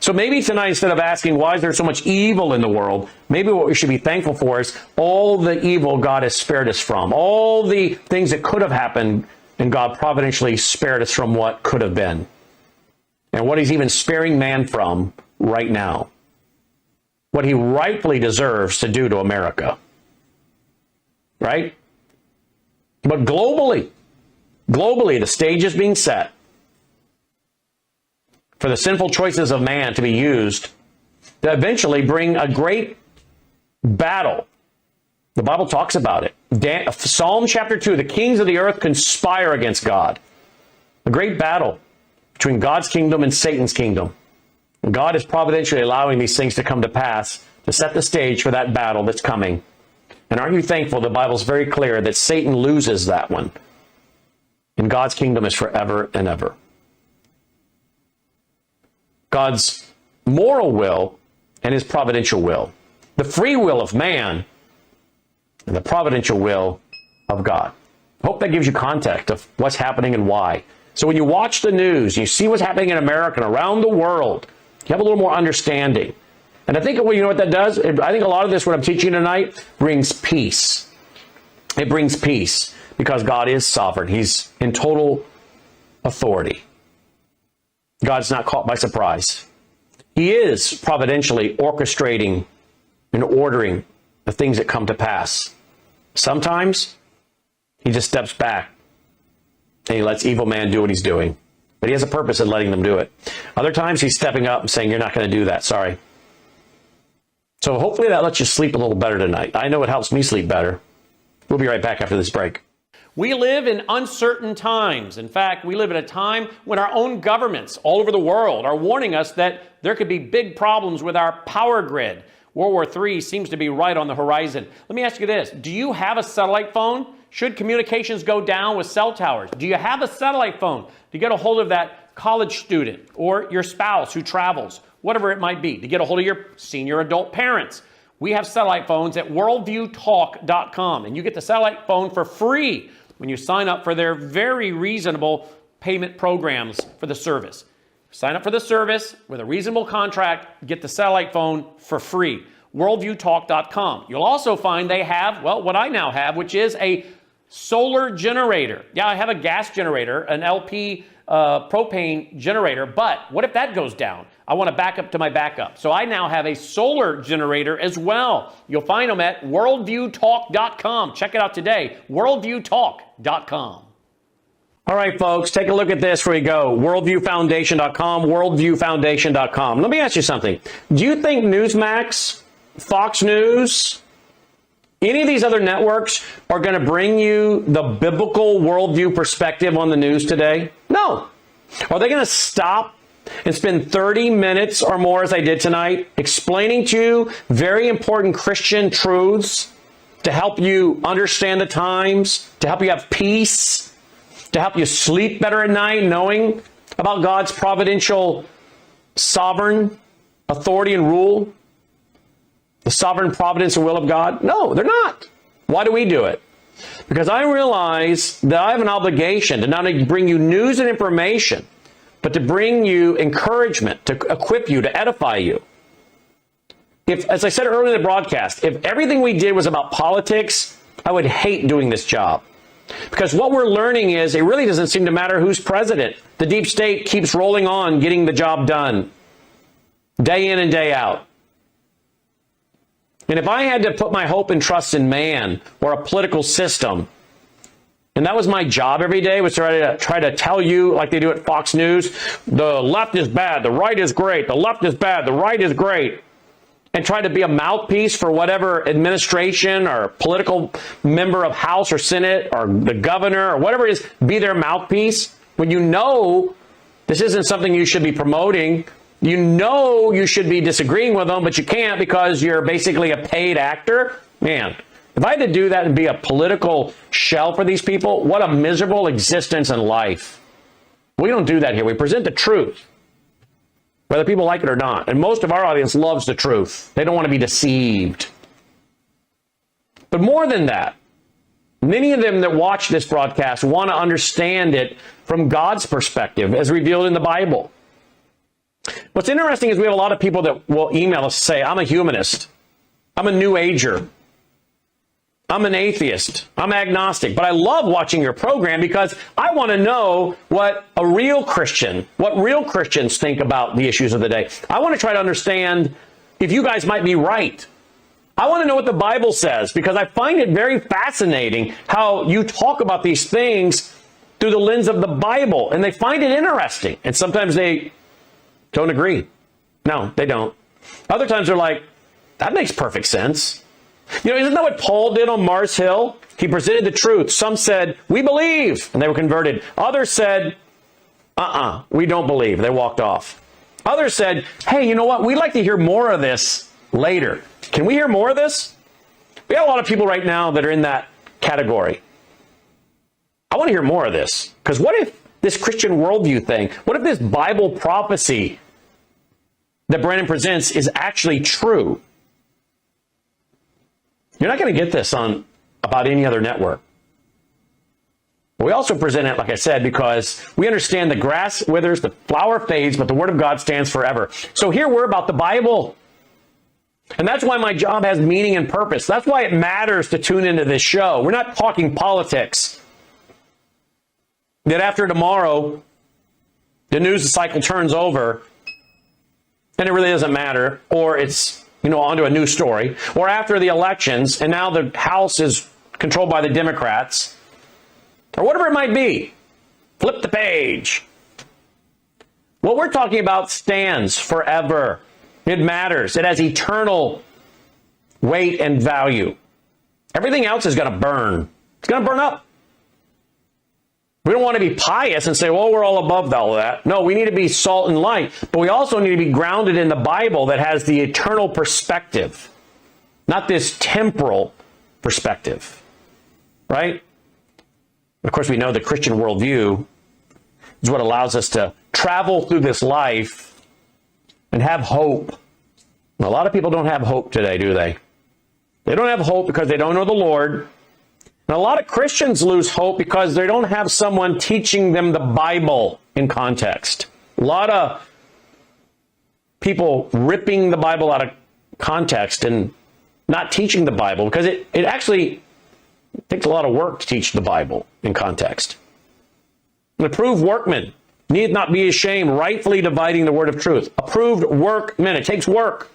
Speaker 1: So maybe tonight, instead of asking, why is there so much evil in the world, maybe what we should be thankful for is all the evil God has spared us from. All the things that could have happened, and God providentially spared us from what could have been. And what he's even sparing man from right now. What he rightfully deserves to do to America. Right? But globally, the stage is being set for the sinful choices of man to be used to eventually bring a great battle. The Bible talks about it. Psalm chapter 2, the kings of the earth conspire against God. A great battle between God's kingdom and Satan's kingdom. And God is providentially allowing these things to come to pass to set the stage for that battle that's coming. And aren't you thankful the Bible's very clear that Satan loses that one? And God's kingdom is forever and ever. God's moral will and his providential will. The free will of man and the providential will of God. I hope that gives you context of what's happening and why. So when you watch the news, you see what's happening in America and around the world, you have a little more understanding. And I think, well, you know what that does? I think a lot of this, what I'm teaching tonight, brings peace. It brings peace because God is sovereign. He's in total authority. God's not caught by surprise. He is providentially orchestrating and ordering the things that come to pass. Sometimes he just steps back and he lets evil man do what he's doing. But he has a purpose in letting them do it. Other times he's stepping up and saying, you're not going to do that. Sorry. So hopefully that lets you sleep a little better tonight. I know it helps me sleep better. We'll be right back after this break.
Speaker 18: We live in uncertain times. In fact, we live at a time when our own governments all over the world are warning us that there could be big problems with our power grid. World War III seems to be right on the horizon. Let me ask you this. Do you have a satellite phone? Should communications go down with cell towers? Do you have a satellite phone to get a hold of that college student or your spouse who travels, whatever it might be, to get a hold of your senior adult parents? We have satellite phones at worldviewtalk.com, and you get the satellite phone for free when you sign up for their very reasonable payment programs for the service. Sign up for the service with a reasonable contract, get the satellite phone for free. Worldviewtalk.com. You'll also find they have, well, what I now have, which is a solar generator. Yeah, I have a gas generator, an LP propane generator, but what if that goes down? I want to back up to my backup. So I now have a solar generator as well. You'll find them at worldviewtalk.com. Check it out today, worldviewtalk.com.
Speaker 1: All right, folks, take a look at this before we go. Worldviewfoundation.com, worldviewfoundation.com. Let me ask you something. Do you think Newsmax, Fox News, any of these other networks are going to bring you the biblical worldview perspective on the news today? No. Are they going to stop and spend 30 minutes or more, as I did tonight, explaining to you very important Christian truths to help you understand the times, to help you have peace, to help you sleep better at night, knowing about God's providential, sovereign authority and rule, the sovereign providence and will of God? No, they're not. Why do we do it? Because I realize that I have an obligation to not only bring you news and information, but to bring you encouragement, to equip you, to edify you. If, as I said earlier in the broadcast, if everything we did was about politics, I would hate doing this job. Because what we're learning is it really doesn't seem to matter who's president. The deep state keeps rolling on, getting the job done, day in and day out. And if I had to put my hope and trust in man or a political system, and that was my job every day, was to try to tell you, like they do at Fox News, the left is bad, the right is great, the left is bad, the right is great, and try to be a mouthpiece for whatever administration or political member of House or Senate or the governor or whatever it is, be their mouthpiece, when you know this isn't something you should be promoting. You know you should be disagreeing with them, but you can't because you're basically a paid actor. Man, if I had to do that and be a political shell for these people, what a miserable existence in life. We don't do that here. We present the truth. whether people like it or not. And most of our audience loves the truth. They don't want to be deceived. But more than that, many of them that watch this broadcast want to understand it from God's perspective as revealed in the Bible. What's interesting is we have a lot of people that will email us and say, I'm a humanist. I'm a New Ager. I'm an atheist. I'm agnostic. But I love watching your program because I want to know what real Christians think about the issues of the day. I want to try to understand if you guys might be right. I want to know what the Bible says because I find it very fascinating how you talk about these things through the lens of the Bible, and they find it interesting. And sometimes they don't agree. No, they don't. Other times they're like, that makes perfect sense. You know, isn't that what Paul did on Mars Hill? He presented the truth. Some said, we believe, and they were converted. Others said, we don't believe. They walked off. Others said, hey, you know what? We'd like to hear more of this later. Can we hear more of this? We got a lot of people right now that are in that category. I want to hear more of this. Because what if this Christian worldview thing, what if this Bible prophecy that Brandon presents is actually true? You're not going to get this on about any other network. We also present it, like I said, because we understand the grass withers, the flower fades, but the Word of God stands forever. So here we're about the Bible. And that's why my job has meaning and purpose. That's why it matters to tune into this show. We're not talking politics. That after tomorrow, the news cycle turns over, and it really doesn't matter, or it's, onto a new story, or after the elections, and now the House is controlled by the Democrats, or whatever it might be. Flip the page. What we're talking about stands forever. It matters. It has eternal weight and value. Everything else is going to burn. It's going to burn up. We don't want to be pious and say, well, we're all above all of that. No, we need to be salt and light, but we also need to be grounded in the Bible that has the eternal perspective, not this temporal perspective, right? Of course, we know the Christian worldview is what allows us to travel through this life and have hope. A lot of people don't have hope today, do they? They don't have hope because they don't know the Lord. And a lot of Christians lose hope because they don't have someone teaching them the Bible in context. A lot of people ripping the Bible out of context and not teaching the Bible because it actually takes a lot of work to teach the Bible in context. An approved workman need not be ashamed, rightfully dividing the word of truth. Approved workmen. It takes work.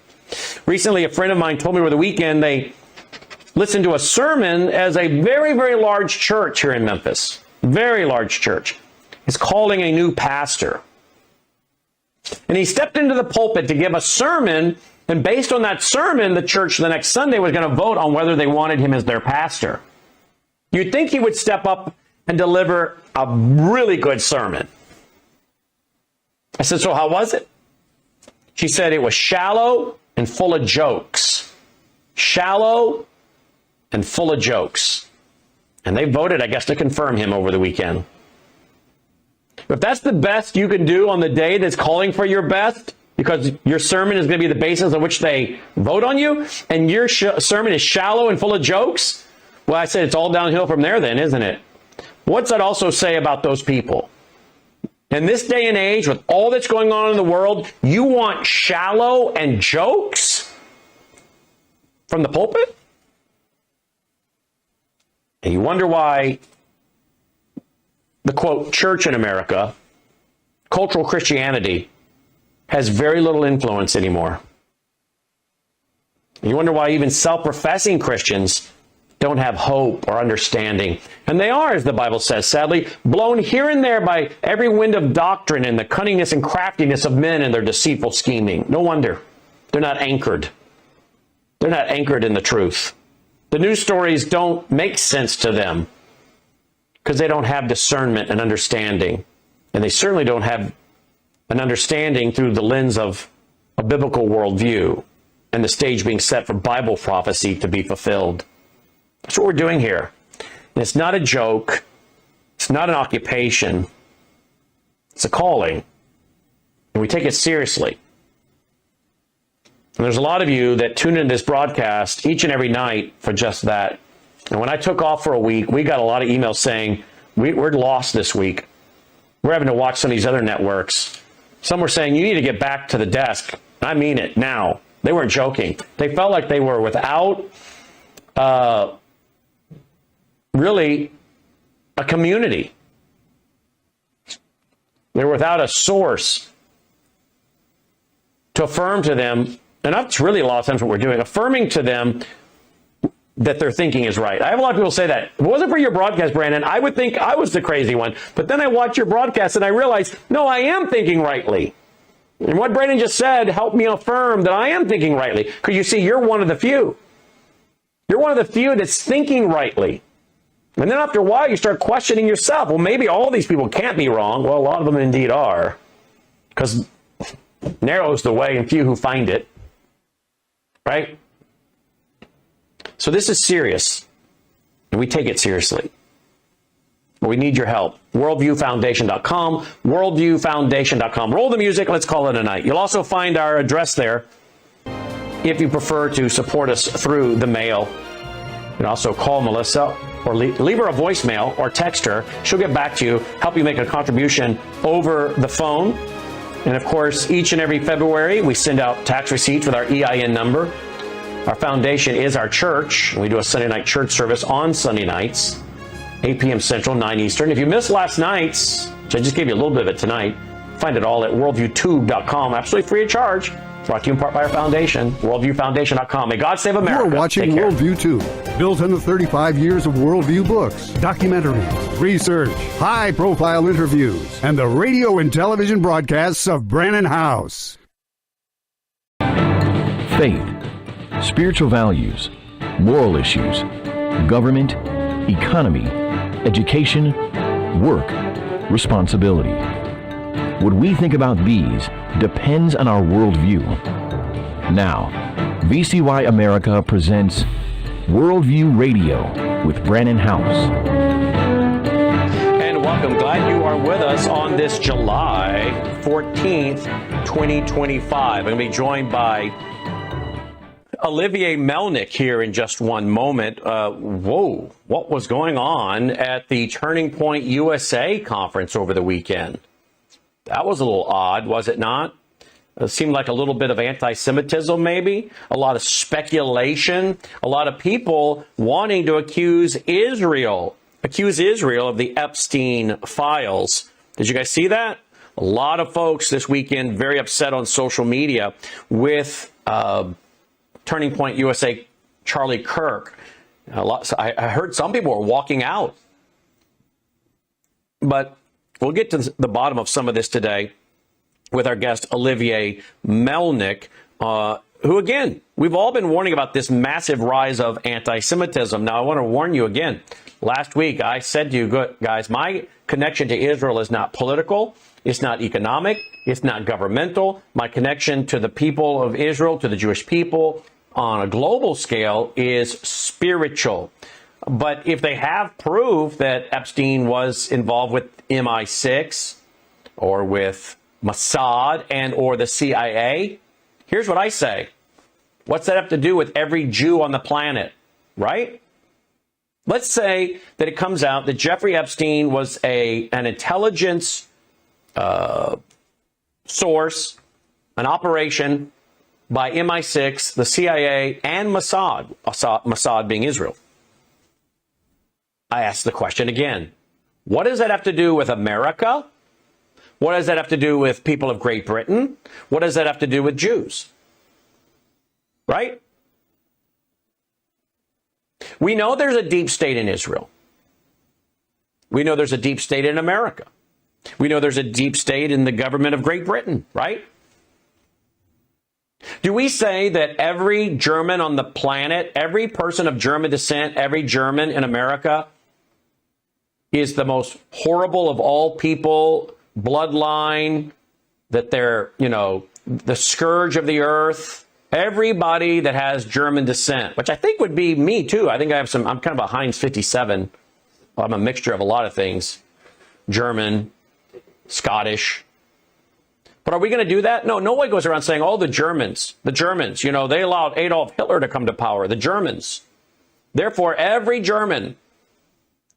Speaker 1: Recently, a friend of mine told me over the weekend they listened to a sermon as a very, very large church here in Memphis. Very large church. Is calling a new pastor. And he stepped into the pulpit to give a sermon, and based on that sermon, the church the next Sunday was going to vote on whether they wanted him as their pastor. You'd think he would step up and deliver a really good sermon. I said, so how was it? She said it was shallow and full of jokes. Shallow and full of jokes. And they voted, I guess, to confirm him over the weekend. If that's the best you can do on the day that's calling for your best, because your sermon is going to be the basis on which they vote on you, and your sermon is shallow and full of jokes, well, I said it's all downhill from there then, isn't it? What's that also say about those people? In this day and age, with all that's going on in the world, you want shallow and jokes from the pulpit? And you wonder why the, quote, church in America, cultural Christianity, has very little influence anymore. You wonder why even self-professing Christians don't have hope or understanding. And they are, as the Bible says, sadly, blown here and there by every wind of doctrine and the cunningness and craftiness of men and their deceitful scheming. No wonder. They're not anchored. They're not anchored in the truth. The news stories don't make sense to them because they don't have discernment and understanding. And they certainly don't have an understanding through the lens of a biblical worldview and the stage being set for Bible prophecy to be fulfilled. That's what we're doing here. And it's not a joke. It's not an occupation. It's a calling. and we take it seriously. And there's a lot of you that tune into this broadcast each and every night for just that. And when I took off for a week, we got a lot of emails saying, we're lost this week. We're having to watch some of these other networks. Some were saying, you need to get back to the desk. I mean it now. They weren't joking. They felt like they were without really a community. They were without a source to affirm to them, and that's really a lot of times what we're doing, affirming to them that their thinking is right. I have a lot of people say that. If it wasn't for your broadcast, Brandon, I would think I was the crazy one. But then I watch your broadcast and I realize, no, I am thinking rightly. And what Brandon just said helped me affirm that I am thinking rightly. Because you see, you're one of the few. You're one of the few that's thinking rightly. And then after a while, you start questioning yourself. Well, maybe all these people can't be wrong. Well, a lot of them indeed are. Because narrow is the way and few who find it. Right? So this is serious, and we take it seriously. But we need your help. WorldviewFoundation.com, WorldviewFoundation.com. Roll the music, let's call it a night. You'll also find our address there if you prefer to support us through the mail. You can also call Melissa or leave her a voicemail or text her. She'll get back to you, help you make a contribution over the phone. And of course, each and every February, we send out tax receipts with our EIN number. Our foundation is our church. We do a Sunday night church service on Sunday nights, 8 p.m. Central, 9 Eastern. If you missed last night's, which I just gave you a little bit of it tonight, find it all at worldviewtube.com, absolutely free of charge. Brought to you in part by our foundation, worldviewfoundation.com. May God save America.
Speaker 19: You're watching Worldview Tube, built on the 35 years of Worldview books, documentaries, research, high-profile interviews, and the radio and television broadcasts of Brannon House.
Speaker 20: Faith, spiritual values, moral issues, government, economy, education, work, responsibility. What we think about these depends on our worldview. Now, VCY America presents Worldview Radio with Brannon House.
Speaker 1: And welcome. Glad you are with us on this July 14th, 2025. I'm going to be joined by Olivier Melnick here in just one moment. Whoa, what was going on at the Turning Point USA conference over the weekend? That was a little odd, was it not? It seemed like a little bit of anti-Semitism, maybe. A lot of speculation. A lot of people wanting to accuse Israel of the Epstein files. Did you guys see that? A lot of folks this weekend very upset on social media with Turning Point USA Charlie Kirk. I heard some people were walking out. But we'll get to the bottom of some of this today with our guest, Olivier Melnick, who, again, we've all been warning about this massive rise of anti-Semitism. Now, I want to warn you again. Last week, I said to you guys, my connection to Israel is not political. It's not economic. It's not governmental. My connection to the people of Israel, to the Jewish people on a global scale is spiritual. But if they have proof that Epstein was involved with MI6 or with Mossad and or the CIA, here's what I say. What's that have to do with every Jew on the planet, right? Let's say that it comes out that Jeffrey Epstein was an intelligence source, an operation by MI6, the CIA, and Mossad being Israel. I ask the question again. What does that have to do with America? What does that have to do with people of Great Britain? What does that have to do with Jews? Right? We know there's a deep state in Israel. We know there's a deep state in America. We know there's a deep state in the government of Great Britain, right? Do we say that every German on the planet, every person of German descent, every German in America is the most horrible of all people, bloodline, that they're, the scourge of the earth? Everybody that has German descent, which I think would be me too. I think I'm kind of a Heinz 57. Well, I'm a mixture of a lot of things. German, Scottish. But are we going to do that? No, nobody goes around saying, oh, the Germans, you know, they allowed Adolf Hitler to come to power, the Germans. Therefore, every German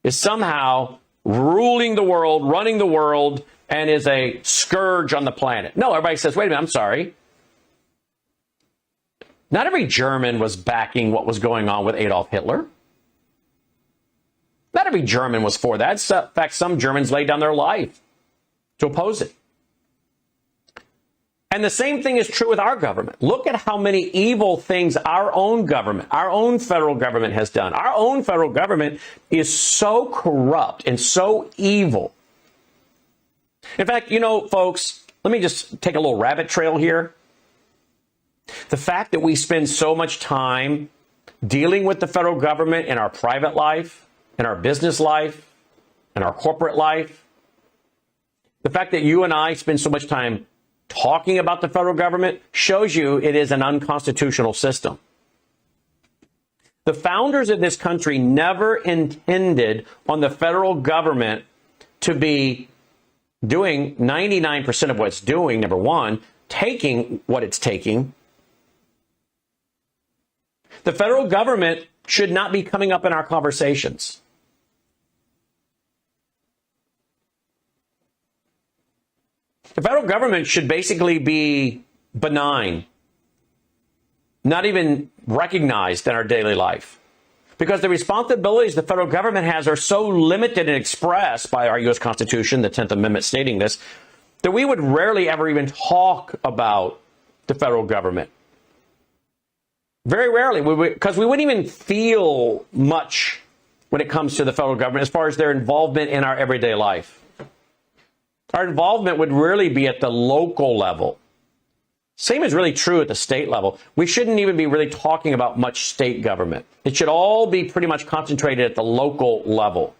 Speaker 1: is somehow ruling the world, running the world, and is a scourge on the planet. No, everybody says, wait a minute, I'm sorry. Not every German was backing what was going on with Adolf Hitler. Not every German was for that. In fact, some Germans laid down their life to oppose it. And the same thing is true with our government. Look at how many evil things our own government, our own federal government has done. Our own federal government is so corrupt and so evil. In fact, you know, folks, let me just take a little rabbit trail here. The fact that we spend so much time dealing with the federal government in our private life, in our business life, in our corporate life, the fact that you and I spend so much time talking about the federal government shows you it is an unconstitutional system. The founders of this country never intended on the federal government to be doing 99% of what it's doing, number one, taking what it's taking. The federal government should not be coming up in our conversations. The federal government should basically be benign, not even recognized in our daily life, because the responsibilities the federal government has are so limited and expressed by our U.S. Constitution, the 10th Amendment stating this, that we would rarely ever even talk about the federal government. Very rarely, because we wouldn't even feel much when it comes to the federal government as far as their involvement in our everyday life. Our involvement would really be at the local level. Same is really true at the state level. We shouldn't even be really talking about much state government. It should all be pretty much concentrated at the local level.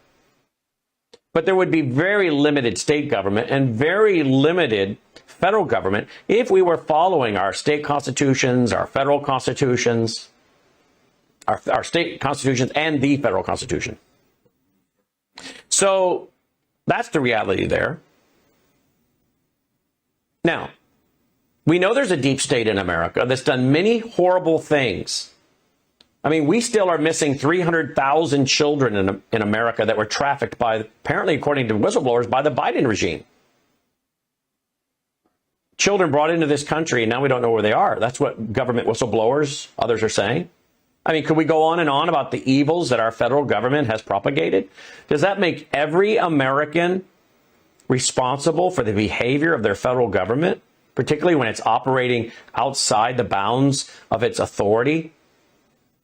Speaker 1: But there would be very limited state government and very limited federal government if we were following our state constitutions, our federal constitutions, our state constitutions, and the federal constitution. So that's the reality there. Now, we know there's a deep state in America that's done many horrible things. I mean, we still are missing 300,000 children in America that were trafficked by, apparently, according to whistleblowers, by the Biden regime. Children brought into this country, and now we don't know where they are. That's what government whistleblowers, others are saying. I mean, could we go on and on about the evils that our federal government has propagated? Does that make every American responsible for the behavior of their federal government, particularly when it's operating outside the bounds of its authority?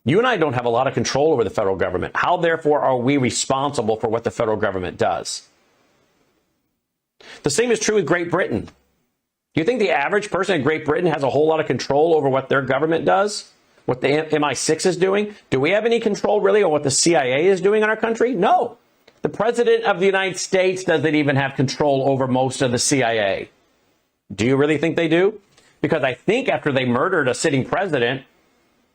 Speaker 1: You and I don't have a lot of control over the federal government. How, therefore, are we responsible for what the federal government does? The same is true with Great Britain. Do you think the average person in Great Britain has a whole lot of control over what their government does? What the MI6 is doing? Do we have any control really on what the CIA is doing in our country? No. The President of the United States doesn't even have control over most of the CIA. Do you really think they do? Because I think after they murdered a sitting president,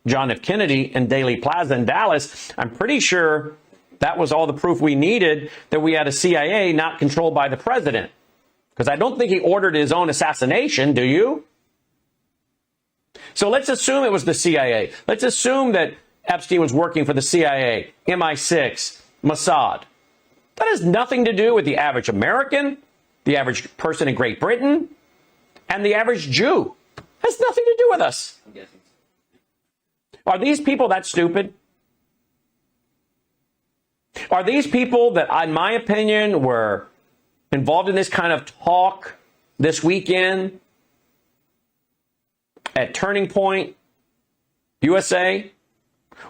Speaker 1: John F. Kennedy, in Dealey Plaza in Dallas, I'm pretty sure that was all the proof we needed that we had a CIA not controlled by the president. Because I don't think he ordered his own assassination, do you? So let's assume it was the CIA. Let's assume that Epstein was working for the CIA, MI6, Mossad. That has nothing to do with the average American, the average person in Great Britain, and the average Jew. It has nothing to do with us. Are these people that stupid? Are these people that, in my opinion, were involved in this kind of talk this weekend at Turning Point USA,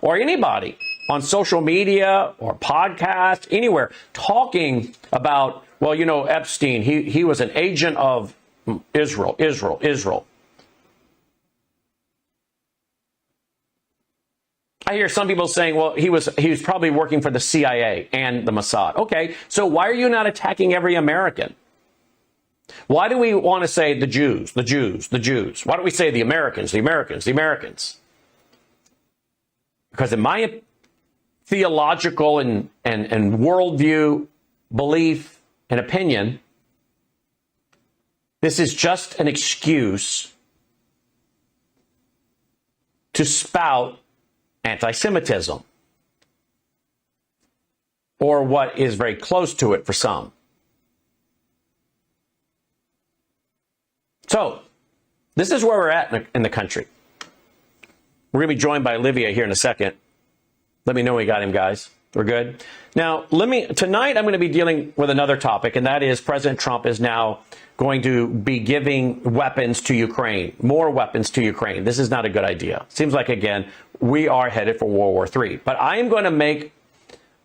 Speaker 1: or anybody on social media or podcast, anywhere, talking about, well, you know, Epstein, he was an agent of Israel. I hear some people saying, well, he was probably working for the CIA and the Mossad. Okay, so why are you not attacking every American? Why do we want to say the Jews, the Jews, the Jews? Why don't we say the Americans, the Americans, the Americans? Because in my theological and worldview, belief, and opinion, This is just an excuse to spout anti-Semitism, or what is very close to it for some. So, this is where we're at in the country. We're going to be joined by Olivia here in a second. Let me know we got him, guys. We're good. Now, tonight I'm going to be dealing with another topic, and that is President Trump is now going to be giving weapons to Ukraine, more weapons to Ukraine. This is not a good idea. Seems like, again, we are headed for World War III. But I am going to make,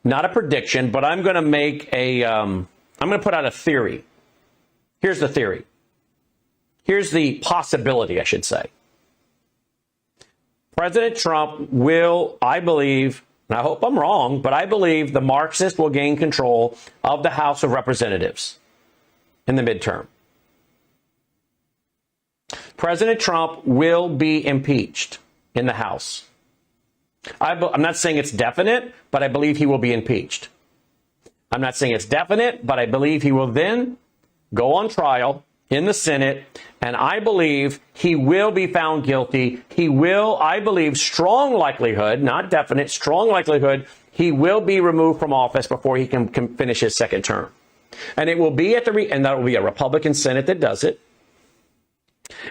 Speaker 1: not a prediction, but I'm going to make I'm going to put out a theory. Here's the theory. Here's the possibility, I should say. President Trump will, I believe, and I hope I'm wrong, but I believe the Marxists will gain control of the House of Representatives in the midterm. President Trump will be impeached in the House. I'm not saying it's definite, but I believe he will be impeached. I'm not saying it's definite, but I believe he will then go on trial in the Senate, and I believe he will be found guilty. He will, I believe, strong likelihood, not definite, strong likelihood, he will be removed from office before he can finish his second term. And it will be and that will be a Republican Senate that does it.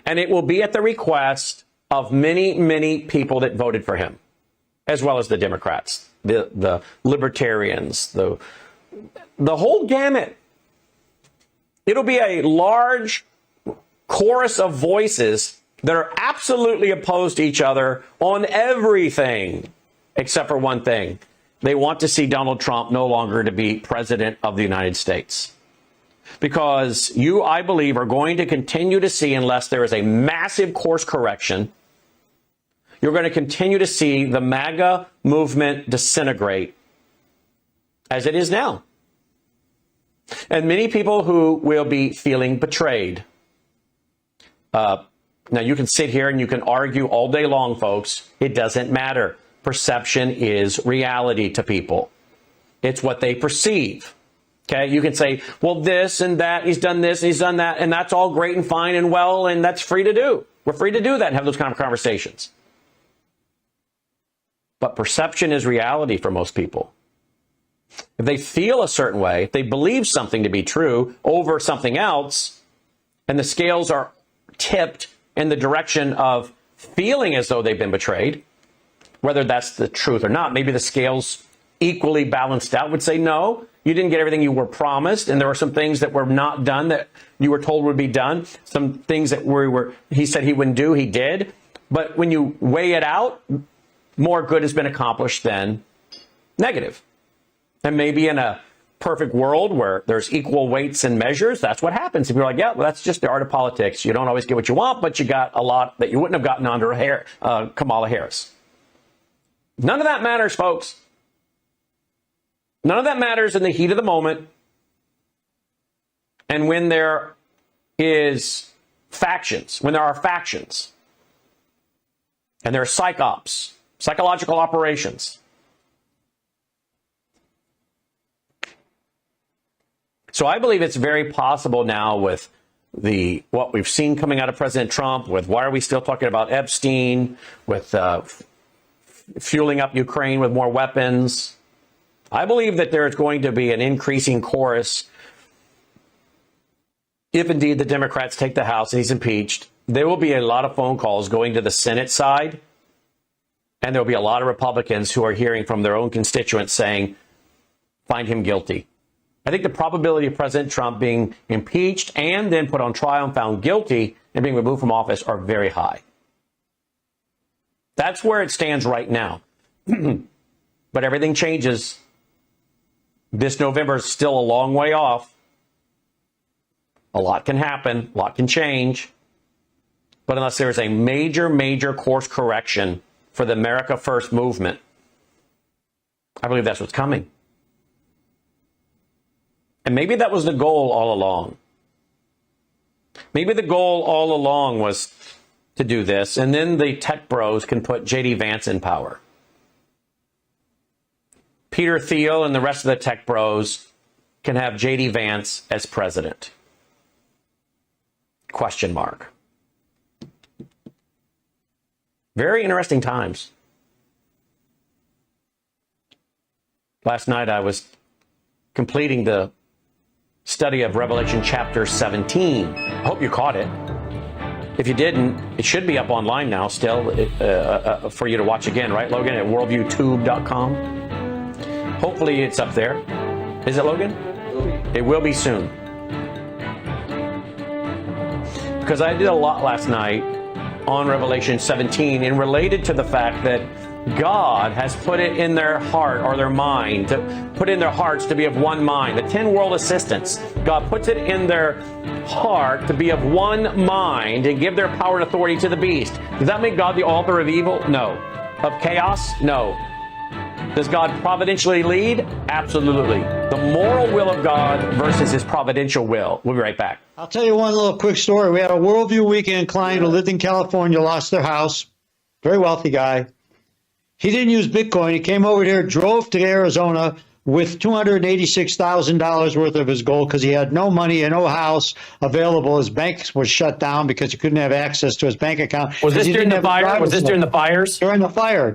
Speaker 1: And it will be at the request of many, many people that voted for him, as well as the Democrats, the libertarians, the whole gamut. It'll be a large chorus of voices that are absolutely opposed to each other on everything, except for one thing. They want to see Donald Trump no longer to be president of the United States. Because you, I believe, are going to continue to see, unless there is a massive course correction, you're going to continue to see the MAGA movement disintegrate as it is now. And many people who will be feeling betrayed. Now, you can sit here and you can argue all day long, folks. It doesn't matter. Perception is reality to people. It's what they perceive. Okay, you can say, well, this and that, he's done this, he's done that, and that's all great and fine and well, and that's free to do. We're free to do that and have those kind of conversations. But perception is reality for most people. If they feel a certain way, if they believe something to be true over something else, and the scales are tipped in the direction of feeling as though they've been betrayed, whether that's the truth or not, maybe the scales equally balanced out would say, no, you didn't get everything you were promised, and there were some things that were not done that you were told would be done, some things that he said he wouldn't do, he did. But when you weigh it out, more good has been accomplished than negative. And maybe in a perfect world where there's equal weights and measures, that's what happens. If you're like, yeah, well, that's just the art of politics. You don't always get what you want, but you got a lot that you wouldn't have gotten under Kamala Harris. None of that matters, folks. None of that matters in the heat of the moment. And when there is factions, when there are factions, and there are psychops, psychological operations. So I believe it's very possible now with what we've seen coming out of President Trump, with why are we still talking about Epstein, with fueling up Ukraine with more weapons. I believe that there is going to be an increasing chorus. If indeed the Democrats take the House and he's impeached, there will be a lot of phone calls going to the Senate side. And there will be a lot of Republicans who are hearing from their own constituents saying, find him guilty. I think the probability of President Trump being impeached and then put on trial and found guilty and being removed from office are very high. That's where it stands right now. But everything changes. This November is still a long way off. A lot can happen. A lot can change. But unless there is a major, major course correction for the America First movement, I believe that's what's coming. And maybe that was the goal all along. Maybe the goal all along was to do this, and then the tech bros can put J.D. Vance in power. Peter Thiel and the rest of the tech bros can have J.D. Vance as president. Question mark. Very interesting times. Last night I was completing the study of Revelation chapter 17. I hope you caught it. If you didn't, it should be up online now still for you to watch again, right, Logan, at worldviewtube.com. Hopefully it's up there. Is it, Logan? It will be soon. Because I did a lot last night on Revelation 17 and related to the fact that God has put it in their heart or their mind, to put in their hearts to be of one mind. The 10 world assistants, God puts it in their heart to be of one mind and give their power and authority to the beast. Does that make God the author of evil? No. Of chaos? No. Does God providentially lead? Absolutely. The moral will of God versus his providential will. We'll be right back.
Speaker 21: I'll tell you one little quick story. We had a Worldview Weekend client who lived in California, lost their house. Very wealthy guy. He didn't use Bitcoin. He came over here, drove to Arizona with $286,000 worth of his gold because he had no money and no house available. His bank was shut down because he couldn't have access to his bank account.
Speaker 1: Was this during the fire? Was this during the fires?
Speaker 21: During the fire.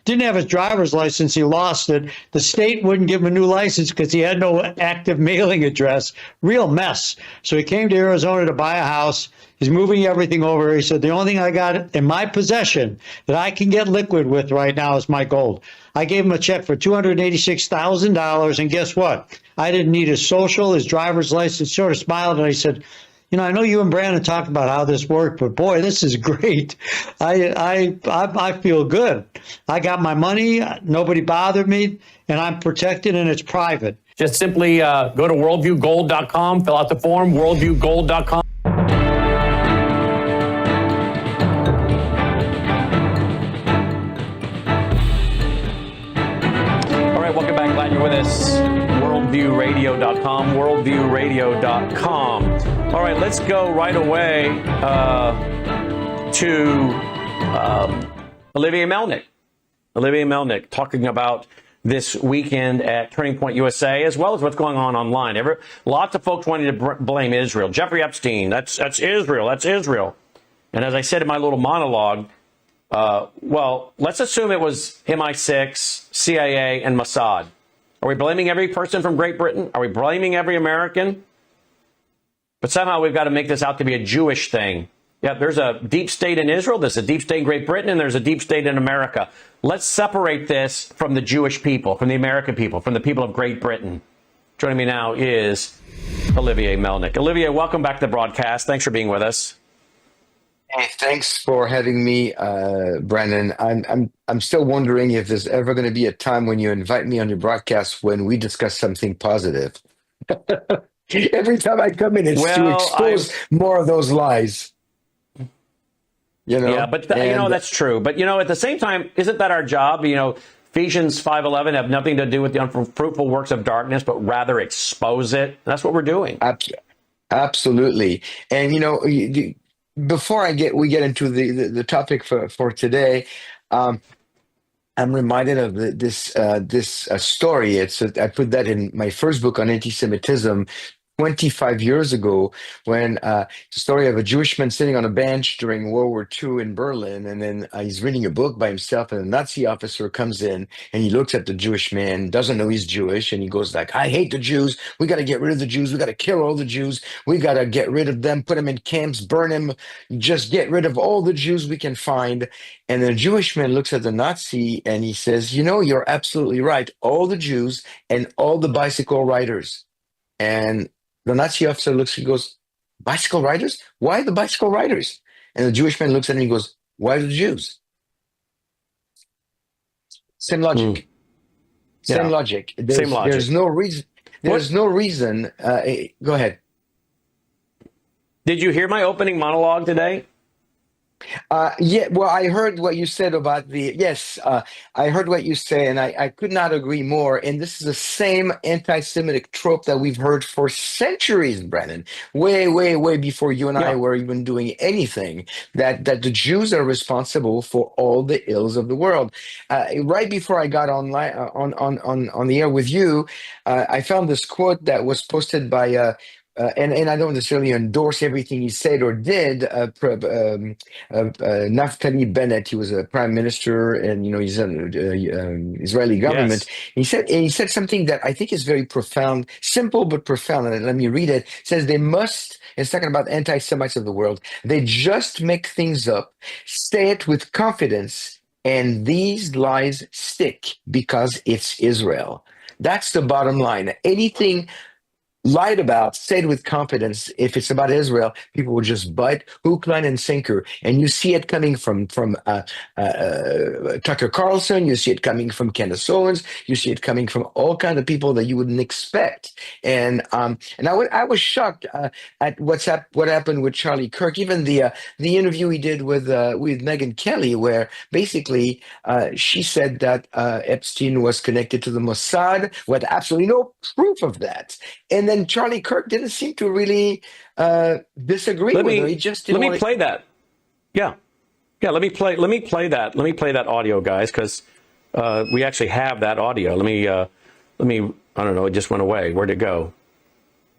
Speaker 21: Didn't have his driver's license. He lost it. The state wouldn't give him a new license because he had no active mailing address. Real mess. So he came to Arizona to buy a house. He's moving everything over. He said, the only thing I got in my possession that I can get liquid with right now is my gold. I gave him a check for $286,000, and guess what? I didn't need his social, his driver's license. Sort of smiled, and I said, you know, I know you and Brandon talked about how this worked, but boy, this is great. I feel good. I got my money. Nobody bothered me, and I'm protected, and it's private.
Speaker 1: Just simply go to worldviewgold.com, fill out the form, worldviewgold.com. With us, worldviewradio.com, worldviewradio.com. All right, let's go right away to Olivia Melnick. Olivia Melnick talking about this weekend at Turning Point USA, as well as what's going on online. Lots of folks wanting to blame Israel. Jeffrey Epstein, that's Israel, that's Israel. And as I said in my little monologue, well, let's assume it was MI6, CIA, and Mossad. Are we blaming every person from Great Britain? Are we blaming every American? But somehow we've got to make this out to be a Jewish thing. Yeah, there's a deep state in Israel, there's a deep state in Great Britain, and there's a deep state in America. Let's separate this from the Jewish people, from the American people, from the people of Great Britain. Joining me now is Olivia Melnick. Olivia, welcome back to the broadcast. Thanks for being with us.
Speaker 22: Hey, thanks for having me, Brandon. I'm still wondering if there's ever going to be a time when you invite me on your broadcast when we discuss something positive. Every time I come in, it's to expose more of those lies. You know?
Speaker 1: Yeah, but that's true. But at the same time, isn't that our job? Ephesians 5:11 have nothing to do with the unfruitful works of darkness, but rather expose it. That's what we're doing.
Speaker 22: Absolutely. And before we get into the topic for today, I'm reminded of this story. I put that in my first book on anti-Semitism 25 years ago, when it's a story of a Jewish man sitting on a bench during World War II in Berlin, and then he's reading a book by himself, and a Nazi officer comes in, and he looks at the Jewish man, doesn't know he's Jewish, and he goes like, I hate the Jews, we got to get rid of the Jews, we got to kill all the Jews, we got to get rid of them, put them in camps, burn them, just get rid of all the Jews we can find. And the Jewish man looks at the Nazi, and he says, you're absolutely right, all the Jews and all the bicycle riders. And the Nazi officer looks, he goes, bicycle riders? Why the bicycle riders? And the Jewish man looks at him and he goes, why the Jews? Same logic. Same logic.
Speaker 1: Same logic.
Speaker 22: There's no reason. There's no reason. Go ahead.
Speaker 1: Did you hear my opening monologue today?
Speaker 22: Yeah, well, I heard what you said about I heard what you say, and I could not agree more. And this is the same anti-Semitic trope that we've heard for centuries, Brennan, way, way, way before you and I were even doing anything, that the Jews are responsible for all the ills of the world. Right before I got online on the air with you, I found this quote that was posted by and I don't necessarily endorse everything he said or did. Naftali Bennett, he was a prime minister, and he's an Israeli government.
Speaker 1: Yes.
Speaker 22: He said something that I think is very profound, simple but profound. And let me read it. It says they must. It's talking about anti-Semites of the world. They just make things up, say it with confidence, and these lies stick because it's Israel. That's the bottom line. Anything lied about, said with confidence, if it's about Israel, people will just bite hook, line, and sinker. And you see it coming from Tucker Carlson, you see it coming from Candace Owens, you see it coming from all kinds of people that you wouldn't expect. And I was shocked at what happened with Charlie Kirk, even the interview he did with Megyn Kelly, where basically she said that Epstein was connected to the Mossad with absolutely no proof of that. And then Charlie Kirk didn't seem to really disagree with her. He just didn't
Speaker 1: let me play that. Yeah. Let me play that. Let me play that audio, guys, because we actually have that audio. Let me. I don't know. It just went away. Where'd it go?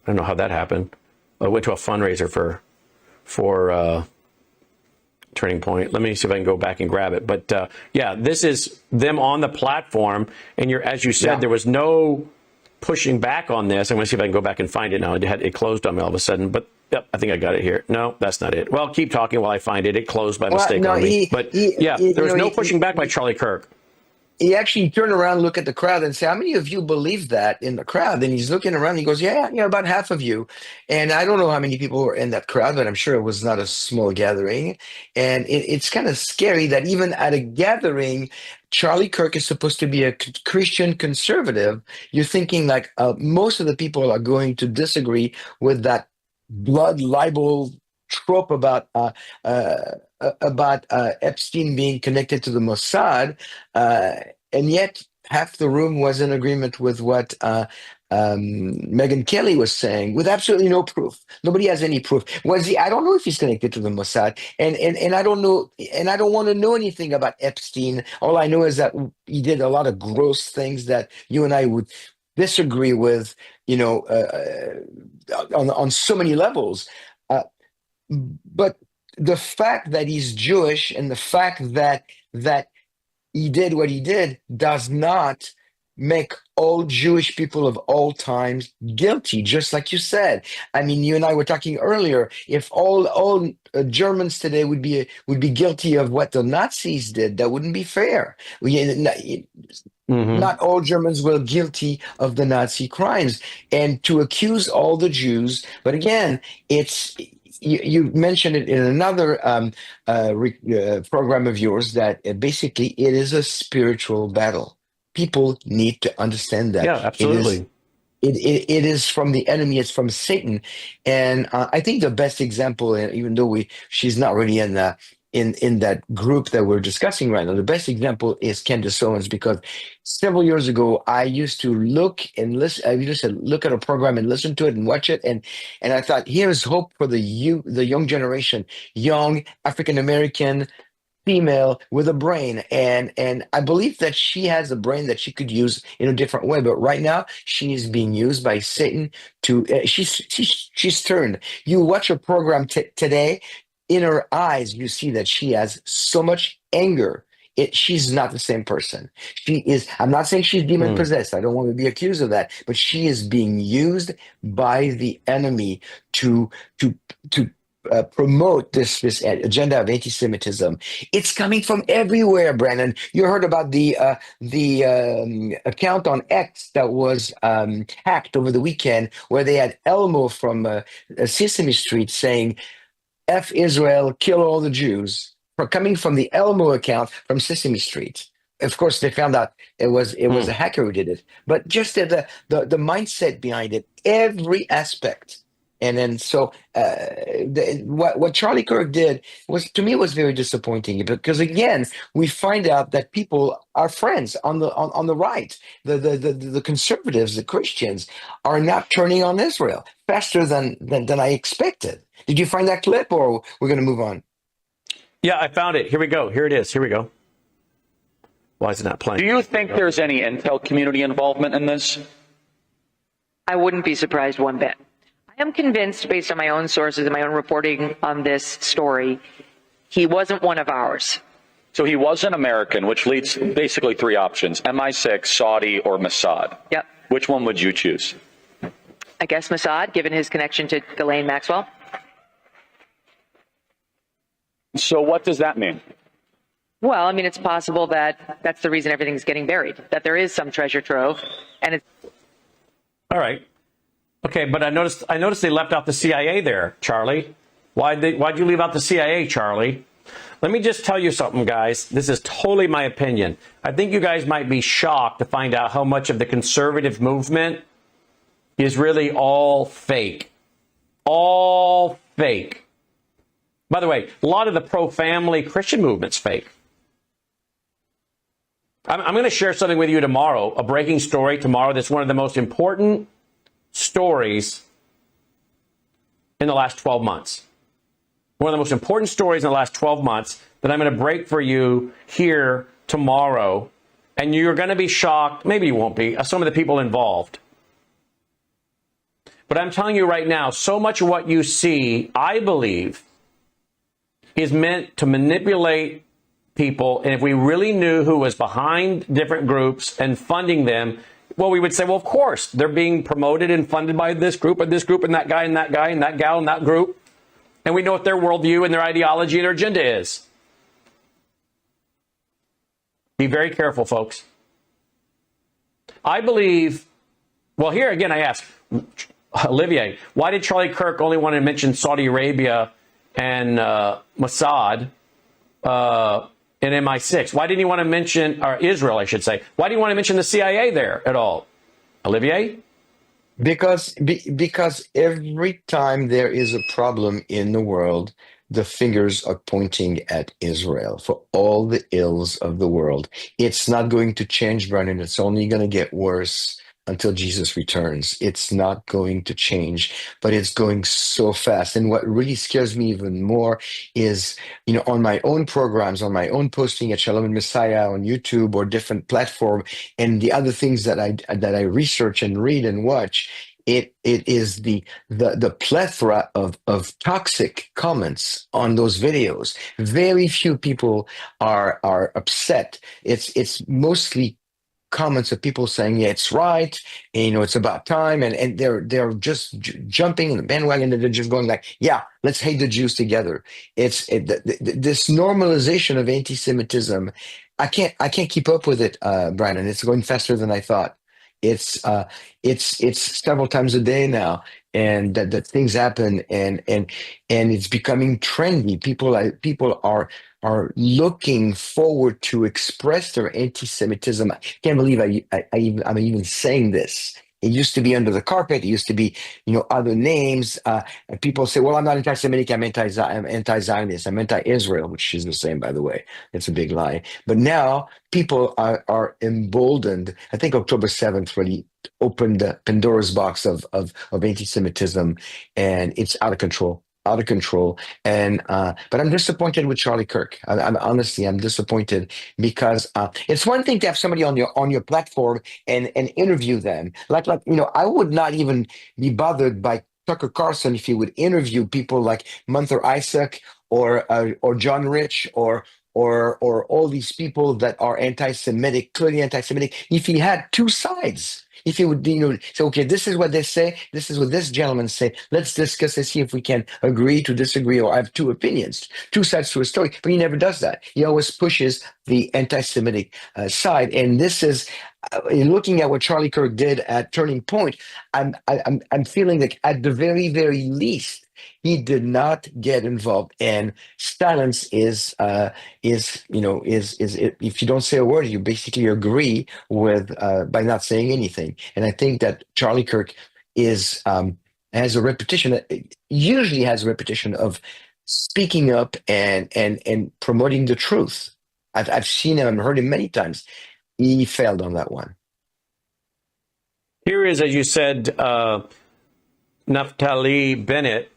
Speaker 1: I don't know how that happened. I went to a fundraiser for Turning Point. Let me see if I can go back and grab it. But this is them on the platform, and as you said, there was no pushing back on this. I'm going to see if I can go back and find it now. It closed on me all of a sudden, but yep, I think I got it here. No, that's not it. Well, keep talking while I find it. It closed by mistake on me. But there was no pushing back by Charlie Kirk.
Speaker 22: He actually turned around, look at the crowd, and say, "How many of you believe that in the crowd?" And he's looking around. And he goes, "Yeah, about half of you." And I don't know how many people were in that crowd, but I'm sure it was not a small gathering. And it's kind of scary that even at a gathering, Charlie Kirk is supposed to be a Christian conservative. You're thinking like most of the people are going to disagree with that blood libel trope about Epstein being connected to the Mossad, and yet half the room was in agreement with what Megyn Kelly was saying, with absolutely no proof. Nobody has any proof. I don't know if he's connected to the Mossad, and I don't know, and I don't want to know anything about Epstein. All I know is that he did a lot of gross things that you and I would disagree with, on so many levels. But the fact that he's Jewish and the fact that he did what he did does not make all Jewish people of all times guilty, just like you said. I mean, you and I were talking earlier. If all Germans today would be guilty of what the Nazis did, that wouldn't be fair. Not all Germans were guilty of the Nazi crimes, and to accuse all the Jews. But again, you mentioned it in another program of yours that basically it is a spiritual battle. People need to understand that.
Speaker 1: Yeah, absolutely.
Speaker 22: It is from the enemy. It's from Satan. And I think the best example, even though she's not really in that group that we're discussing right now, the best example is Candace Owens, because several years ago I used to look and listen. I used to look at a program and listen to it and watch it, and I thought, here's hope for the young generation, young African American female with a brain, and I believe that she has a brain that she could use in a different way. But right now, she is being used by Satan to. She's turned. You watch her program today. In her eyes, you see that she has so much anger. She's not the same person. She is. I'm not saying she's demon possessed. I don't want to be accused of that. But she is being used by the enemy to promote this agenda of anti-Semitism. It's coming from everywhere, Brandon. You heard about the account on X that was hacked over the weekend, where they had Elmo from Sesame Street saying, "F Israel, kill all the Jews," coming from the Elmo account from Sesame Street. Of course, they found out it was a hacker who did it. But just the mindset behind it, every aspect. And then so what Charlie Kirk did was very disappointing, because again we find out that people, our friends on the right, the conservatives, the Christians, are not turning on Israel faster than I expected. Did you find that clip, or we're going to move on?
Speaker 1: Yeah, I found it. Here we go. Here it is. Here we go. Why is it not playing?
Speaker 12: Do you think there's any intel community involvement in this?
Speaker 11: I wouldn't be surprised one bit. I am convinced, based on my own sources and my own reporting on this story, he wasn't one of ours.
Speaker 12: So he was an American, which leads basically three options: MI6, Saudi, or Mossad.
Speaker 11: Yep.
Speaker 12: Which one would you choose?
Speaker 11: I guess Mossad, given his connection to Ghislaine Maxwell.
Speaker 12: So what does that mean?
Speaker 11: Well, I mean, it's possible that that's the reason everything's getting buried, that there is some treasure trove, and it's...
Speaker 1: All right. Okay, but I noticed they left out the CIA there, Charlie. Why'd you leave out the CIA, Charlie? Let me just tell you something, guys. This is totally my opinion. I think you guys might be shocked to find out how much of the conservative movement is really all fake. All fake. By the way, a lot of the pro-family Christian movement's fake. I'm going to share something with you tomorrow, a breaking story tomorrow that's one of the most important stories in the last 12 months. One of the most important stories in the last 12 months that I'm going to break for you here tomorrow. And you're going to be shocked. Maybe you won't be. Some of the people involved. But I'm telling you right now, so much of what you see, I believe, is meant to manipulate people. And if we really knew who was behind different groups and funding them, well, we would say, well, of course, they're being promoted and funded by this group and that guy and that guy and that gal and that group. And we know what their worldview and their ideology and their agenda is. Be very careful, folks. I believe, well, here again, I ask, Olivier, why did Charlie Kirk only want to mention Saudi Arabia and Mossad and MI6? Why didn't he want to mention, or Israel, I should say? Why didn't he want to mention the CIA there at all? Olivier?
Speaker 22: Because every time there is a problem in the world, the fingers are pointing at Israel for all the ills of the world. It's not going to change, Brennan. It's only going to get worse until Jesus returns. It's not going to change, but it's going so fast. And what really scares me even more is, on my own programs, on my own posting at Shalom and Messiah on YouTube or different platform, and the other things that I research and read and watch, it is the plethora of toxic comments on those videos. Very few people are upset. It's mostly comments of people saying, yeah, it's right, and it's about time, and they're just jumping in the bandwagon, and they're just going like, yeah, let's hate the Jews together. This normalization of anti-Semitism, I can't keep up with it, Brandon. It's going faster than I thought. It's several times a day now, and that things happen, and it's becoming trendy. People are looking forward to express their anti-Semitism. I can't believe I'm even saying this. It used to be under the carpet. It used to be, other names. People say, well, I'm not anti-Semitic. I'm anti-Zionist. I'm anti-Israel, which is the same, by the way. It's a big lie. But now people are emboldened. I think October 7th really opened the Pandora's box of anti-Semitism, and it's out of control. And but I'm disappointed with Charlie Kirk. I'm honestly disappointed, because it's one thing to have somebody on your platform and interview them. Like I would not even be bothered by Tucker Carlson if he would interview people like Munther Isaac or John Rich or all these people that are anti-Semitic, clearly anti-Semitic. If he had two sides. If he would, say, okay, this is what they say, this is what this gentleman say. Let's discuss and see if we can agree to disagree, or have two opinions, two sides to a story. But he never does that. He always pushes the anti-Semitic side. And this is, looking at what Charlie Kirk did at Turning Point, I'm feeling like at the very, very least, he did not get involved, and silence is if you don't say a word, you basically agree with by not saying anything. And I think that Charlie Kirk has a reputation, usually has a reputation of speaking up and promoting the truth. I've seen him and heard him many times. He failed on that one.
Speaker 1: Here is, as you said, Naftali Bennett.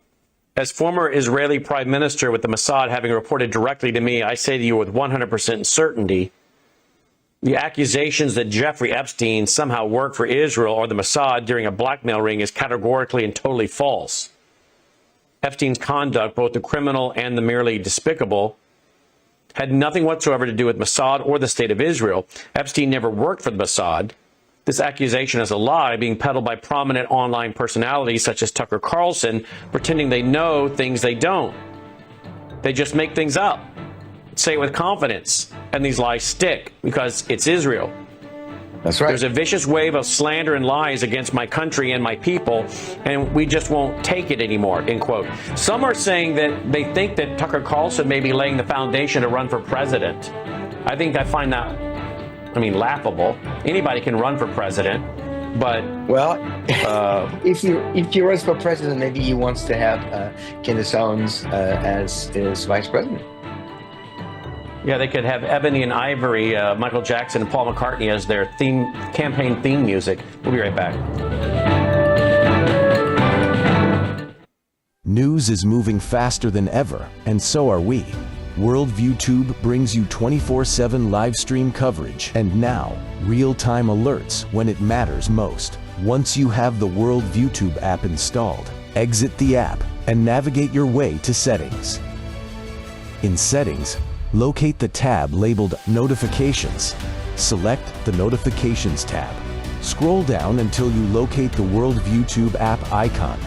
Speaker 1: As former Israeli prime minister with the Mossad having reported directly to me, I say to you with 100% certainty The accusations that Jeffrey Epstein somehow worked for Israel or the Mossad during a blackmail ring is categorically and totally false. Epstein's conduct, both the criminal and the merely despicable, had nothing whatsoever to do with Mossad or the State of Israel. Epstein never worked for the Mossad. This accusation is a lie being peddled by prominent online personalities such as Tucker Carlson, pretending they know things they don't. They just make things up, say it with confidence, and these lies stick because it's Israel.
Speaker 22: That's right.
Speaker 1: There's a vicious wave of slander and lies against my country and my people, and we just won't take it anymore, end quote. Some are saying that they think that Tucker Carlson may be laying the foundation to run for president. I find that, laughable. Anybody can run for president, but...
Speaker 22: Well, if he runs for president, maybe he wants to have Candace Owens as his vice president.
Speaker 1: Yeah, they could have Ebony and Ivory, Michael Jackson and Paul McCartney as their campaign theme music. We'll be right back.
Speaker 3: News is moving faster than ever, and so are we. Worldview Tube brings you 24/7 live stream coverage and now real-time alerts when it matters most. Once you have the Worldview Tube app installed, exit the app and navigate your way to Settings. In Settings, locate the tab labeled Notifications. Select the Notifications tab. Scroll down until you locate the Worldview Tube app icon.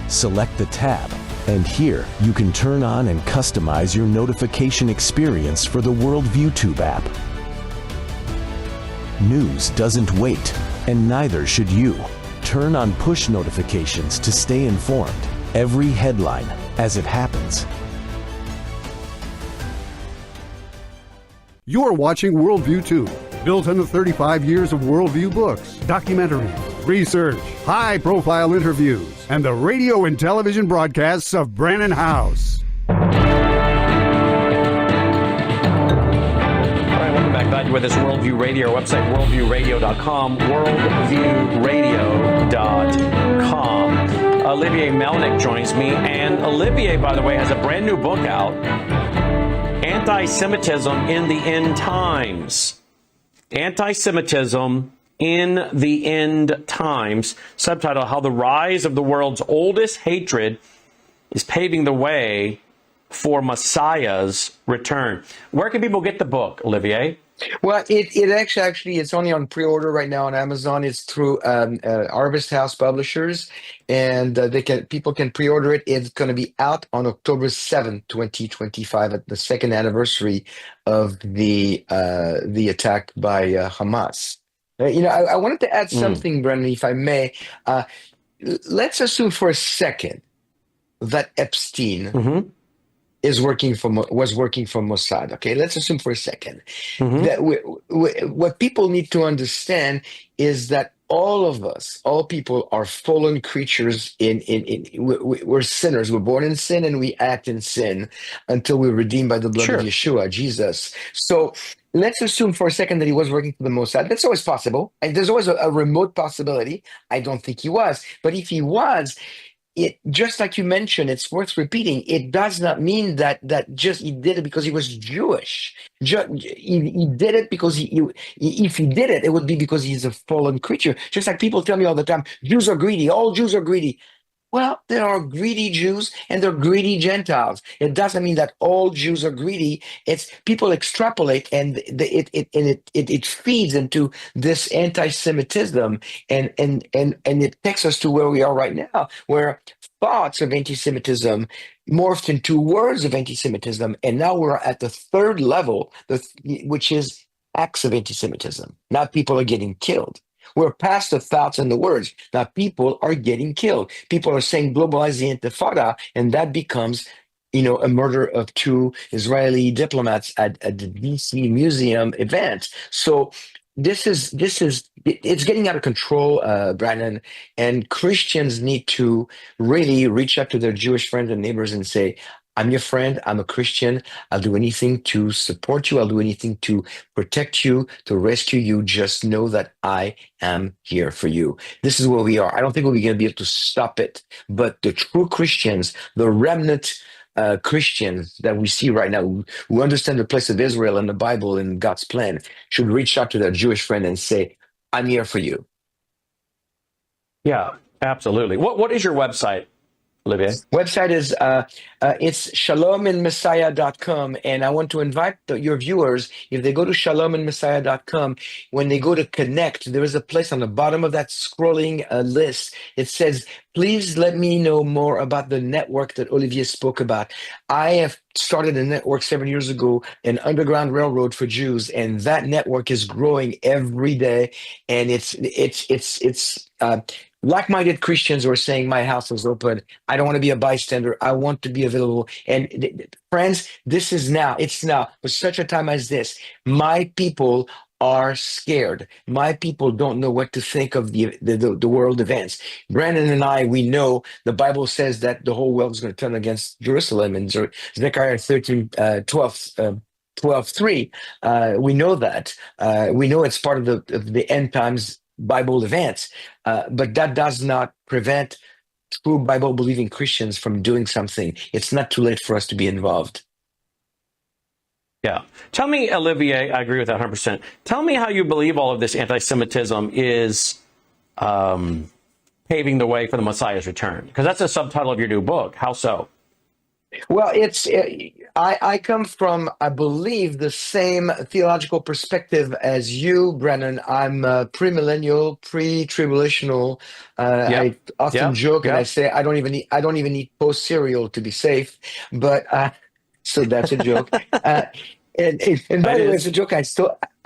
Speaker 3: Select the tab, and here you can turn on and customize your notification experience for the Worldview Tube app. News doesn't wait, and neither should you. Turn on push notifications to stay informed. Every headline as it happens.
Speaker 19: You're watching Worldview 2, built on the 35 years of Worldview books, documentaries, research, high-profile interviews, and the radio and television broadcasts of Brannon House.
Speaker 1: All right, welcome back. Glad you're with us. Worldview Radio, our website, worldviewradio.com, worldviewradio.com. Olivier Melnick joins me, and Olivier, by the way, has a brand new book out, Anti-Semitism in the End Times. Anti-Semitism in the End Times. Subtitle, How the Rise of the World's Oldest Hatred is Paving the Way for Messiah's Return. Where can people get the book, Olivier?
Speaker 22: Well, it actually it's only on pre-order right now on Amazon. It's through Harvest House Publishers, and people can pre-order it. It's going to be out on October 7th, 2025, at the second anniversary of the attack by Hamas. I wanted to add something, Brendan, if I may. Let's assume for a second that Epstein was working for Mossad. Okay, let's assume for a second that what people need to understand is that all of us, all people, are fallen creatures. We're sinners. We're born in sin and we act in sin until we're redeemed by the blood of Yeshua, Jesus. So let's assume for a second that he was working for the Mossad. That's always possible, and there's always a remote possibility. I don't think he was, but if he was, it, just like you mentioned, it's worth repeating. It does not mean that just he did it because he was Jewish. He did it because if he did it, it would be because he's a fallen creature. Just like people tell me all the time, Jews are greedy. All Jews are greedy. Well, there are greedy Jews and there are greedy Gentiles. It doesn't mean that all Jews are greedy. It's people extrapolate, and it feeds into this anti-Semitism, and it takes us to where we are right now, where thoughts of anti-Semitism morphed into words of anti-Semitism, and now we're at the third level, which is acts of anti-Semitism. Now people are getting killed. We're past the thoughts and the words. Now people are getting killed. People are saying globalize the Intifada, and that becomes, a murder of 2 Israeli diplomats at the DC Museum event. So it's getting out of control, Brandon, and Christians need to really reach out to their Jewish friends and neighbors and say, I'm your friend. I'm a Christian. I'll do anything to support you. I'll do anything to protect you, to rescue you. Just know that I am here for you. This is where we are. I don't think we're going to be able to stop it. But the true Christians, the remnant Christians that we see right now who understand the place of Israel and the Bible and God's plan should reach out to their Jewish friend and say, I'm here for you.
Speaker 1: Yeah, absolutely. What is your website, Olivier?
Speaker 22: Website is it's shalominmessiah.com, and I want to invite your viewers, if they go to shalominmessiah.com, when they go to connect, there is a place on the bottom of that scrolling list. It says, please let me know more about the network that Olivier spoke about. I have started a network 7 years ago, an underground railroad for Jews, and that network is growing every day, and it's like-minded Christians who are saying, my house is open. I don't want to be a bystander. I want to be available. And friends, this is now. It's now. For such a time as this, my people are scared. My people don't know what to think of the world events. Brandon and I, we know the Bible says that the whole world is going to turn against Jerusalem. And Zechariah 12:3. We know that. We know it's part of the end times Bible events, but that does not prevent true Bible-believing Christians from doing something. It's not too late for us to be involved.
Speaker 1: Yeah. Tell me, Olivier, I agree with that 100%. Tell me how you believe all of this anti-Semitism is paving the way for the Messiah's return, because that's a subtitle of your new book. How so?
Speaker 22: Well, I come from, I believe, the same theological perspective as you, Brennan. I'm premillennial, pre-tribulational. I often joke and I say I don't even eat post cereal to be safe, but so that's a joke. And by the way, it's a joke. I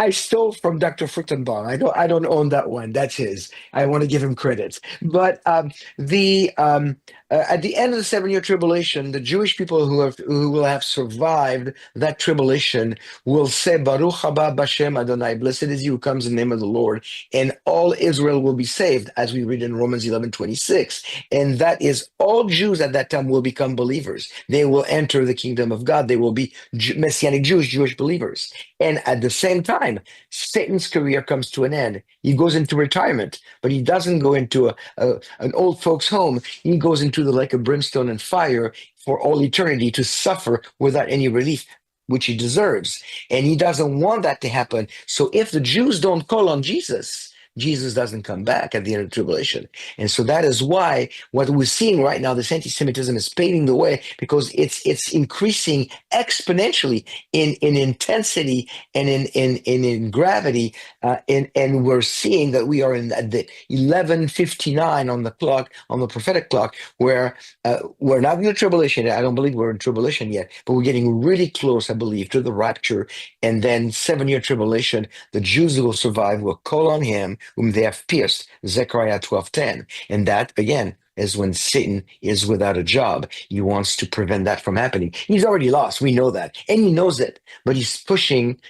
Speaker 22: stole from Dr. Fruchtenbaum. I don't own that one. That's his. I want to give him credit. But at the end of the 7-year tribulation, the Jewish people who will have survived that tribulation will say, Baruch haba b'Shem Adonai, blessed is he who comes in the name of the Lord, and all Israel will be saved, as we read in Romans 11:26. And that is, all Jews at that time will become believers. They will enter the kingdom of God. They will be Messianic Jews, Jewish believers. And at the same time, Satan's career comes to an end. He goes into retirement, but he doesn't go into an old folks' home. He goes into the lake of brimstone and fire for all eternity to suffer without any relief, which he deserves. And he doesn't want that to happen. So if the Jews don't call on Jesus, Jesus doesn't come back at the end of the tribulation. And so that is why what we're seeing right now, this anti-Semitism is paving the way, because it's increasing exponentially in intensity and in gravity. And we're seeing that we are at the 11:59 on the clock, on the prophetic clock, where we're not in the tribulation. I don't believe we're in tribulation yet, but we're getting really close, I believe, to the rapture. And then 7-year tribulation, the Jews who will survive will call on him whom they have pierced, Zechariah 12:10. And that, again, is when Satan is without a job. He wants to prevent that from happening. He's already lost. We know that. And he knows it. But he's pushing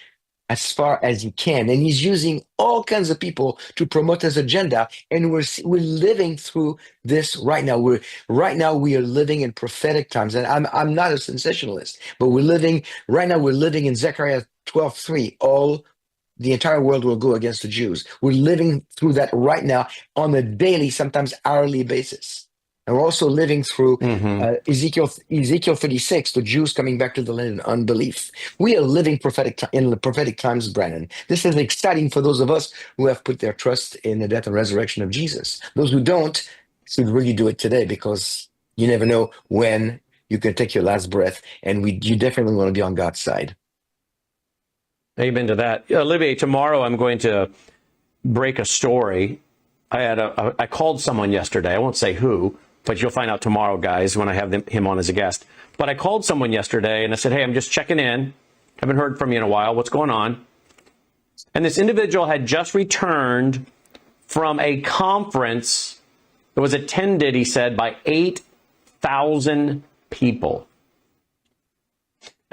Speaker 22: as far as he can. And he's using all kinds of people to promote his agenda. And we're living through this right now. We are living in prophetic times. And I'm not a sensationalist, but we're living in Zechariah 12:3. The entire world will go against the Jews. We're living through that right now on a daily, sometimes hourly basis. And we're also living through Ezekiel 36, the Jews coming back to the land in unbelief. We are living in the prophetic times, Brandon. This is exciting for those of us who have put their trust in the death and resurrection of Jesus. Those who don't should really do it today, because you never know when you can take your last breath, and you definitely want to be on God's side.
Speaker 1: Amen to that. Olivier, tomorrow I'm going to break a story. I called someone yesterday. I won't say who, but you'll find out tomorrow, guys, when I have him on as a guest. But I called someone yesterday and I said, hey, I'm just checking in. Haven't heard from you in a while. What's going on? And this individual had just returned from a conference that was attended, he said, by 8,000 people.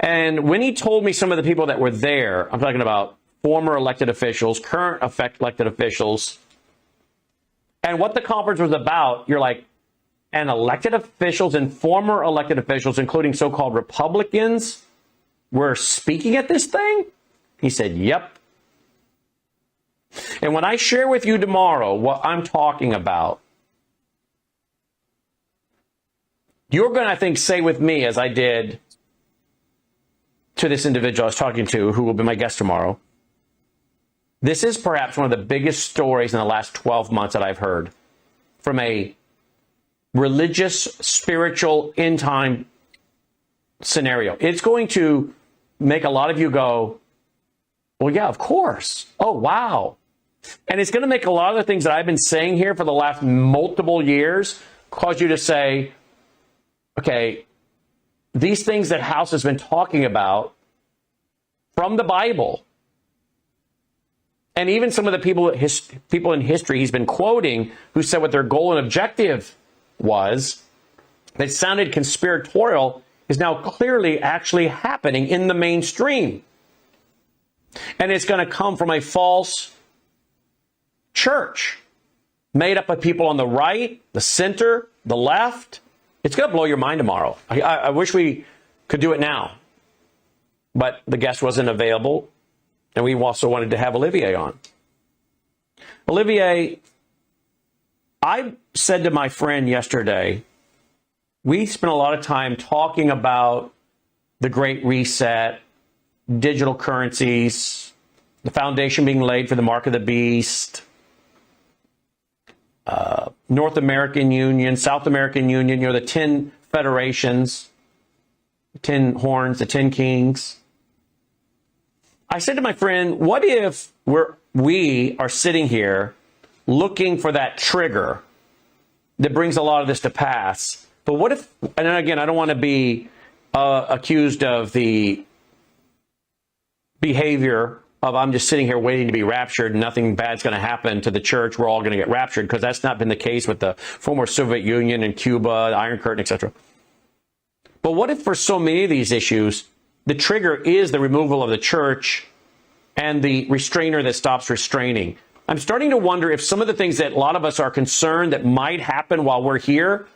Speaker 1: And when he told me some of the people that were there, I'm talking about former elected officials, current elected officials, and what the conference was about, you're like, and elected officials and former elected officials, including so-called Republicans, were speaking at this thing? He said, yep. And when I share with you tomorrow what I'm talking about, you're going to, I think, say with me, as I did to this individual I was talking to, who will be my guest tomorrow, this is perhaps one of the biggest stories in the last 12 months that I've heard from a religious, spiritual, end-time scenario. It's going to make a lot of you go, well, yeah, of course. Oh, wow. And it's going to make a lot of the things that I've been saying here for the last multiple years cause you to say, okay, these things that House has been talking about from the Bible, and even some of the people in history he's been quoting who said what their goal and objective was, that sounded conspiratorial, is now clearly actually happening in the mainstream. And it's going to come from a false church made up of people on the right, the center, the left. It's going to blow your mind tomorrow. I wish we could do it now, but the guest wasn't available, and we also wanted to have Olivier on. Olivier, I said to my friend yesterday, we spent a lot of time talking about the Great Reset, digital currencies, the foundation being laid for the mark of the beast, North American Union, South American Union, the 10 federations, the 10 horns, the 10 kings. I said to my friend, what if we are sitting here looking for that trigger that brings a lot of this to pass? But what if, and again, I don't want to be accused of the behavior of I'm just sitting here waiting to be raptured and nothing bad's going to happen to the church. We're all going to get raptured, because that's not been the case with the former Soviet Union and Cuba, the Iron Curtain, etc. But what if for so many of these issues, the trigger is the removal of the church and the restrainer that stops restraining? I'm starting to wonder if some of the things that a lot of us are concerned that might happen while we're here,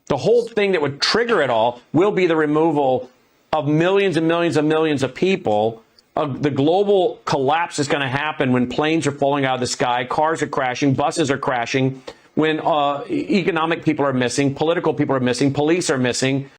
Speaker 1: the whole thing that would trigger it all will be the removal of millions and millions and millions of people. The global collapse is going to happen when planes are falling out of the sky, cars are crashing, buses are crashing, when economic people are missing, political people are missing, police are missing,